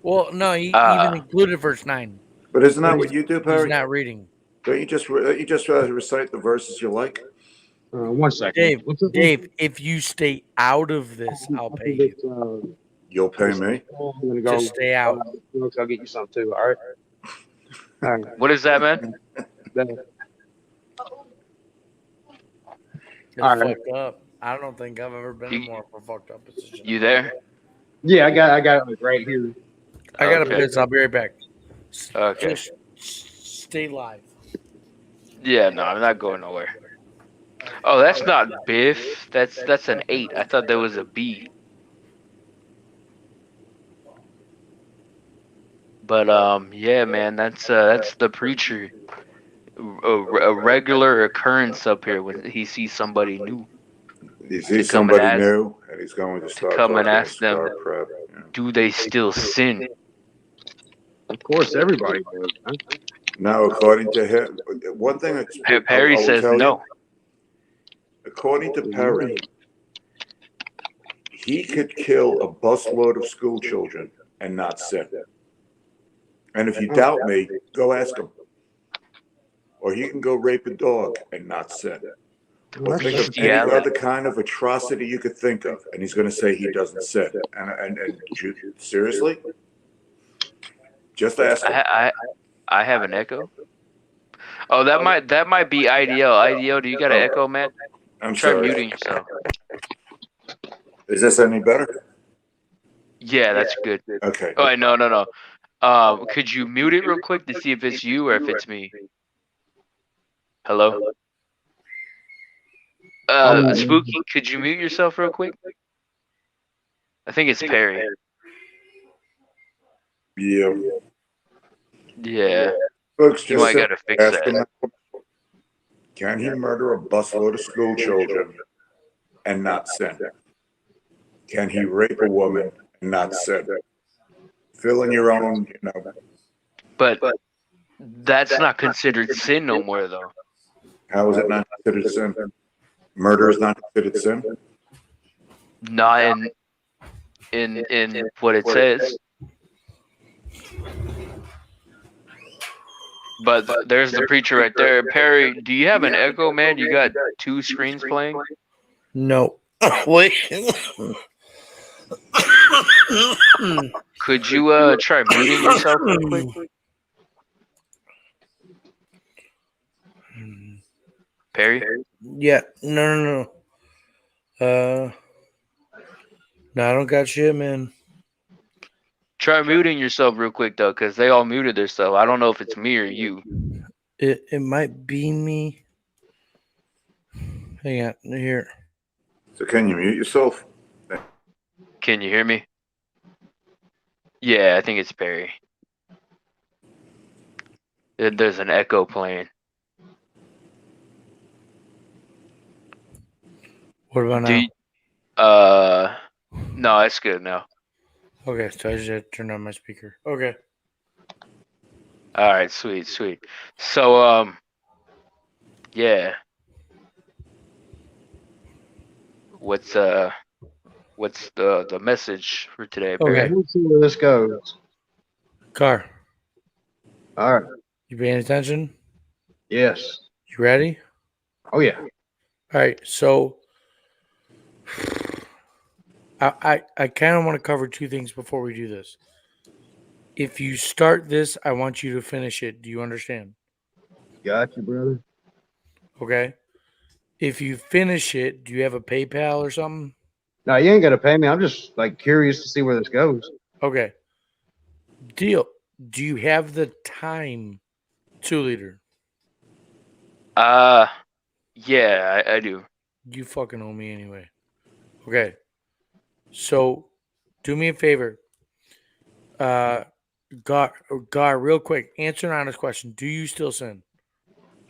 Well, no, he even included verse 9. But isn't that what you do, Perry? He's not reading. Don't you just recite the verses you like? 1 second. Dave, if you stay out of this, I'll pay you. You'll pay me? I'm gonna go. Just stay out. I'll get you some too. All right. All right. What is that, man? All right. Fucked up. I don't think I've ever been in more of a fucked up position. You there? Yeah, I got it like right here. I got a piss. I'll be right back. Okay. Just stay live. Yeah, no, I'm not going nowhere. Oh, that's not Biff. That's an 8. I thought that was a B. But yeah, man, that's the preacher. A regular occurrence up here when he sees somebody new. He sees somebody new, and he's going to start come and ask them, yeah. Do they still sin? Of course, everybody does. Huh? Now, according to him, one thing that Perry says no. According to Perry, he could kill a busload of school children and not sin. And if you doubt me, go ask him. Or he can go rape a dog and not sin. Or think of any other kind of atrocity you could think of, and he's going to say he doesn't sin. And seriously, just ask him. I have an echo. Oh, that might be IDL. IDL, do you got an echo, man? Try muting yourself. Is this any better? Yeah, that's good. Okay. Oh, wait, no. Could you mute it real quick to see if it's you or if it's me? Hello? Spooky, could you mute yourself real quick? I think it's Perry. Yeah. Yeah. Folks, You might gotta fix that. Can he murder a busload of school children and not sin? Can he rape a woman and not sin? Fill in your own, But that's not considered sin no more, though. How is it not considered sin? Murder is not considered sin? Not in what it says. But there's the preacher right there. Perry, do you have an echo, man? You got 2 screens playing? No. Wait. Could you try muting yourself real quick? Perry? Yeah. No. No, I don't got shit, man. Try muting yourself real quick, though, because they all muted themselves. I don't know if it's me or you. It might be me. Hang on. Here. So can you mute yourself? Can you hear me? Yeah, I think it's Perry. There's an echo playing. What about now? No, it's good now. Okay, so I just had to turn on my speaker. Okay. All right, sweet. So, yeah. What's the message for today, Perry? Okay. Let's see where this goes. Car, All right. you paying attention? Yes. You ready? Oh yeah. All right. So I kind of want to cover two things before we do this. If you start this, I want you to finish it. Do you understand? Got you, brother. Okay. If you finish it, do you have a PayPal or something? No, you ain't got to pay me. I'm just like curious to see where this goes. Okay. Deal. Do you have the time, 2 liter? Yeah, I do. You fucking owe me anyway. Okay. So, do me a favor. Gar, real quick, answer an honest question. Do you still sin?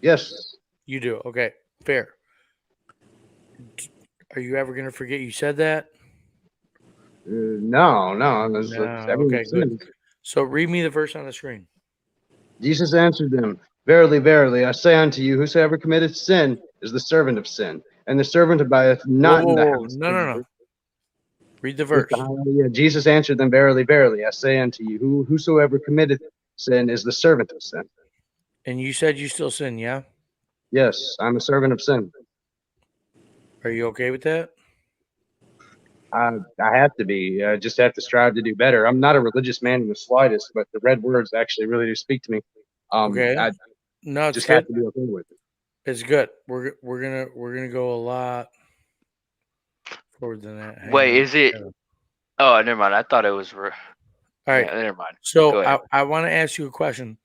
Yes. You do. Okay. Fair. Are you ever going to forget you said that? No. Okay, good. So, read me the verse on the screen. Jesus answered them, Verily, verily, I say unto you, whosoever committeth sin is the servant of sin, and the servant abideth not in the house. No. Read the verse. Yeah, Jesus answered them, Verily, verily, I say unto you, whosoever committeth sin is the servant of sin. And you said you still sin, yeah? Yes, I'm a servant of sin. Are you okay with that? I have to be. I just have to strive to do better. I'm not a religious man in the slightest, but the red words actually really do speak to me. Okay. I No, it's just good. have to be okay with it. It's good. We're gonna go a lot forward than that. Hang Wait, on. is it? Oh, never mind. I thought it was. All right. Yeah, never mind. So I want to ask you a question.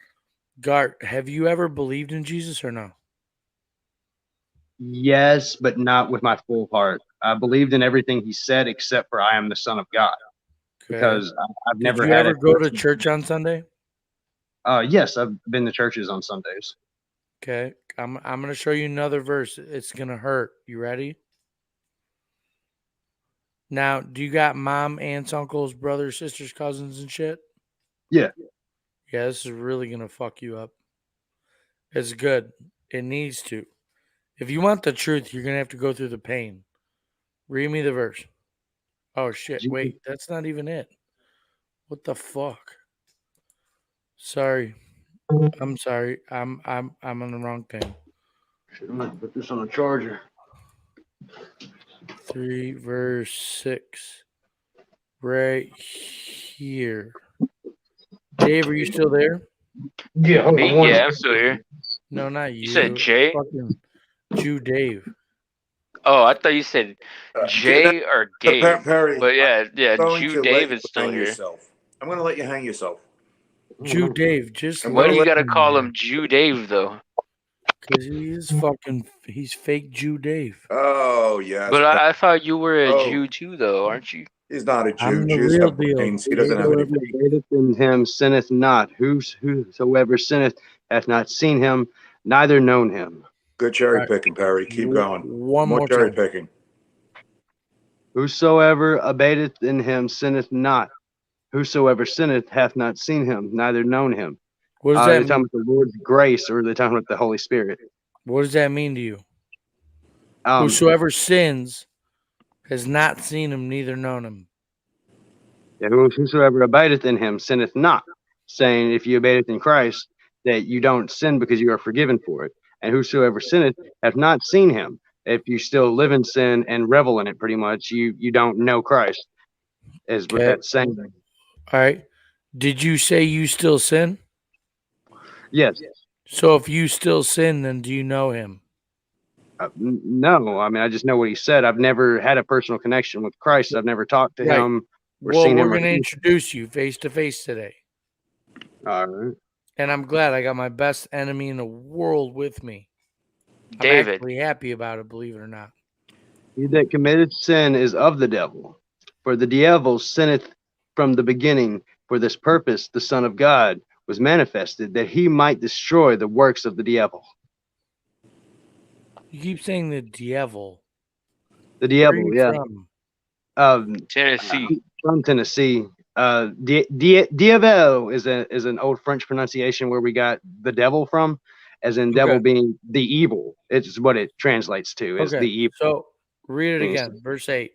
Gart, have you ever believed in Jesus or no? Yes, but not with my full heart. I believed in everything he said except for I am the Son of God. Okay. Because I've never Did you had ever go to church on Sunday? Yes, I've been to churches on Sundays. Okay. I'm gonna show you another verse. It's gonna hurt. You ready? Now, do you got mom, aunts, uncles, brothers, sisters, cousins, and shit? Yeah. Yeah, this is really gonna fuck you up. It's good. It needs to. If you want the truth, you're gonna have to go through the pain. Read me the verse. Oh shit! Wait, that's not even it. What the fuck? Sorry. I'm sorry. I'm on the wrong thing. I'm gonna put this on a charger. 3 verse 6. Right here. Dave, are you still there? Yeah, hold on. Yeah, I'm still here. No, not you. You said Jay? Fucking Jew Dave. Oh, I thought you said Jay or Gabe. Perry, But yeah, going Jew to Dave let is you still hang here. yourself. I'm going to let you hang yourself. Jew Dave, just Why do you gotta call him Jew Dave though? Because he's fake Jew Dave. Oh, yes. But I thought you were a Jew too, though, aren't you? He's not a Jew. I'm the Jews real have deal. brains. He doesn't have any Whosoever believeth in him sinneth not. Whosoever sinneth hath not seen him, neither known him. Good cherry picking, Perry. Keep going. One more cherry time. picking. Whosoever abateth in him sinneth not. Whosoever sinneth hath not seen him, neither known him. What does Are that they talking mean? about the Lord's grace, or are they talking about the Holy Spirit? What does that mean to you? Whosoever sins has not seen him, neither known him. Yeah, whosoever abideth in him sinneth not, saying if you abideth in Christ, that you don't sin because you are forgiven for it. And whosoever sinneth hath not seen him. If you still live in sin and revel in it, pretty much, you don't know Christ, is what that's saying. All right. Did you say you still sin? Yes. So if you still sin, then do you know him? No, I mean, I just know what he said. I've never had a personal connection with Christ. I've never talked to him or Well, seen we're him. going to introduce you face to face today. All right. And I'm glad I got my best enemy in the world with me. David. I'm actually happy about it, believe it or not. He that committed sin is of the devil. For the devil sinneth from the beginning. For this purpose the Son of God was manifested, that he might destroy the works of the devil. You keep saying the devil. The devil, yeah. From? Tennessee. From Tennessee. Diavel is an old French pronunciation where we got the devil from, as in devil being the evil. It's what it translates to, is the evil. So read it again, verse 8.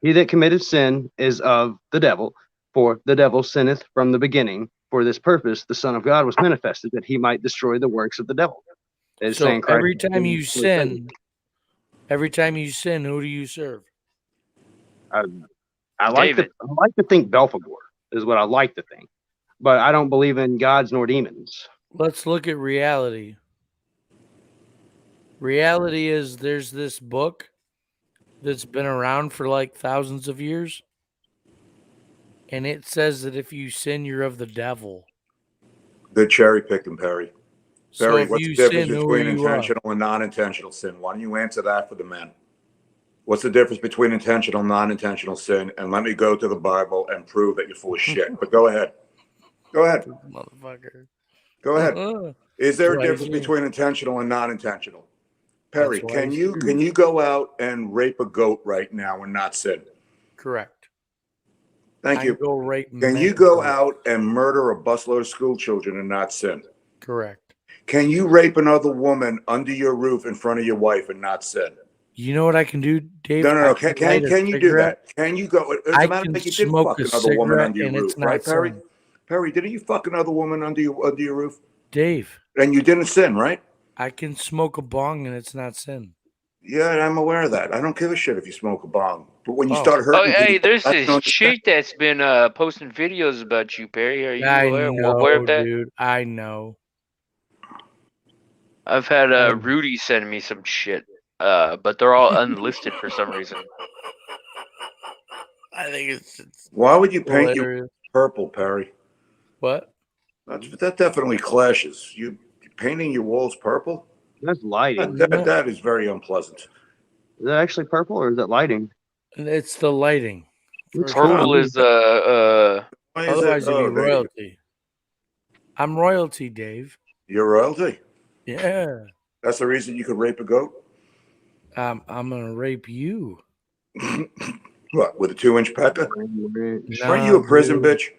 He that committed sin is of the devil, for the devil sinneth from the beginning. For this purpose the Son of God was manifested, that he might destroy the works of the devil. It's So saying every time you sin, who do you serve? I like to think Belphegor is what I like to think, but I don't believe in gods nor demons. Let's look at reality. Reality is there's this book that's been around for like thousands of years, and it says that if you sin, you're of the devil. Good cherry picking, Perry. Perry, So what's the difference between intentional and non-intentional sin? Why don't you answer that for the men? What's the difference between intentional and non-intentional sin? And let me go to the Bible and prove that you're full of shit. But go ahead. Go ahead. Motherfucker. Go ahead. Is there a difference between intentional and non-intentional? Perry, can you go out and rape a goat right now and not sin? Correct. Thank you. Can you go out and murder a busload of school children and not sin? Correct. Can you rape another woman under your roof in front of your wife and not sin? You know what I can do, Dave? No. Can you do that? Can you go? As a matter of fact, you did fuck another woman under your roof, right, Perry? Perry, didn't you fuck another woman under your roof? Dave. And you didn't sin, right? I can smoke a bong and it's not sin. Yeah, I'm aware of that. I don't give a shit if you smoke a bong. But when you start hurting hey, there's this chick that's been posting videos about you, Perry. Are you aware of that? Dude, I know. I've had Rudy send me some shit, but they're all unlisted for some reason. I think it's why would you paint your purple, Perry? What? That definitely clashes. You painting your walls purple? That's lighting. That is very unpleasant. Is that actually purple or is it lighting? It's the lighting. Purple is otherwise it'd be royalty. I'm royalty, Dave. You're royalty? Yeah. That's the reason you could rape a goat? I'm gonna rape you. What, with a 2-inch pecker? Nah, Aren't you a prison bitch?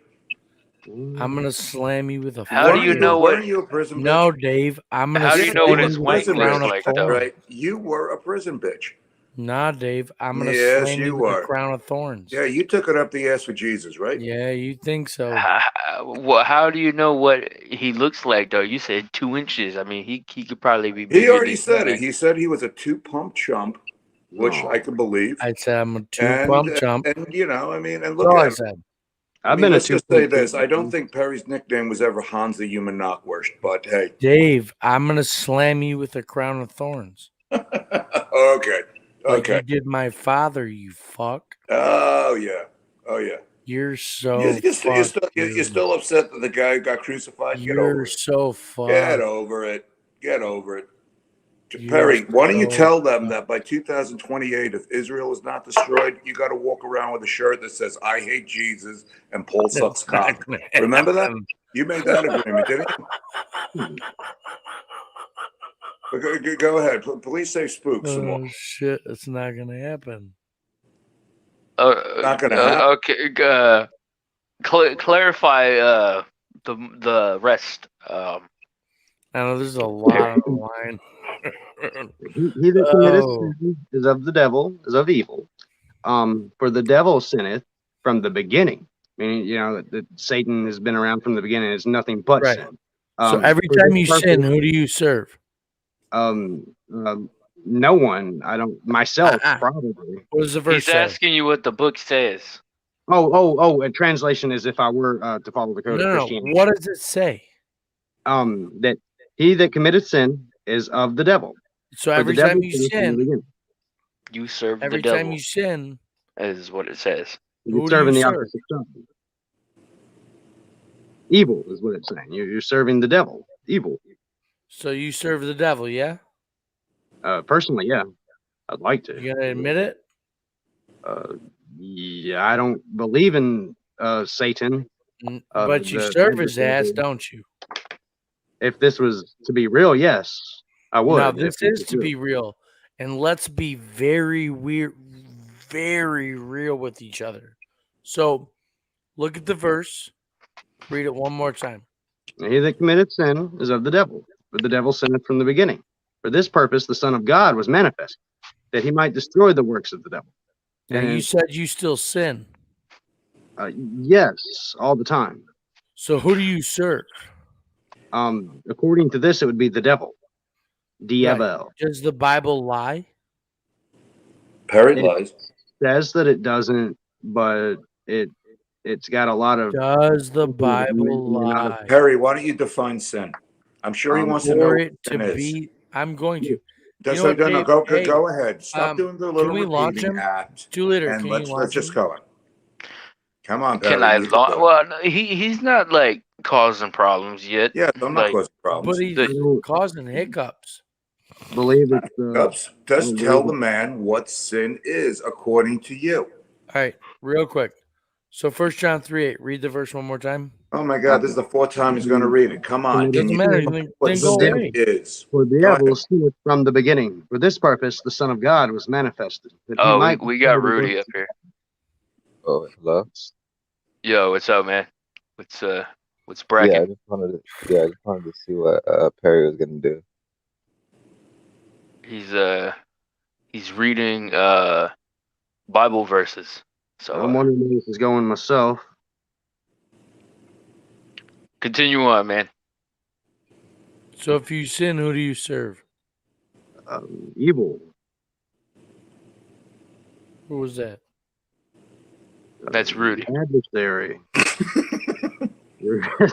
I'm gonna slam you with a. How do you know what? Are you a prison bitch? No, Dave. I'm gonna. How do you know what his wank looks like, though? Right, you were a prison bitch. Nah, Dave. I'm gonna yes, slam you with a crown of thorns. Yeah, you took it up the ass for Jesus, right? Yeah, you think so? How do you know what he looks like, though? You said 2 inches. I mean, he could probably be. He already said it. He said he was a 2-pump chump, which I can believe. I said I'm a 2-pump chump. And you know, I mean, and look at him. Let's just say this. I don't think Perry's nickname was ever Hans the Human Knockwurst, but hey. Dave, I'm going to slam you with a crown of thorns. Okay. Like you did my father, you fuck. Oh, yeah. Oh, yeah. You're so You're still upset that the guy got crucified? You're so fucked. Get over it. Get over it. Perry, why don't you tell them that by 2028, if Israel is not destroyed, you got to walk around with a shirt that says, I hate Jesus and Paul sucks cock. Remember that? You made that agreement, didn't you? Go ahead. Please say spook some more. Shit, it's not going to happen. Not going to happen. Okay. Clarify the rest. I know there's a lot on the line. He that committeth sin is of the devil, is of evil. For the devil sinneth from the beginning. I mean, you know, that Satan has been around from the beginning. It's nothing but sin. So every time you sin, who do you serve? No one. I don't. Myself, probably. What does the verse say? He's asking you what the book says. A translation is if I were to follow the code of Christianity. What does it say? That he that committeth sin is of the devil. So every time you sin, you serve the devil. Every time you sin, is what it says. You're serving the opposite side. Evil is what it's saying. You're serving the devil. Evil. So you serve the devil, yeah? Personally, yeah. I'd like to. You gotta admit it? Yeah, I don't believe in Satan. But you serve his ass, don't you? If this was to be real, yes, I would. Now, this is to be real. And let's be very weird, very real with each other. So, look at the verse. Read it one more time. He that committeth sin is of the devil, for the devil sinneth from the beginning. For this purpose the Son of God was manifest, that he might destroy the works of the devil. Now, you said you still sin. Yes, all the time. So who do you serve? According to this, it would be the devil. Diabel. Right. Does the Bible lie? Perry lies. Says that it doesn't, but it's got a lot of. Does the Bible lie? Perry, why don't you define sin? I'm sure he wants to know For what it to sin be. is. I'm going to. Go ahead. Stop doing the little can we launch repeating him? act. 2 liter. And Can let's you launch just him? go. Come on, Perry. Can I launch? Well, no, he's not like causing problems yet. Yeah, I'm not like, causing problems. But he's causing hiccups. Believe it. Just tell the man what sin is according to you. All right, real quick. So 1 John 3:8. Read the verse one more time. Oh my God, this is the 4th time he's going to read it. Come on. It doesn't matter. Then go away. Is. For the devil sinneth from the beginning. For this purpose the Son of God was manifested. That he might we got Rudy up here. Oh, hello. Yo, what's up, man? What's bracket? Yeah, I just wanted to see what Perry was gonna do. He's reading Bible verses. So I'm wondering where this is going myself. Continue on, man. So if you sin, who do you serve? Evil. Who was that? That's Rudy. Adversary.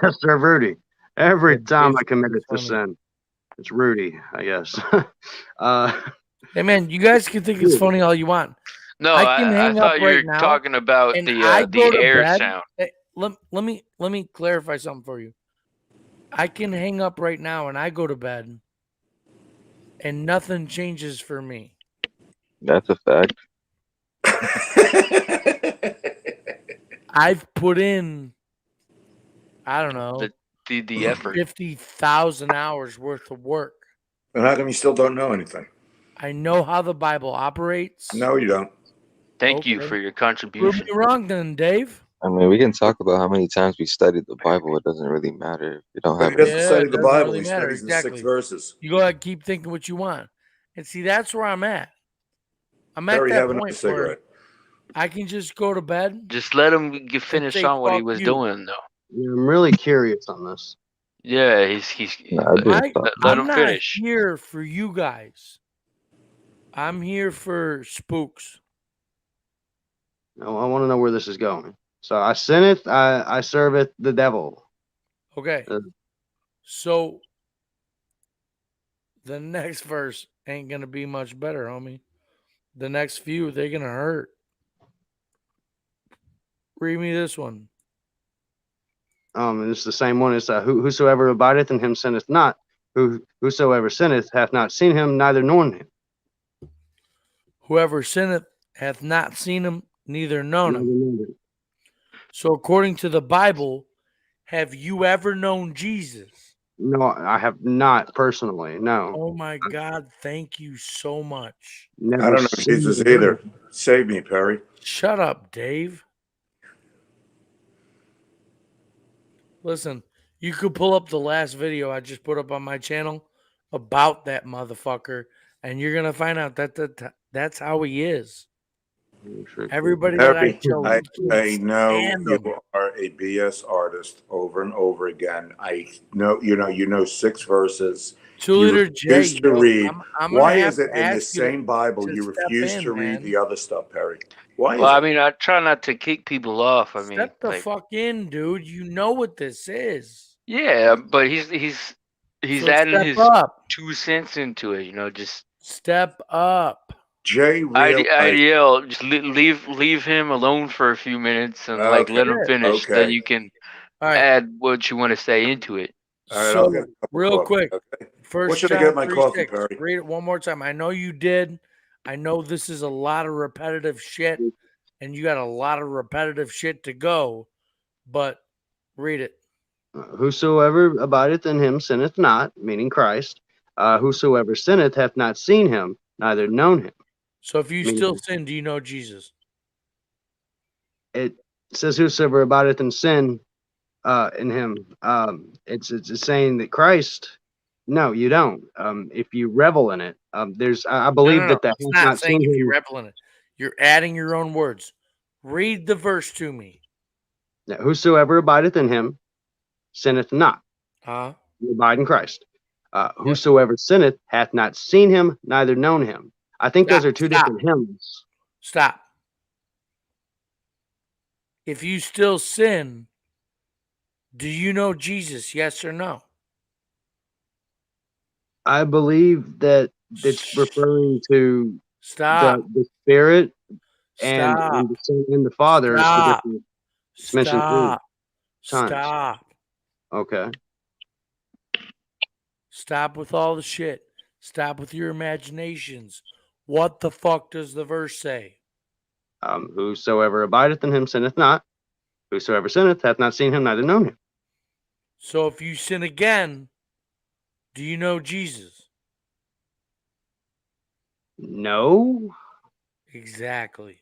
That's Rudy. Every time I commit it to sin, it's Rudy, I guess. Hey man, you guys can think it's funny all you want. No, I thought you were talking about the air sound. Hey, let me clarify something for you. I can hang up right now and I go to bed and nothing changes for me. That's a fact. I've put in, I don't know, the effort. 50,000 hours worth of work. And how come you still don't know anything? I know how the Bible operates. No, you don't. Thank you for your contribution. Prove me wrong then, Dave. I mean, we can talk about how many times we studied the Bible. It doesn't really matter if you don't have. He doesn't study the Bible. Really He studies the 6 verses. You go ahead and keep thinking what you want. And see, that's where I'm at. I'm at Perry, that have another point cigarette. where I can just go to bed. Just let him finish say, on what he "Fuck was you." doing, though. Yeah, I'm really curious on this. Yeah, let him I'm not finish. here for you guys. I'm here for spooks. No, I want to know where this is going. So I sinneth, I serveth the devil. Okay. So the next verse ain't gonna be much better, homie. The next few, they're gonna hurt. Read me this one. And it's the same one. It's whosoever abideth in him sinneth not. Whosoever sinneth hath not seen him, neither known him. Whoever sinneth hath not seen him, neither known him. So according to the Bible, have you ever known Jesus? No, I have not personally. No. Oh my God! Thank you so much. Never I don't know Jesus either. Save me, Perry. Shut up, Dave. Listen, you could pull up the last video I just put up on my channel about that motherfucker, and you're gonna find out that that's how he is. Everybody that I chose, I know you are a BS artist over and over again. I know you know 6 verses. 2 liter J. Refuse to read. Why is it in the ask you same Bible you refuse to read the other stuff, Perry? Why? Well, I mean, I try not to kick people off. I mean, Step the fuck in, dude. You know what this is. Yeah, but he's So adding step his up. 2 cents into it. You know, just step up. Jay, IDL, just leave him alone for a few minutes and let him finish. Okay. Then you can add what you want to say into it. All right, So real quick, Okay. First What should I John get my 3:6. coffee, Perry? Read it one more time. I know you did. I know this is a lot of repetitive shit, and you got a lot of repetitive shit to go, but read it. Whosoever abideth in him sinneth not, meaning Christ. Whosoever sinneth hath not seen him, neither known him. So if you still sin, do you know Jesus? It says whosoever abideth in sin, in him. It's saying that Christ. No, you don't. If you revel in it, I believe No. that It's not saying if you revel in it. You're adding your own words. Read the verse to me. Whosoever abideth in him sinneth not. You abide in Christ. Whosoever sinneth hath not seen him, neither known him. I think those are two different hymns. Stop. If you still sin, do you know Jesus? Yes or no? I believe that it's referring to the Spirit and the Son and the Father. It's mentioned three times. Stop. Okay. Stop with all the shit. Stop with your imaginations. What the fuck does the verse say? Whosoever abideth in him sinneth not. Whosoever sinneth hath not seen him, neither known him. So if you sin again, do you know Jesus? No. Exactly.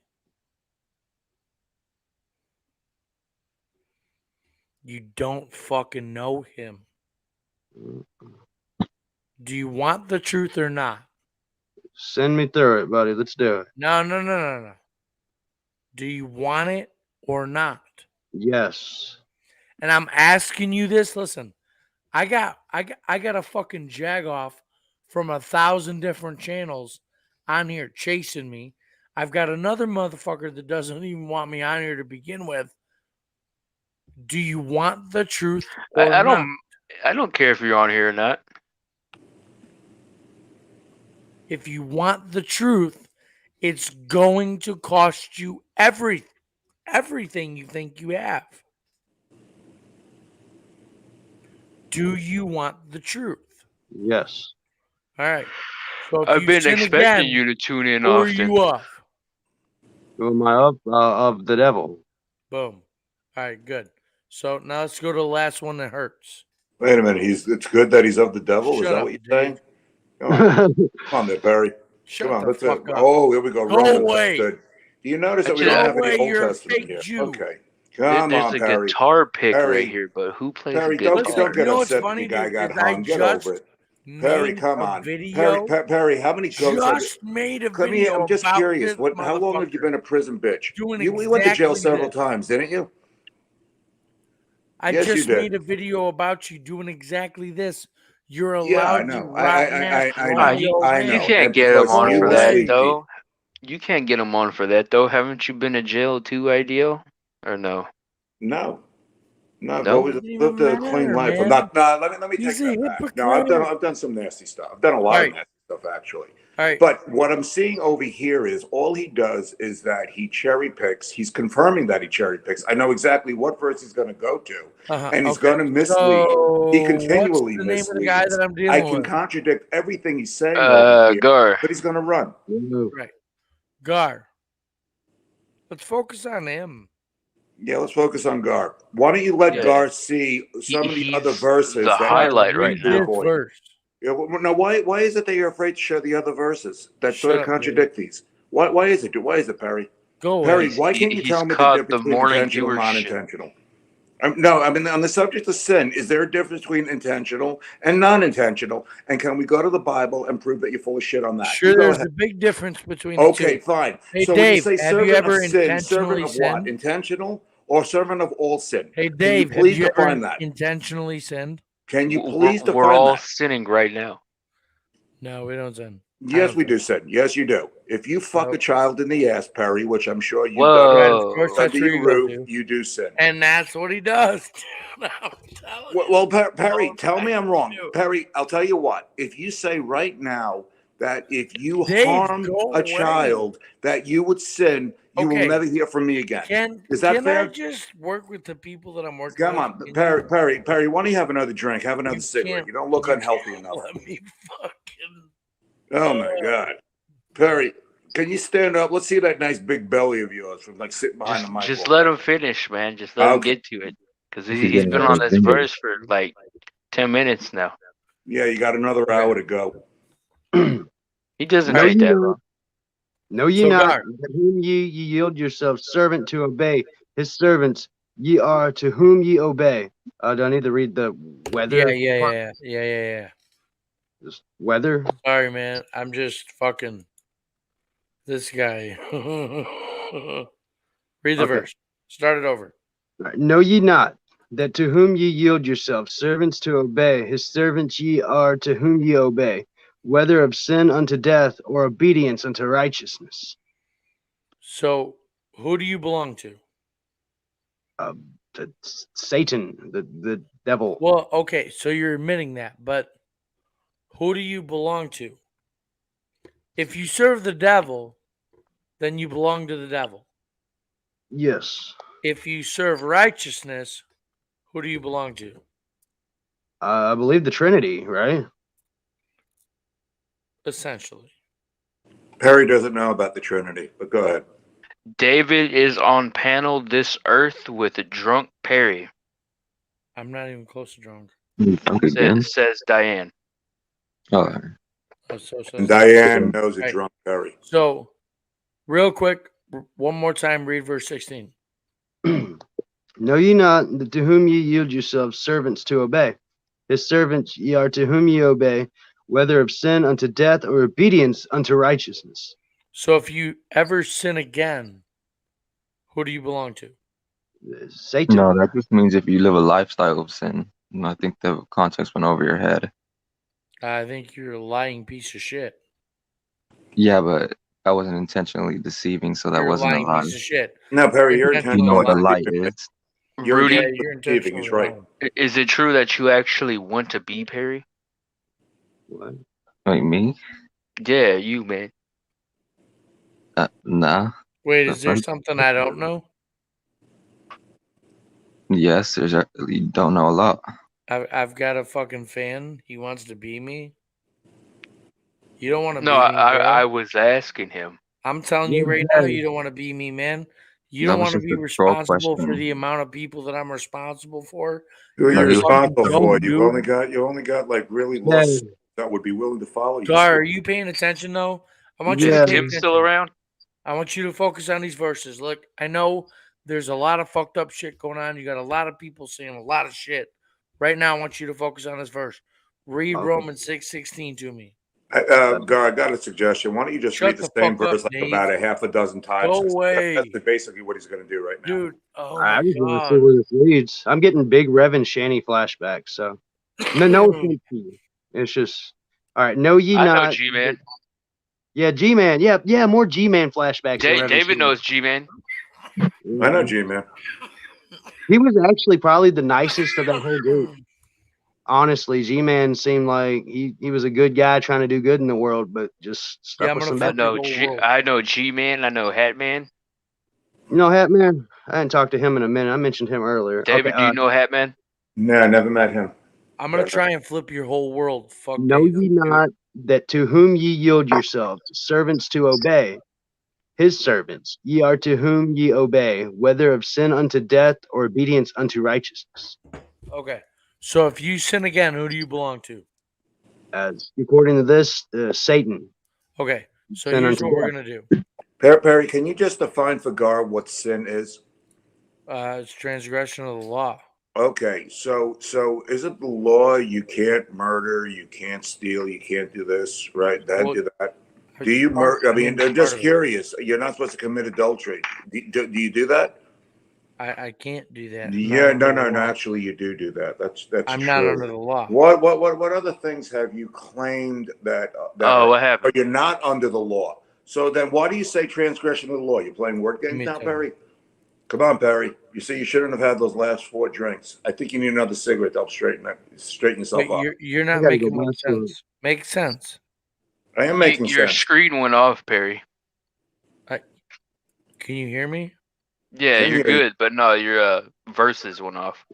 You don't fucking know him. Do you want the truth or not? Send me through it, buddy. Let's do it. No. Do you want it or not? Yes. And I'm asking you this. Listen, I got a fucking jag off from 1,000 different channels on here chasing me. I've got another motherfucker that doesn't even want me on here to begin with. Do you want the truth or not? I don't care if you're on here or not. If you want the truth, it's going to cost you everything you think you have. Do you want the truth? Yes. All right. So if I've you been sin expecting again, you to tune in who are often. you off? Who am I of the devil? Boom. All right, good. So now let's go to the last one that hurts. Wait a minute. It's good that he's of the devil. Is that what you're saying? Come on, come on there, Barry. Shut Come on, the let's. fuck up. Oh, here we go. Go Romans. away. Good. Do you notice that we Go don't have any away, Old you're a Testament fake here? Jew. Okay. Come There's on, a Perry. guitar pick Perry, right here, but who plays Perry, the guitar? don't get You know what's upset funny? the guy got Is I hung. Get just over it. Perry, made come a on. video. Perry, how many goats are there? Just made a Come here. video I'm just about curious. this How long have you been a prison bitch? doing You went to jail exactly several this. times, didn't you? I Yes, you just did. made a video about you doing exactly this. You're allowed Yeah, I you know. rotten ass I know. radio I man. You know. can't And get him because on you for were that, sleepy. though. You can't get him on for that, though. Haven't you been to jail too, Ideal? Or no? No. No, I've No? always lived a clean life. I'm not. No, let me take He's a that back. No, hypocrite. I've done some nasty stuff. I've done a lot of nasty stuff actually. All right. But what I'm seeing over here is all he does is that he cherry picks. He's confirming that he cherry picks. I know exactly what verse he's going to go to, and he's going to mislead. He continually what's the name of the misleads. guy that I'm I dealing can with? contradict everything he's saying over here, Gar. but he's going to run. Right. Gar. Let's focus on him. Yeah, let's focus on Gar. Why don't you let Gar see some of the other verses the that highlight right now. This verse. Yeah, well, no, why is it that you're afraid to share the other verses that sort of contradict these? Why is it? Why is it, Perry? Go Perry, away. why can't you tell me the caught difference the between morning intentional and viewership. non-intentional? No, I mean on the subject of sin, is there a difference between intentional and non-intentional? And can we go to the Bible and prove that you're full of shit on that? Sure, there's a big difference between the Okay, two. fine. Hey, So Dave, when you say have you servant ever of sin, servant intentionally of sinned? what? Intentional or servant of all sin? Hey, Can Dave, you please have you ever define that? intentionally sinned? Can you please define We're all that? sinning right now. No, we don't sin. Yes, we do sin. Yes, you do. If you fuck a child in the ass, Perry, which I'm sure you've Whoa. done, Right, of course, that's under where your you go roof, to. you do sin. And that's what he does. Well, Perry, tell me I'm wrong. Perry, I'll tell you what. If you say right now that if you harm a child, that you would sin, you will never hear from me again. Is that fair? I just work with the people that I'm working Come with? on, Perry, why don't you have another drink? Have another cigarette. You don't look unhealthy enough. Let me fucking. Oh my God. Perry, Can you stand up? Let's see that nice big belly of yours from like sitting behind the microphone. Just let him finish, man. Just let him get to it, because he's been on this verse for like 10 minutes now. Yeah, you got another hour to go. He doesn't take that long. Know ye not that whom ye yield yourselves servant to obey, his servants ye are to whom ye obey. Do I need to read the weather? Yeah. Just weather. Sorry, man. I'm just fucking this guy. Read the verse. Start it over. Right. Know ye not that to whom ye yield yourselves servants to obey, his servants ye are to whom ye obey, whether of sin unto death or obedience unto righteousness. So, who do you belong to? Satan, the devil. Well, okay, so you're admitting that, but who do you belong to? If you serve the devil, then you belong to the devil. Yes. If you serve righteousness, who do you belong to? I believe the Trinity, right? Essentially. Perry doesn't know about the Trinity, but go ahead. David is on panel this earth with drunk Perry. I'm not even close to drunk. Says Diane. Oh. And Diane knows a drunk Perry. So, real quick, one more time, read verse 16. Know ye not that to whom ye yield yourselves servants to obey, his servants ye are to whom ye obey, whether of sin unto death or obedience unto righteousness. So if you ever sin again, who do you belong to? Satan. No, that just means if you live a lifestyle of sin. I think the context went over your head. I think you're a lying piece of shit. Yeah, but I wasn't intentionally deceiving, so that wasn't a lie. Piece of shit. No, Perry, you're intentionally. You know what the light is. Rudy, you're intentionally he's right. Is it true that you actually want to be Perry? What? Wait, me? Yeah, you, man. Nah. Wait, is there something I don't know? Yes, you don't know a lot. I've got a fucking fan. He wants to be me. You don't want to be me, bro. I was asking him. I'm telling you right now, you don't want to be me, man. You don't want to be responsible for the amount of people that I'm responsible for. Who are you responsible for? You only got like really lost that would be willing to follow you. Gar, are you paying attention though? I want you to pay attention. Still around? I want you to focus on these verses. Look, I know there's a lot of fucked up shit going on. You got a lot of people saying a lot of shit. Right now, I want you to focus on this verse. Read Romans 6:16 to me. Gar, I got a suggestion. Why don't you just read the same verse like about a half a dozen times? Go away. That's basically what he's going to do right now. Dude, I just want to see where this leads. I'm getting big Rev and Shanny flashbacks, so no offense to you. It's just all right. Know ye not? I know G-Man. Yeah, G-Man. Yeah, more G-Man flashbacks. David knows G-Man. I know G-Man. He was actually probably the nicest of that whole group. Honestly, G-Man seemed like he was a good guy trying to do good in the world, but just stuck with some bad. I know G-Man. I know Hatman. You know Hatman? I hadn't talked to him in a minute. I mentioned him earlier. David, do you know Hatman? No, I never met him. I'm going to try and flip your whole world. Fuck know ye not that to whom ye yield yourselves, servants to obey, his servants, ye are to whom ye obey, whether of sin unto death or obedience unto righteousness. Okay. So if you sin again, who do you belong to? According to this, Satan. Okay. So here's what we're going to do. Perry, can you just define for Gar what sin is? It's transgression of the law. Okay, so is it the law you can't murder, you can't steal, you can't do this, right? Do that. Do you murder? I mean, I'm just curious. You're not supposed to commit adultery. Do you do that? I can't do that. Yeah, no. Actually, you do that. That's I'm true. not under the law. What other things have you claimed that what happened? You're not under the law. So then, why do you say transgression of the law? You're playing word games now, Perry? Come on, Perry. You see, you shouldn't have had those last 4 drinks. I think you need another cigarette to help straighten yourself up. You're not making much sense. Make sense. I am making sense. Your screen went off, Perry. Can you hear me? Yeah, you're good, but no, your verses went off.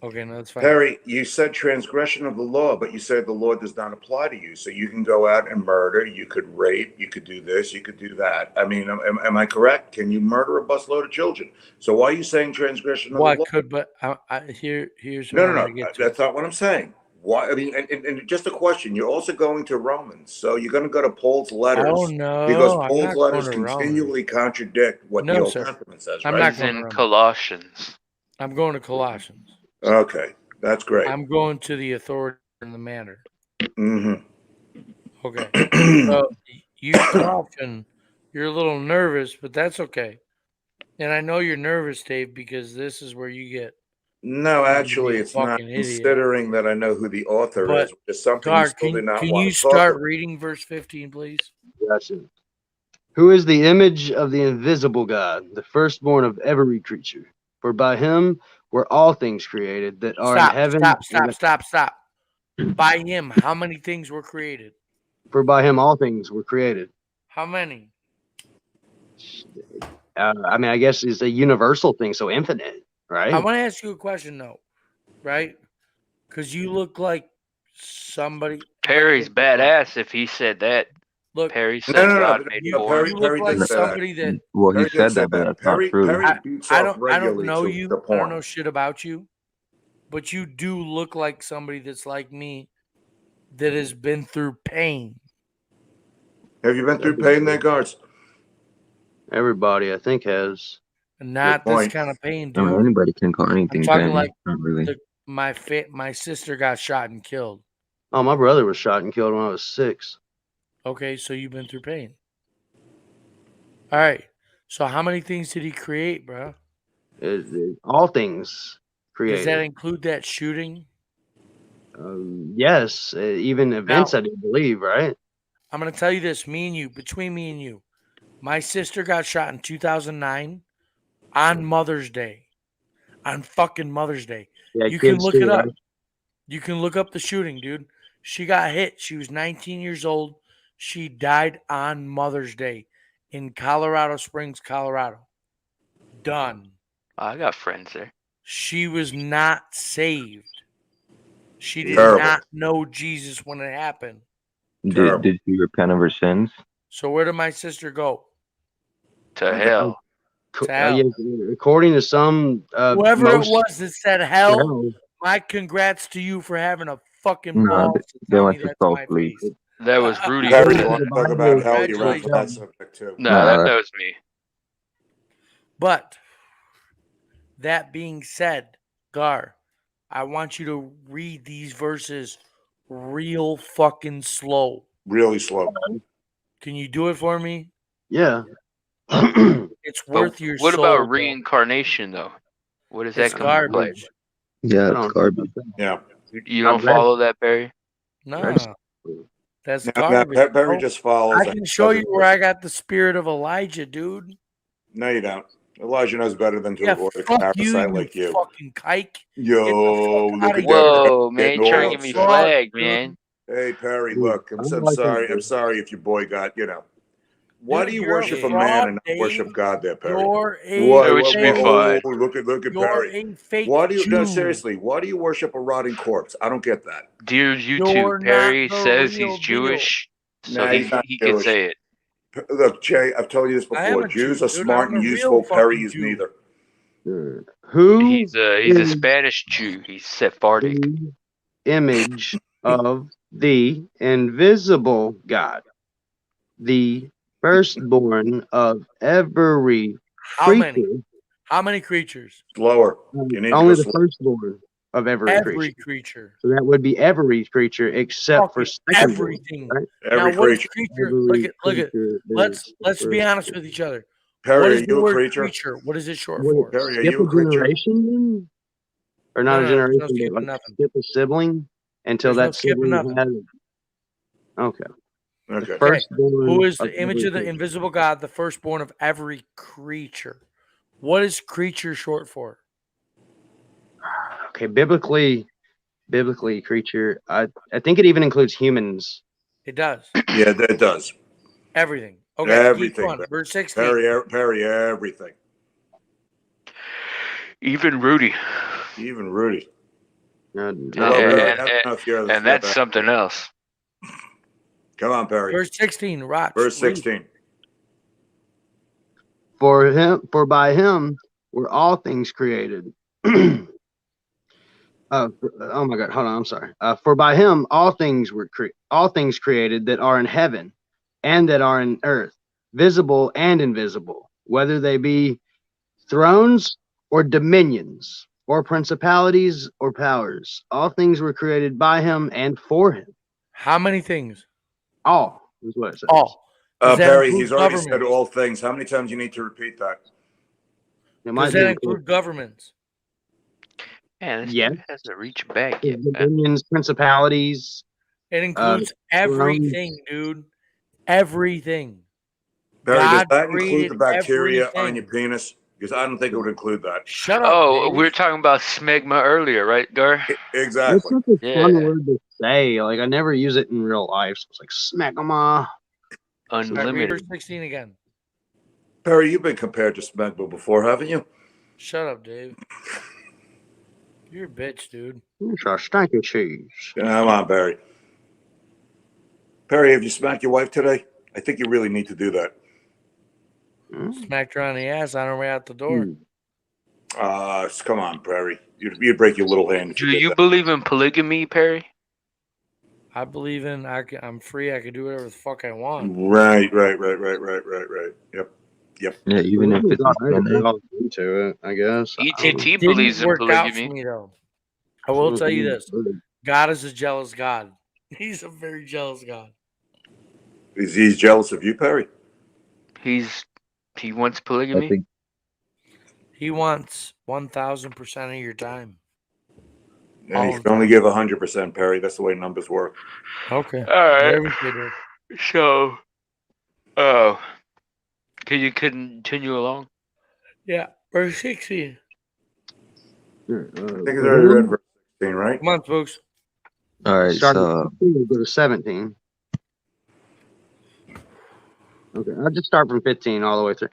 Okay, no, that's fine. Perry, you said transgression of the law, but you said the law does not apply to you. So you can go out and murder, you could rape, you could do this, you could do that. I mean, am I correct? Can you murder a busload of children? So why are you saying transgression of the law? But here's what No, I no, want to no. get to. That's not what I'm saying. Why? I mean, and just a question. You're also going to Romans, so you're going to go to Paul's letters. Oh no, because I'm Paul's not letters going to Romans. continually contradict what the No, Old sir. Testament says. I'm Right? not He's going to in Romans. Colossians. I'm going to Colossians. Okay, that's great. I'm going to the authority and the matter. Mm-hmm. Okay. So you talking, you're a little nervous, but that's okay. And I know you're nervous, Dave, because this is where you get. No, actually, it's not. Idiot. Considering that I know who the author But, is, which is something Gar, you still did not can want you to talk start about. reading verse 15, please? Gotcha. Who is the image of the invisible God, the firstborn of every creature? For by him were all things created that are in heaven. Stop. By him, how many things were created? For by him all things were created. How many? I mean, I guess it's a universal thing, so infinite, right? I want to ask you a question, though, right? Because you look like somebody. Perry's badass if he said that. Look, Perry said No, God made born. you look like somebody that. Well, he said that, but that's not true. Perry beats off I don't regularly know to you. the I porn. don't know shit about you, but you do look like somebody that's like me, that has been through pain. Have you been through pain there, guards? Everybody, I think, has. Not this kind of pain, I mean, dude. anybody can call anything I'm talking pain. like Not really. my sister got shot and killed. Oh, my brother was shot and killed when I was 6. Okay, so you've been through pain. All right. So how many things did he create, bro? All things created. Does that include that shooting? Yes, even events, Now, I do believe, right? I'm going to tell you this, between me and you. My sister got shot in 2009 on Mother's Day. On fucking Mother's Day. Yeah, you can kids look too, it up. right? You can look up the shooting, dude. She got hit. She was 19 years old. She died on Mother's Day in Colorado Springs, Colorado. Done. I got friends there. She was not saved. She did Terrible. not know Jesus when it happened. Did she repent of her sins? So where did my sister go? To hell. To hell. Yeah, according to some, Whoever it was that said hell, hell. my congrats to you for having a fucking No, balls to they tell went me to that's my soul-sleep. face. That was Rudy. Perry, you want to talk about hell? You're on that subject too. No, that was me. But that being said, Gar, I want you to read these verses real fucking slow. Really slow. Can you do it for me? Yeah. It's worth your What soul. about reincarnation, though? What does that It's come into play? garbage. Yeah, it's garbage. Yeah. You don't follow that, Barry? No. That's Now, garbage. Perry bro. just follows. I can show you where I got the spirit of Elijah, dude. No, you don't. Elijah knows better than to Yeah, avoid a fuck parasite you, like you. fucking kike. Yo, look at that. Whoa, man, Getting you trying all to give me upset. flag, man. Hey, Perry, look, I'm sorry. I'm sorry if your boy got, Why do you you're worship a a man fraud, and not Dave. worship God there, Perry? You're a Whoa, Which be fine. look at You're Perry. a fake Why do you no, Jew. seriously, why do you worship a rotting corpse? I don't get that. Dear You're YouTube, not Perry the says real he's Jewish, so No, he he's not can Jewish. say it. Look, Jay, I've told you this I am before. a Jews Jew, are dude. smart I'm and a useful. real Perry fucking is Jew. neither. Who He's a is Spanish Jew. He's Sephardic. the image of the invisible God, the firstborn of every How many? creature? How many creatures? Slower. You need to Only go the slow. firstborn of every Every creature. creature. So that would be every creature except for Fucking secondborn, everything. right? Now, Every what is creature. creature? Every Look at. creature Let's is the be honest firstborn. with each other. Perry, What are is the you a word creature? creature? What is it short Would for? it Perry, are skip you a a creature? generation then? Or not No, a there's generation, no but skipping like nothing. skip a sibling until There's no that skipping sibling nothing. has. Okay. The Okay. Okay. firstborn. Who is of the image every of the creature. invisible God, the firstborn of every creature? What is creature short for? Okay, biblically, creature. I think it even includes humans. It does. Yeah, it does. Everything. Okay, Everything. keep going. Verse 16. Perry, everything. Even Rudy. Even Rudy. And that's something else. Come on, Perry. Verse 16, Rock. Verse 16. For by him were all things created. Oh my God, hold on, I'm sorry. For by him all things created that are in heaven and that are in earth, visible and invisible, whether they be thrones or dominions or principalities or powers. All things were created by him and for him. How many things? All is what it says. All. Perry, he's already said all things. How many times do you need to repeat that? Does that include governments? Man, this yes. has to reach back yet, dominions, principalities. It includes everything, dude. Everything. Perry, God does that include the bacteria everything. on your penis? Because I don't think it would include that. Shut up. Oh, we were talking about smegma earlier, right, Gar? Exactly. It's such a fun word to say. Like, I never use it in real life. So it's like smegma. Unlimited. Verse 16 again. Perry, you've been compared to smegma before, haven't you? Shut up, Dave. You're a bitch, dude. It's a stanky cheese. Come on, Perry. Perry, have you smacked your wife today? I think you really need to do that. Smacked her on the ass on her way out the door. Come on, Perry. You'd break your little hand. Do you believe in polygamy, Perry? I believe in I'm free. I can do whatever the fuck I want. Right. Yep. Yeah, even if it's into it, I guess. ETT believes in work out for polygamy. me, though. I will tell you this: God is a jealous God. He's a very jealous God. Is he jealous of you, Perry? He wants polygamy. He wants 1,000% of your time. And he can only give 100%, Perry. That's the way numbers work. Okay. All right. So, can you continue along? Yeah. Verse 16. I think it's already read verse 16, right? Come on, folks. all right. So go to 17. Okay, I'll just start from 15 all the way through.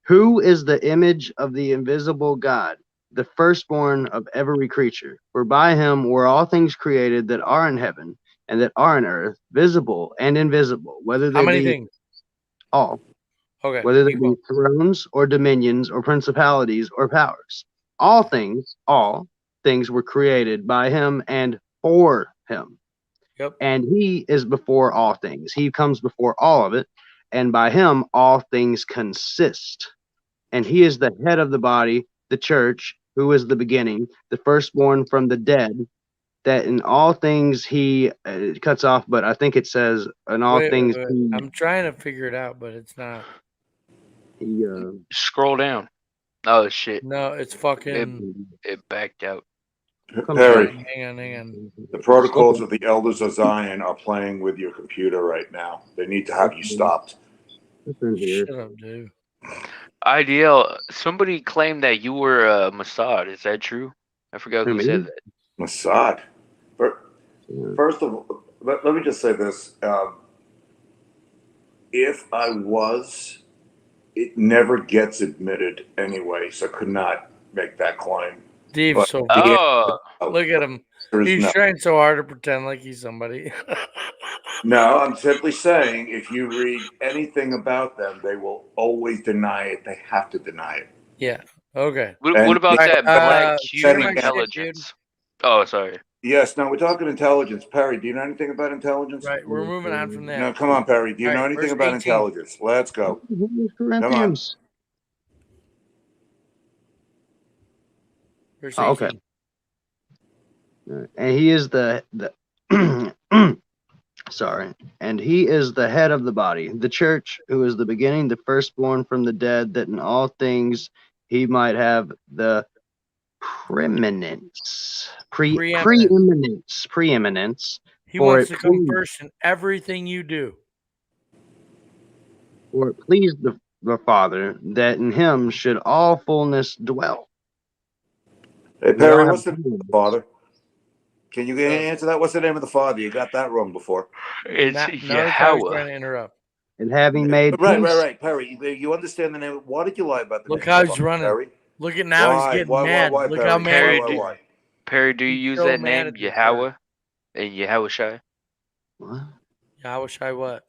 Who is the image of the invisible God, the firstborn of every creature? For by him were all things created that are in heaven and that are in earth, visible and invisible, whether they How many be things? all. Okay. Whether they be thrones or dominions or principalities or powers. All things were created by him and for him. Yep. And he is before all things. He comes before all of it. And by him all things consist. And he is the head of the body, the church, who is the beginning, the firstborn from the dead, that in all things he cuts off, but I think it says in all things. Wait. I'm trying to figure it out, but it's not. He scroll down. Oh shit! No, it's fucking. It backed out. Perry, hang on. the protocols of the elders of Zion are playing with your computer right now. They need to have you stopped. Shut up, dude. IDL, somebody claimed that you were Mossad. Is that true? I forgot who said that. Mossad. First of all, let me just say this. If I was, it never gets admitted anyway, so I could not make that claim. Dave's so look at him. He's trying so hard to pretend like he's somebody. No, I'm simply saying if you read anything about them, they will always deny it. They have to deny it. Yeah. Okay. What about that black cube intelligence? Oh, sorry. Yes. No, we're talking intelligence. Perry, do you know anything about intelligence? Right. We're moving on from that. No, come on, Perry. Do you know anything about intelligence? Let's go. Come on. Oh, okay. And he is the sorry, and he is the head of the body, the church, who is the beginning, the firstborn from the dead, that in all things he might have the preeminence. He wants to come first in everything you do. For it pleased the Father that in him should all fullness dwell. Hey, Perry, what's the name of the Father? Can you answer that? What's the name of the Father? You got that wrong before. It's Yahweh. Trying to interrupt. And having made right, Perry. You understand the name? Why did you lie about the name? Look how he's running. Perry? Look at now, he's getting mad. Look how mad. Perry, do you He's use so that mad name, at this Yahweh? Yahweh? What? Yahushai what?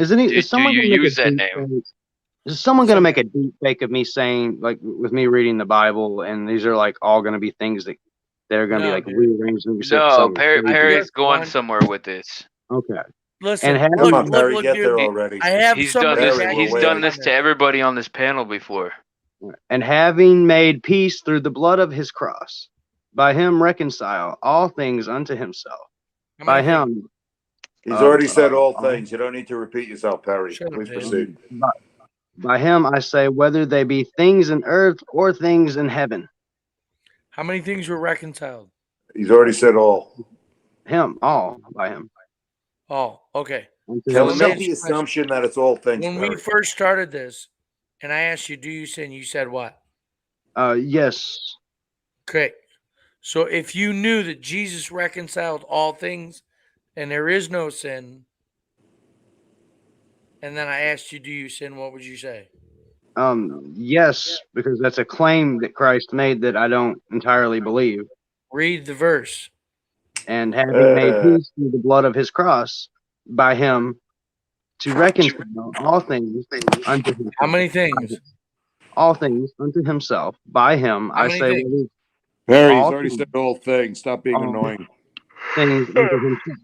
Isn't he? Do Is someone you gonna make use a that deep name? fake? Is someone gonna make a deep fake of me saying, like, with me reading the Bible, and these are like all gonna be things that they're gonna be like rearranged and No, Perry's going somewhere with this. Okay. Listen, And Come on, Perry, look, get there dude. already. I have He's somebody. done this. Perry, we're He's done waiting. this to everybody on this panel before. And having made peace through the blood of his cross, by him reconcile all things unto himself. By him. He's already said all things. You don't need to repeat yourself, Perry. Please proceed. By him I say, whether they be things in earth or things in heaven. How many things were reconciled? He's already said all. Him, all by him. Oh, okay. Can we make the assumption that it's all things, When Perry? we first started this, and I asked you, do you sin? You said what? Yes. Okay. So if you knew that Jesus reconciled all things and there is no sin, and then I asked you, do you sin? What would you say? Yes, because that's a claim that Christ made that I don't entirely believe. Read the verse. And having made peace through the blood of his cross, by him to reconcile all things unto himself. How many things? All things unto himself. By him, How I many say, things? Perry, he's already said all things. Stop being all annoying. things unto himself.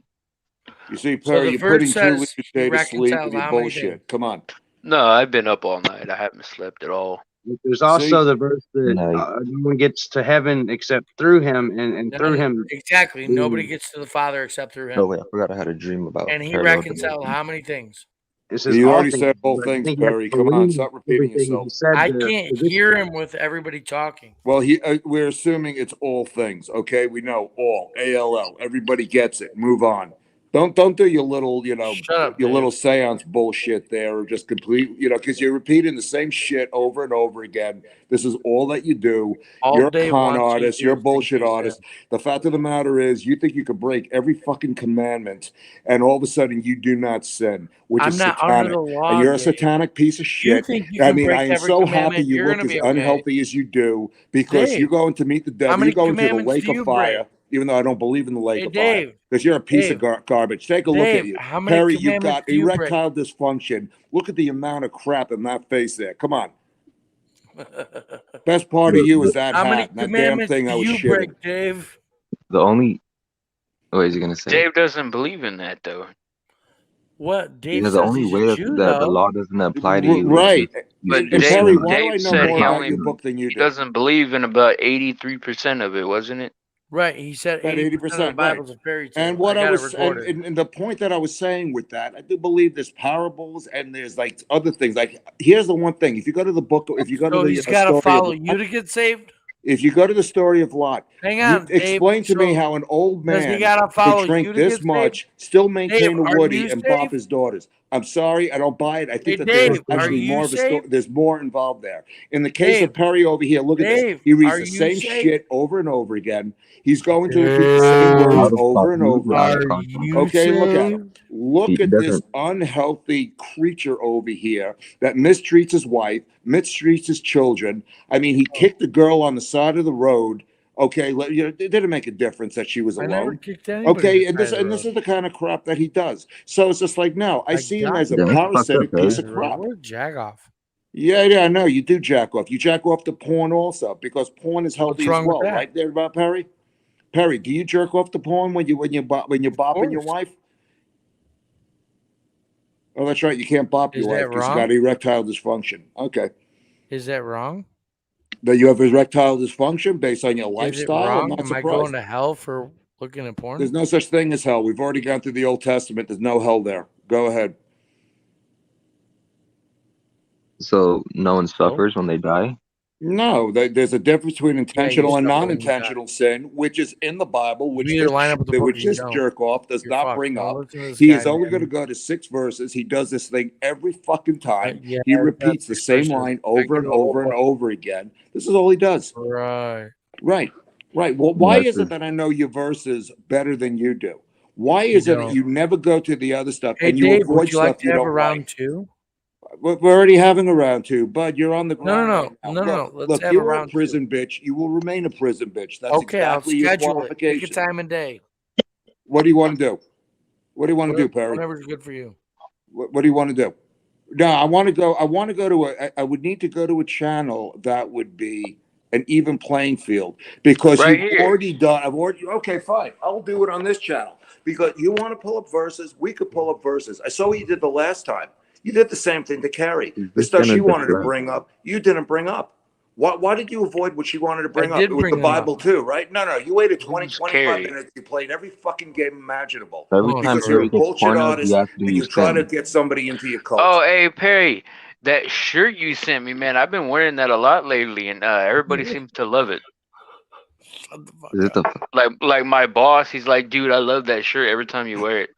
You see, So Perry, the you're verse putting says Julie he today to sleep reconciled with your how many bullshit. things? Come on. No, I've been up all night. I haven't slept at all. There's also See? the verse that no one gets to heaven except through him, and through him. Exactly. Nobody gets to the Father except through him. Oh wait, I forgot I had a dream about And he parallel reconciled dimensions. how many things? It says You all already things, said all but I things, think you have Perry. to Come on, believe stop repeating everything yourself. he said I there can't for this. hear him with everybody talking. Well, we're assuming it's all things. Okay, we know all. ALL. Everybody gets it. Move on. Don't do your little, Shut up, your Dave. little seance bullshit there, or just complete, because you're repeating the same shit over and over again. This is all that you do. All You're a Dave con wants you to artist. do You're a is bullshit think you artist. The fact of the matter is, you think you could break every fucking commandment, and all of a sudden you do not sin, which I'm is not under satanic. the law, And you're a Dave. satanic piece of You shit. think you I can mean, break I am every so happy commandment, you you're look gonna as be okay. unhealthy as you do, because Dave, you're going to meet the how devil. many You're going to the commandments lake do of you fire, break? even though I don't believe in the lake Hey, of fire, Dave. because you're a piece Dave. of garbage. Take a look at Dave, you. how many Perry, you've commandments got do you break? erectile dysfunction. Look at the amount of crap in that face there. Come on. Best part of you is that How many hat and that damn commandments thing do I was you shitting. break, Dave? The only what is he gonna say? Dave doesn't believe in that though. What? Dave Because the says only he's way a that Jew, the though. law doesn't apply to you Right. is But And Dave, Perry, why do Dave I know said more he about only your book than you he do? doesn't believe in about 83% of it, wasn't it? Right. He said About 80% of the 80%, right. Bible's a fairy tale. And what I I got was it recorded. and the point that I was saying with that, I do believe there's parables and there's like other things. Like here's the one thing: if you go to the book, if you go So to he's the got to story follow of you to get saved? if you go to the story of Lot, Hang you on, Dave. explain to me So how an old does he man got to could follow you drink to this get saved? much, still maintain a Dave, are woody, you and bop saved? his daughters. I'm sorry, I don't buy it. I think Hey, that there is Dave, are actually you more of a story. saved? There's more involved there. In the case Dave, of Perry over here, look at this. Dave, He reads are the you same saved? shit over and over again. He's going to repeat the same words out of over and over out of Are again. context. you Okay, look at saved? him. Look He at this doesn't. unhealthy creature over here that mistreats his wife, mistreats his children. I mean, he kicked the girl on the side of the road. Okay, it didn't make a difference that she was I never alone. kicked anybody Okay, on and the this side of the is road. the kind of crap that he does. So it's just like, no, I I see him got as a Then what the fuck's up, parasitic Perry? piece of crap. What a jagoff. Yeah, I know you do jack off. You jack off to porn also because porn is healthy What's wrong as with well, that? right there about Perry. Perry, do you jerk off to porn when you're bopping your course. wife? Oh, that's right. You can't bop Is your wife that because you wrong? got erectile dysfunction. Okay, Is that wrong? that you have erectile dysfunction based on your Is it lifestyle. I'm wrong? not Am I going surprised. to hell for looking at porn? There's no such thing as hell. We've already gone through the Old Testament. There's no hell there. Go ahead. So no one suffers when they die. No, there's a difference between intentional and suffer when you non-intentional sin, which is in the Bible, which You either line up with the book or you this don't. jerk off does You're not fucked. bring Don't up. listen to this He guy, is only man. going to go to 6 verses. He does this thing every fucking time. Yeah, He that's repeats the same verses. line I over get and the whole over and point. over again. This is all he does. Right. Right. Well, why Yes, is it that I know your verses better than you do? Why is it that don't. you never go to the other stuff Hey, and you Dave, avoid would you like stuff to you have a don't round like? two? We're already having a round two, Bud. You're on the ground. No. Let's Look, have you're a round a prison bitch. You will remain a prison bitch. That's okay, exactly I'll your schedule qualification. it. Pick a time and day. What do you want to do? What do you want to do, Perry? Whatever's good for you. What do you want to do? No, I want to go. I want to go to I would need to go to a channel that would be an even playing field because Right you've here. already done. Okay, fine. I'll do it on this channel because you want to pull up verses. We could pull up verses. I saw what you did the last time. You did the same thing to Carrie. The stuff she wanted to bring up, you didn't bring up. Why did you avoid what she wanted to bring up? It was the Bible too, right? No. You waited 25 minutes. You played every fucking game imaginable. Because you're a bullshit artist and you try to get somebody into your cult. Oh, hey, Perry, that shirt you sent me, man, I've been wearing that a lot lately, and everybody seems to love it. Like my boss, he's like, dude, I love that shirt every time you wear it.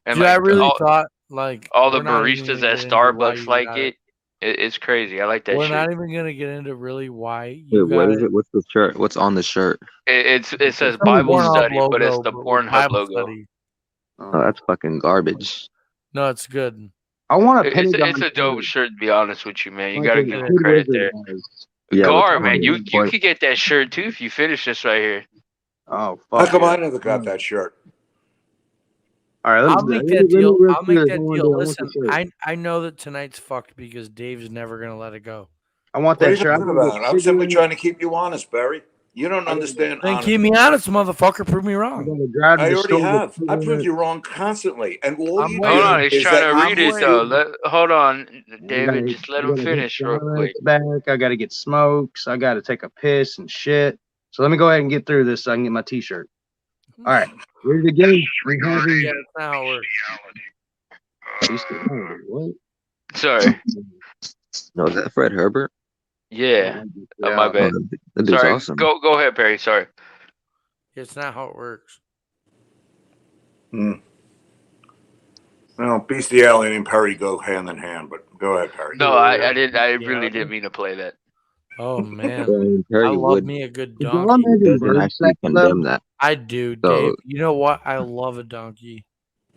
And Dude, I really thought like all the baristas at Starbucks like it. It's crazy. I like that We're shirt. not even gonna get into really why Wait, what is it? What's the shirt? What's on the shirt? It says Bible study, but it's the Pornhub logo. Study. Oh, that's fucking garbage. No, it's good. I want It's a dope shirt, to be honest with you, man. You gotta give him credit there. Yeah, Gar, man, you could get that shirt too if you finish this right here. Oh, fuck. How come I never got that shirt? All right, I'll make that deal. I'll make that deal. Listen, I know that tonight's fucked because Dave's never gonna let it go. I want What are that you shirt. talking about? I'm simply trying to keep you honest, Barry. You don't understand Then honesty. keep me honest, motherfucker. Prove me wrong. I already have. I proved you wrong constantly. And all you Hold on, do he's is trying that to read it though. Hold on, I David. gotta- Just let I him gotta finish get real quick. back. I gotta get smokes. I gotta take a piss and shit. So let me go ahead and get through this so I can get my t-shirt. All right, ready to go? Yeah, that's not how it works. What? Sorry. No, is that Fred Herbert? Yeah. My bad. That dude's Sorry. awesome. Go ahead, Perry. Sorry. It's not how it works. Well, Beastie Alien and Perry go hand in hand, but go ahead, Perry. No, I really didn't mean to play that. Oh man, Perry I love would- me a good He donkey. doesn't actually condemn that. I do, So- Dave. You know what? I love a donkey.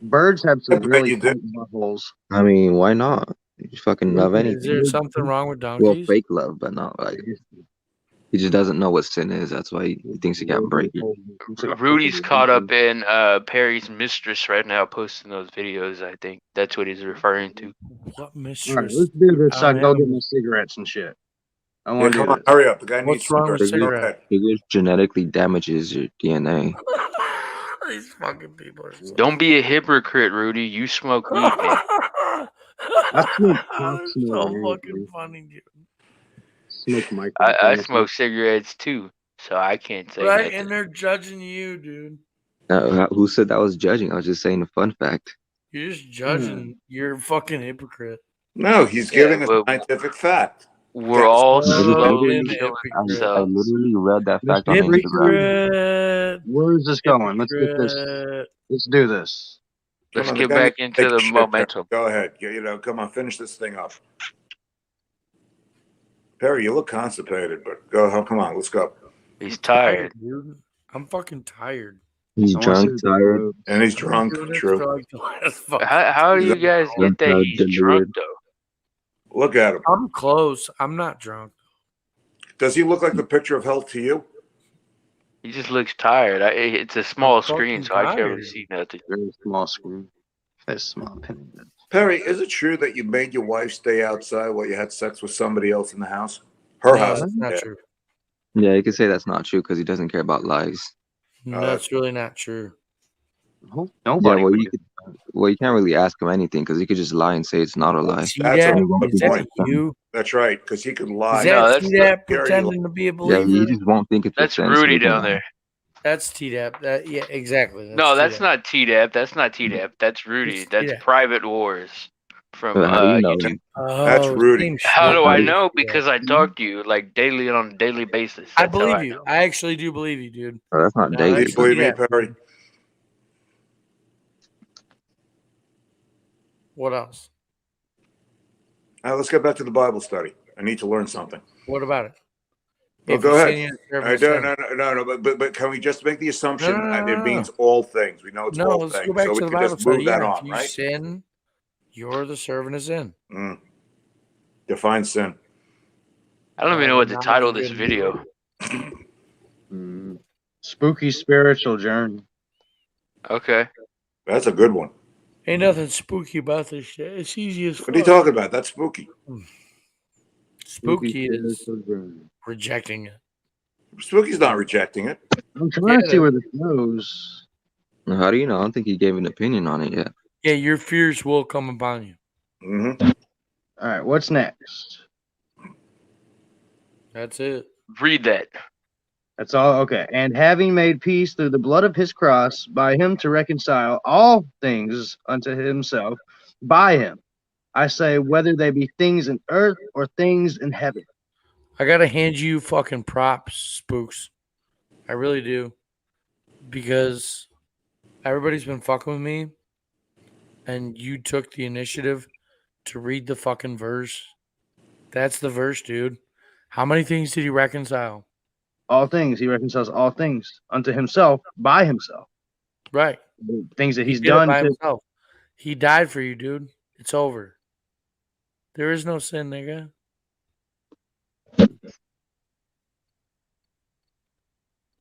Birds have some really tight buttholes. I mean, why not? You fucking love anything. Is there something wrong with Well, donkeys? fake love, but not like. He just doesn't know what sin is. That's why he thinks he can't break it. Rudy's caught up in Perry's mistress right now, posting those videos. I think that's what he's referring to. What All right, mistress? let's do this so I can go get my cigarettes and shit. I want to do this. Hurry up. The guy needs What's wrong with cigarettes? It genetically damages your DNA. These fucking people are so... Don't be a hypocrite, Rudy. You smoke weed, man. I smoke That's so fucking funny, dude. I smoke cigarettes too, so I can't say Right, nothing. and they're judging you, dude. Who said that was judging? I was just saying a fun fact. You're just judging. You're a fucking hypocrite. No, he's giving a scientific fact. We're all I slowly killing I ourselves. literally read that fact on Instagram. Hypocrite. Where is this going? Let's get this. Let's do this. Let's Come on, get the guy back needs to into take the a shit, momentum. Perry. Go ahead. Come on, finish this thing up. Perry, you look constipated, but come on, let's go. He's tired. Dude. I'm fucking tired. He's drunk, tired. And he's drunk. Doing this True. for like the last fucking- How do you guys get that he's drunk though? Look at him. I'm close. I'm not drunk. Does he look like the picture of health to you? He just looks tired. It's a small I'm screen, fucking so I can't tired. really see nothing. Very small screen. Very small penny. Perry, is it true that you made your wife stay outside while you had sex with somebody else in the house? Her No, house. that's not Yeah. true. Yeah, you could say that's not true because he doesn't care about lies. No, that's really not true. Nobody. Yeah, well, you can't really ask him anything because he could just lie and say it's not a lie. That's a T-Dap, good is that point. you? That's right, because he could lie. Is that T-Dap Gary, pretending to be a Yeah, believer? he just won't think it's a That's sin, so Rudy he can down lie. there. That's T-Dap. Yeah, exactly. No, that's T-Dap. not T-Dap. That's not T-Dap. That's Rudy. It's That's T-Dap. Private Wars from But how do you know YouTube. that? That's Rudy. same How shit. do I know? Because I talk to you like daily on a daily basis. I That's how believe I you. know. I actually do believe you, dude. Oh, that's not No, daily. Do you believe me, T-Dap. Perry? What else? Now let's get back to the Bible study. I need to learn something. What about it? Well, If go you ahead. sin, you deserve to sin. No. But can we just make the assumption No, that it no. means all things? We know it's No, all let's things, go back so to we the can Bible just move study. that Yeah, on, if you right? sin, you're the servant of sin. Define sin. I don't even know what to title this video. Spooky spiritual journey. Okay. That's a good one. Ain't nothing spooky about this shit. It's easy as fuck. What are you talking about? That's spooky. Spooky is rejecting it. Spooky's not rejecting it. I'm trying to see where this goes. How do you know? I don't think he gave an opinion on it yet. Yeah, your fears will come upon you. Mm-hmm. All right, what's next? That's it. Read that. That's all. Okay. And having made peace through the blood of his cross, by him to reconcile all things unto himself, by him, I say, whether they be things in earth or things in heaven. I gotta hand you fucking props, Spooks. I really do. Because everybody's been fucking with me, and you took the initiative to read the fucking verse. That's the verse, dude. How many things did he reconcile? All things. He reconciles all things unto himself by himself. Right. The things that he's did it done by to himself. He died for you, dude. It's over. There is no sin, nigga.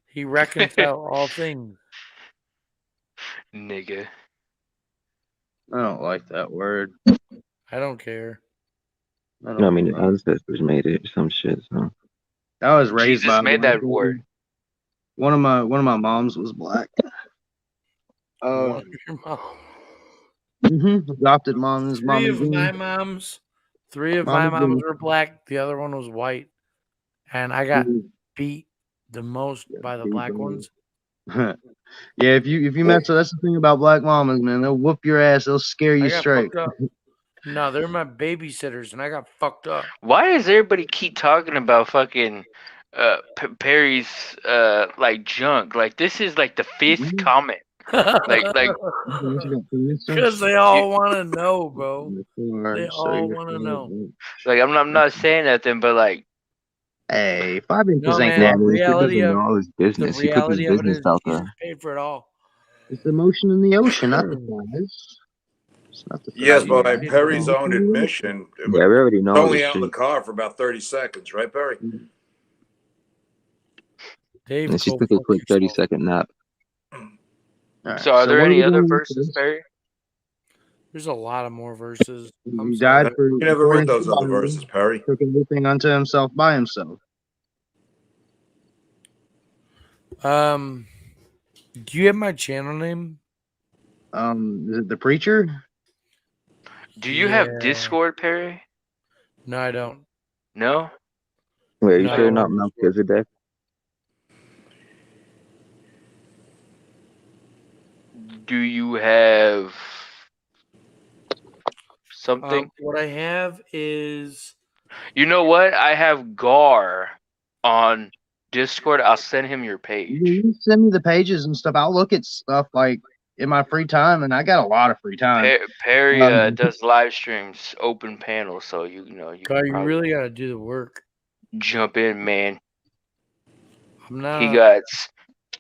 He reconciled all things. Nigga. I don't like that word. I don't care. I mean, the ancestors made it or some shit. So I was raised Jesus by made that word. One of my moms was black. One of your mom. Adopted mom's mom. Three of my moms were black. The other one was white, and I got beat the most by the black ones. Yeah, if you mess up, that's the thing about black mamas, man. They'll whoop your ass. They'll scare you straight. No, they're my babysitters, and I got fucked up. Why does everybody keep talking about fucking Perry's like junk? Like this is like the fifth comment. like because they all want to know, bro. They all want to know. Like I'm not saying nothing, but like, hey, 5 inches ain't that. The reality of all his business. He put his business out there. Paid for it all. It's the motion in the ocean, not the size. Yes, but by Perry's own admission, yeah, we already know. Only out in the car for about 30 seconds, right, Perry? Dave, and she took a quick 30-second nap. Right, so are there any other verses, Perry? There's a lot of more verses. He died for. You never read those other verses, Perry. Took everything unto himself by himself. Do you have my channel name? Is it The Preacher? Do you have Discord, Perry? No, I don't. No? Wait, are you sure not Melchizedek? Do you have something? What I have is... You know what? I have Gar on Discord. I'll send him your page. You send me the pages and stuff. I'll look at stuff like in my free time, and I got a lot of free time. Perry does live streams, open panels, so you know you. God, you really gotta do the work. Jump in, man. I'm not. He got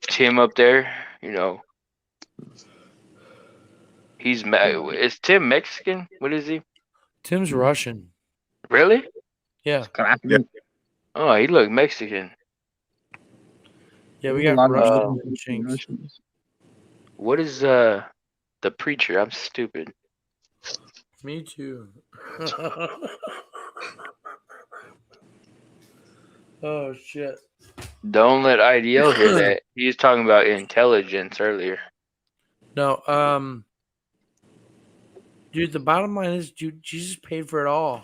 Tim up there. You know, is Tim Mexican? What is he? Tim's Russian. Really? Yeah. Oh, he looked Mexican. Yeah, we got Russian. What is The Preacher? I'm stupid. Me too. Oh shit. Don't let IDL hear that. He was talking about intelligence earlier. No, dude, the bottom line is, dude, Jesus paid for it all.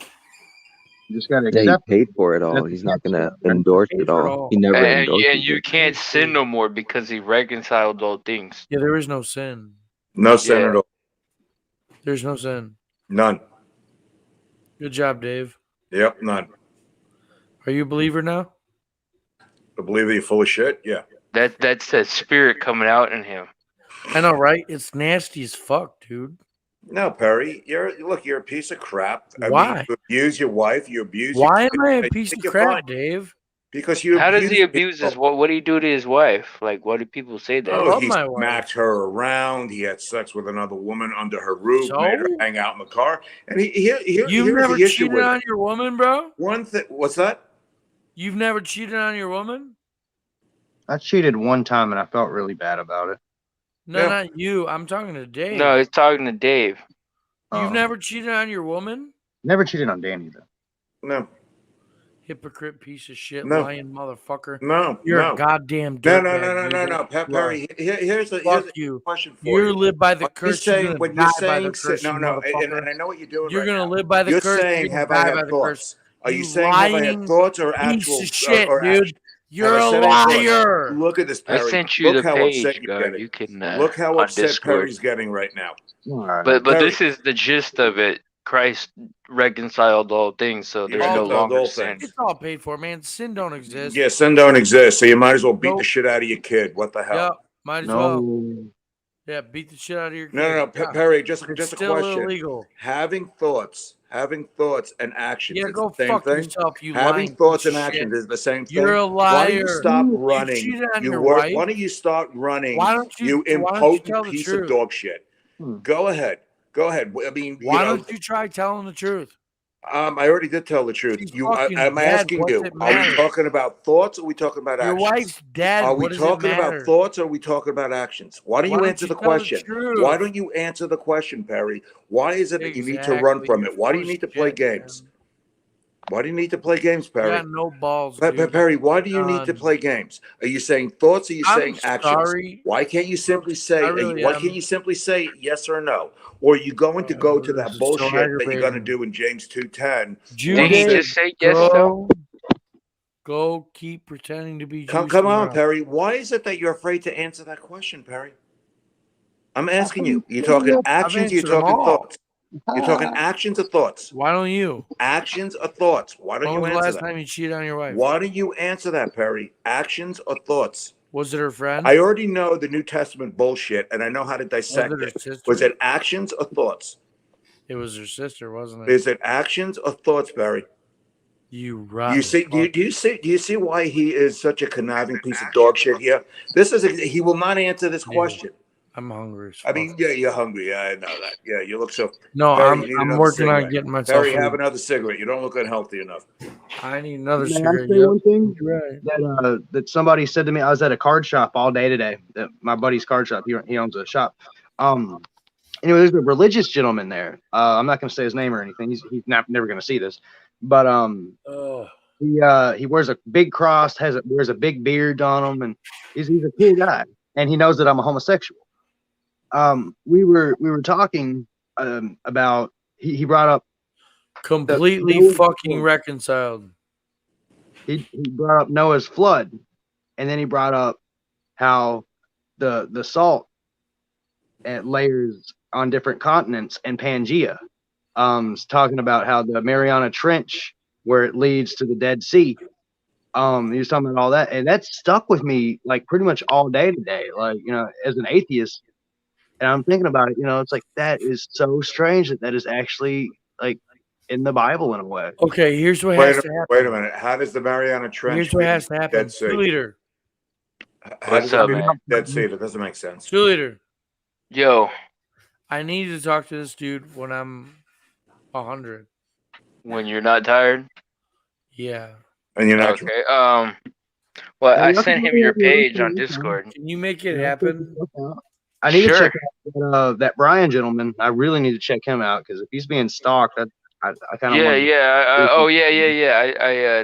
You just gotta he paid for it all. He's not gonna endorse it all. He never endorsed it. And you can't sin no more because he reconciled all things. Yeah, there is no sin. No sin at all. There's no sin. None. Good job, Dave. Yep, none. Are you a believer now? A believer you're full of shit? Yeah. That's that spirit coming out in him. I know, right? It's nasty as fuck, dude. No, Perry, you're a piece of crap. Why? You abuse your wife. You abuse. Why am I a piece of crap, Dave? Because you. How does he abuse his? What do he do to his wife? Like, what do people say that? Oh, he smacked her around. He had sex with another woman under her roof. Made her hang out in the car. And You've never cheated on your woman, bro? One thing. What's that? You've never cheated on your woman? I cheated one time and I felt really bad about it. No, not you. I'm talking to Dave. No, he's talking to Dave. You've never cheated on your woman? Never cheated on Danny though. No. Hypocrite piece of shit, No. lying motherfucker. No, You're no. a goddamn No. Perry, here's a question for you. You live by the curse. You're You're saying, gonna die by the curse, no, motherfucker. and I know what you're doing. You're right gonna now. live by the you're curse. Saying, you're have gonna I die had by the thoughts? curse. Are you saying have I had thoughts or actual? Piece of shit, or dude. action? You're a Have I said liar. Look at this, Perry. I sent you Look the how page, upset you're guy. getting. You can Look how on upset Discord. Perry's getting right now. But Perry, this is the gist of it. Christ reconciled all things, so there's no longer sin. It's all paid for, man. Sin don't exist. Yeah, sin don't exist, so you might as well beat the shit out of your kid. What the hell? Yeah, might as well. Yeah, beat the shit out of your kid. No, Yeah. Perry, just a still question. Illegal. Having thoughts and actions Yeah, is go the same fuck thing. yourself, you Having lying thoughts piece and of actions shit. is the same thing. You're a liar. Why don't you stop You running? cheated on your Why wife. don't you start running? Why don't you impotent tell the piece truth? of dog shit. Go ahead. I mean, Why don't you try telling the truth? I already did tell the truth. I'm asking you, are we talking about thoughts or are we talking about Your actions? wife's dead. Are we What does talking it about matter? thoughts or are we talking about actions? Why don't you answer the tell the question? truth? Why don't you answer the question, Perry? Why is it that you need to run from it? Why do you need to play games? Why do you need to play games, Perry? You got no balls, dude. Perry, why do you need to play games? Are you saying thoughts or are you saying actions? Sorry. Why can't you simply say why can't you simply say yes or no? Or are you going to go to that bullshit that you're going to do in James 2:10? Did he just say yes though? Go keep pretending to be Come on, Perry. Why is it that you're afraid to answer that question, Perry? I'm asking you. You're talking actions, you're talking thoughts. You're talking actions or thoughts? Why don't you? Actions or thoughts? Why don't you When was answer the last that? time you cheated on your wife? Why don't you answer that, Perry? Actions or thoughts? Was it her friend? I already know the New Testament bullshit, and I know how to dissect it her it. sister? Was it actions or thoughts? It was her sister, wasn't it? Is it actions or thoughts, Barry? You Do rotten. you see? Do you see why he is such a conniving piece of dog shit here? He will not answer this question. I'm hungry. I mean, yeah, you're hungry. Yeah, I know that. Yeah, you look so. No, Barry, you need I'm another working on cigarette. getting myself. Barry, have another cigarette. You don't look unhealthy enough. I need another Can I cigarette. say one thing? Right. That somebody said to me? I was at a card shop all day today. My buddy's card shop. He owns a shop. Anyway, there's a religious gentleman there. I'm not going to say his name or anything. He's never going to see this, but he wears a big cross, wears a big beard on him, and he's a cool guy. And he knows that I'm a homosexual. We were talking about he brought up completely fucking reconciled. He brought up Noah's flood, and then he brought up how the salt layers on different continents and Pangea. Talking about how the Mariana Trench, where it leads to the Dead Sea. He was talking about all that, and that stuck with me like pretty much all day today. Like, as an atheist, and I'm thinking about it. It's like that is so strange that is actually like in the Bible in a way. Okay, here's what has to happen. Wait a minute. How does the Mariana Trench? Here's what has to happen. Dead Sea? 2 liter. What's up, man? Dead Sea. That doesn't make sense. 2 liter. Yo. I need to talk to this dude when I'm 100. When you're not tired? Yeah. And you're not okay. Well, I sent him your page on Discord. Can you make it happen? I need to check out that Brian gentleman. I really need to check him out because if he's being stalked, I kind of I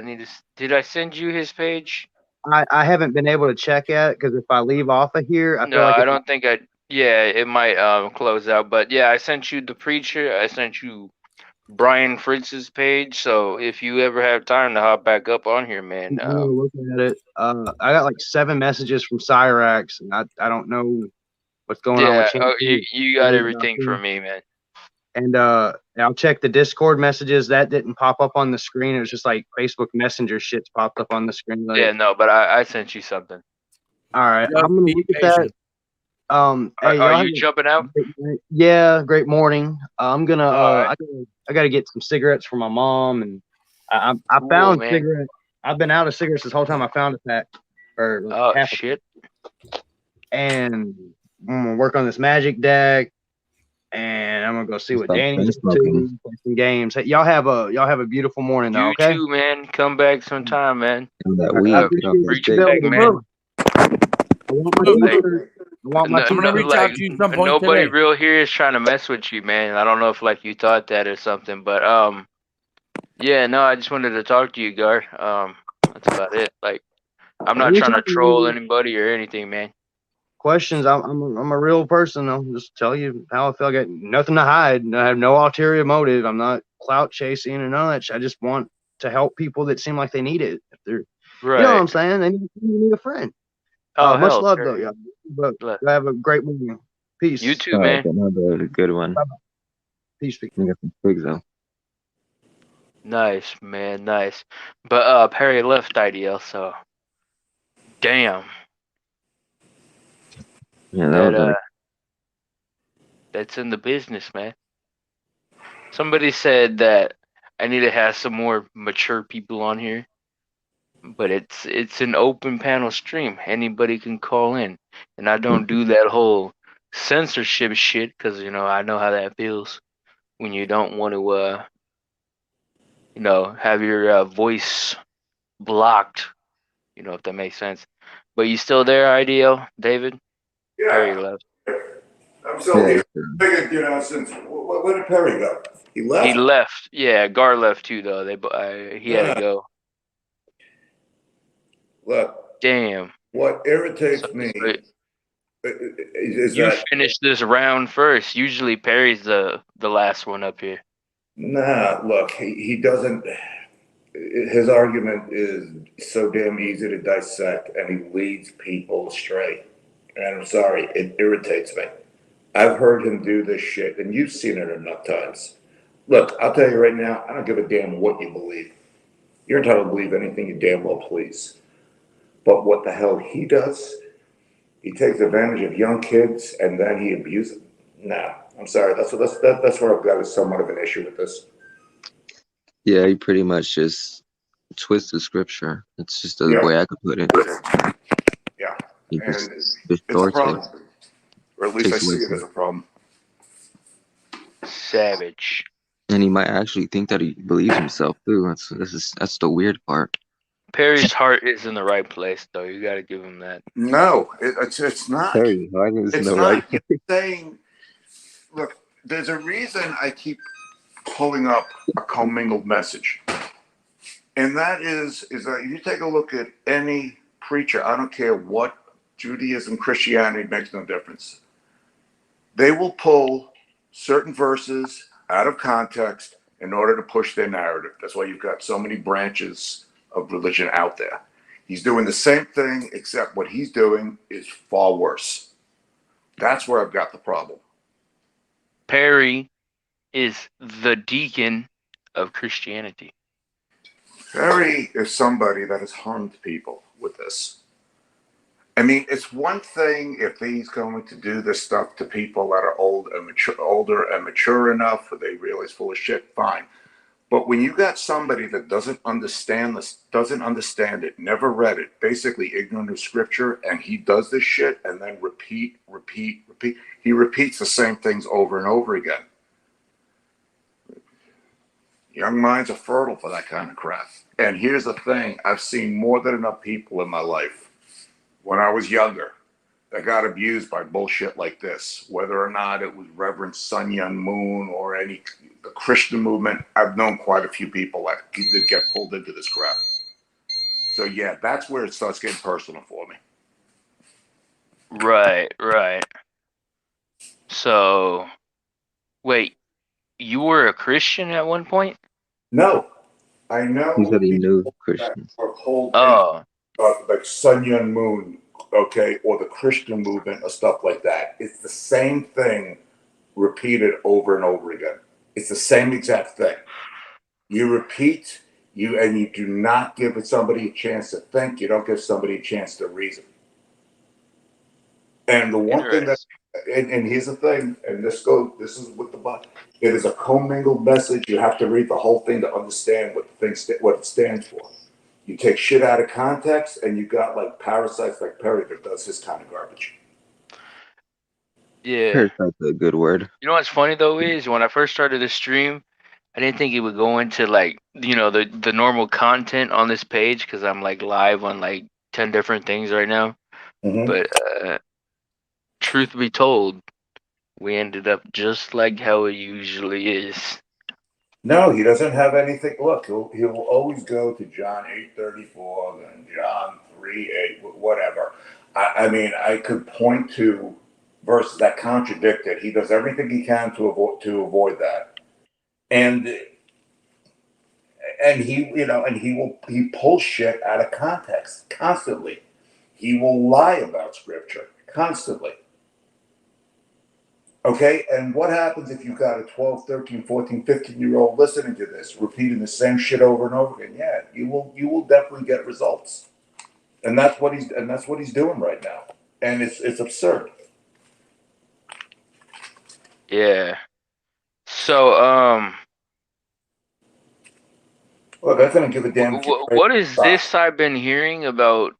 need to. Did I send you his page? I haven't been able to check yet because if I leave off of here, I feel like I don't think I. Yeah, it might close out, but yeah, I sent you the preacher. I sent you Brian Fritz's page. So if you ever have time to hop back up on here, man. Looking at it, I got like 7 messages from Cyrax, and I don't know what's going on with you got everything from me, man. And I'll check the Discord messages. That didn't pop up on the screen. It was just like Facebook Messenger shit's popped up on the screen. Like, yeah, no, but I sent you something. All right, I'm gonna look at that. Hey, are you jumping out? Yeah, great morning. I'm gonna I gotta get some cigarettes for my mom, and I found cigarettes. I've been out of cigarettes this whole time. I found a pack or half shit. And I'm gonna work on this magic deck, and I'm gonna go see what Danny's up to, play some games. Hey, y'all have a beautiful morning, though. Okay. You too, man. Come back sometime, man. That weed, reach back, man. I'm gonna reach out to you some point nobody today. real here is trying to mess with you, man. I don't know if like you thought that or something, but yeah, no, I just wanted to talk to you, Gar. That's about it. Like, I'm not trying to troll anybody or anything, man. Questions? I'm a real person. I'll just tell you how I feel. I got nothing to hide. I have no ulterior motive. I'm not clout chasing or none of that shit. I just want to help people that seem like they need it. If they're, you know what I'm saying? They need a friend. Much love, though, y'all. But have a great morning. Peace. You too, man. Another good one. Bye-bye. Peace. We got some twigs, though. Nice, man, nice. But Perry left IDL, so damn. Yeah, that's in the business, man. Somebody said that I need to have some more mature people on here, but it's an open panel stream. Anybody can call in, and I don't do that whole censorship shit because I know how that feels when you don't want to have your voice blocked. If that makes sense. But you still there, IDL, David? Yeah. Perry left. I'm still here. Figured, since where did Perry go? He left. He left. Yeah, Gar left too, though. He had to go. Look. Damn. What irritates me is you that finish this round first. Usually Perry's the last one up here. Nah, look, he doesn't. His argument is so damn easy to dissect, and he leads people astray. And I'm sorry, it irritates me. I've heard him do this shit, and you've seen it enough times. Look, I'll tell you right now, I don't give a damn what you believe. You're entitled to believe anything you damn well please. But what the hell he does, he takes advantage of young kids, and then he abuses them. Nah, I'm sorry. That's where I've got somewhat of an issue with this. Yeah, he pretty much just twisted scripture. It's just the way I could put it. Yeah. He And just it's a problem. Or at least I takes see away it from as a problem. Savage. And he might actually think that he believes himself too. That's the weird part. Perry's heart is in the right place, though. You got to give him that. No, it's not. Perry's heart is in the right place. You're saying, look, there's a reason I keep pulling up a commingled message. And that is that you take a look at any preacher, I don't care what, Judaism, Christianity, makes no difference. They will pull certain verses out of context in order to push their narrative. That's why you've got so many branches of religion out there. He's doing the same thing, except what he's doing is far worse. That's where I've got the problem. Perry is the deacon of Christianity. Perry is somebody that has harmed people with this. I mean, it's one thing if he's going to do this stuff to people that are older and mature enough, or they realize full of shit, fine. But when you got somebody that doesn't understand it, never read it, basically ignorant of scripture, and he does this shit and then repeat. He repeats the same things over and over again. Young minds are fertile for that kind of crap. And here's the thing, I've seen more than enough people in my life when I was younger that got abused by bullshit like this, whether or not it was Reverend Sun Myung Moon or the Christian movement. I've known quite a few people that get pulled into this crap. So yeah, that's where it starts getting personal for me. Right. So, wait, you were a Christian at one point? No, I know. He said he knew Christians. Like Sun Myung Moon, okay, or the Christian movement or stuff like that. It's the same thing repeated over and over again. It's the same exact thing. You repeat, and you do not give somebody a chance to think. You don't give somebody a chance to reason. And the one thing and here's the thing, and this is with the Bible. It is a commingled message. You have to read the whole thing to understand what it stands for. You take shit out of context, and you got like parasites like Perry that does his kind of garbage. Yeah. Parasite's a good word. You know what's funny though is when I first started the stream, I didn't think it would go into like the normal content on this page because I'm like live on like 10 different things right now. But truth be told, we ended up just like how it usually is. No, he doesn't have anything. Look, he'll always go to John 8:34 and John 3:8, whatever. I mean, I could point to verses that contradict it. He does everything he can to avoid that, and he pulls shit out of context constantly. He will lie about scripture constantly. Okay, and what happens if you've got a 12, 13, 14, 15-year-old listening to this, repeating the same shit over and over again? Yeah, you will definitely get results. And that's what he's doing right now. And it's absurd. Yeah. So well, that's gonna give a damn. What is this I've been hearing about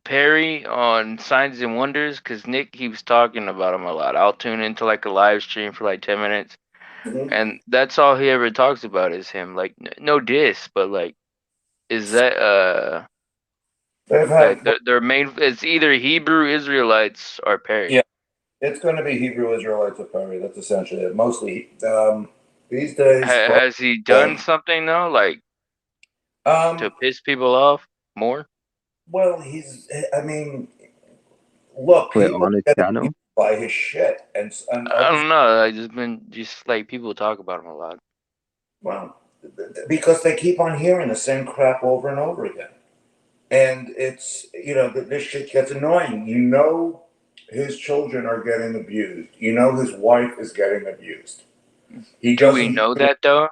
Perry on Signs and Wonders? Because Nick keeps talking about him a lot. I'll tune into like a live stream for like 10 minutes, and that's all he ever talks about is him. Like no diss, but like, is that like their main? It's either Hebrew Israelites or Perry. Yeah, it's going to be Hebrew Israelites or Perry. That's essentially it. Mostly these days. Has he done something though, like to piss people off more? Well, I mean, look, people get by his shit, and I don't know. I just like people talk about him a lot. Well, because they keep on hearing the same crap over and over again, and it's this shit gets annoying. His children are getting abused. His wife is getting abused. Do we know that though?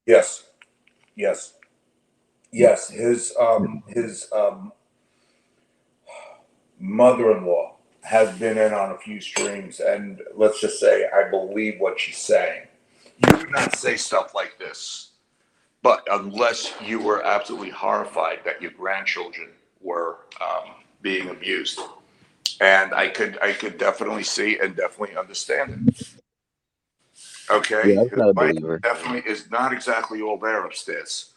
Yes. His mother-in-law has been in on a few streams, and let's just say I believe what she's saying. You would not say stuff like this, but unless you were absolutely horrified that your grandchildren were being abused, and I could definitely see and definitely understand it. Okay, Yeah, his wife definitely is not exactly all there upstairs.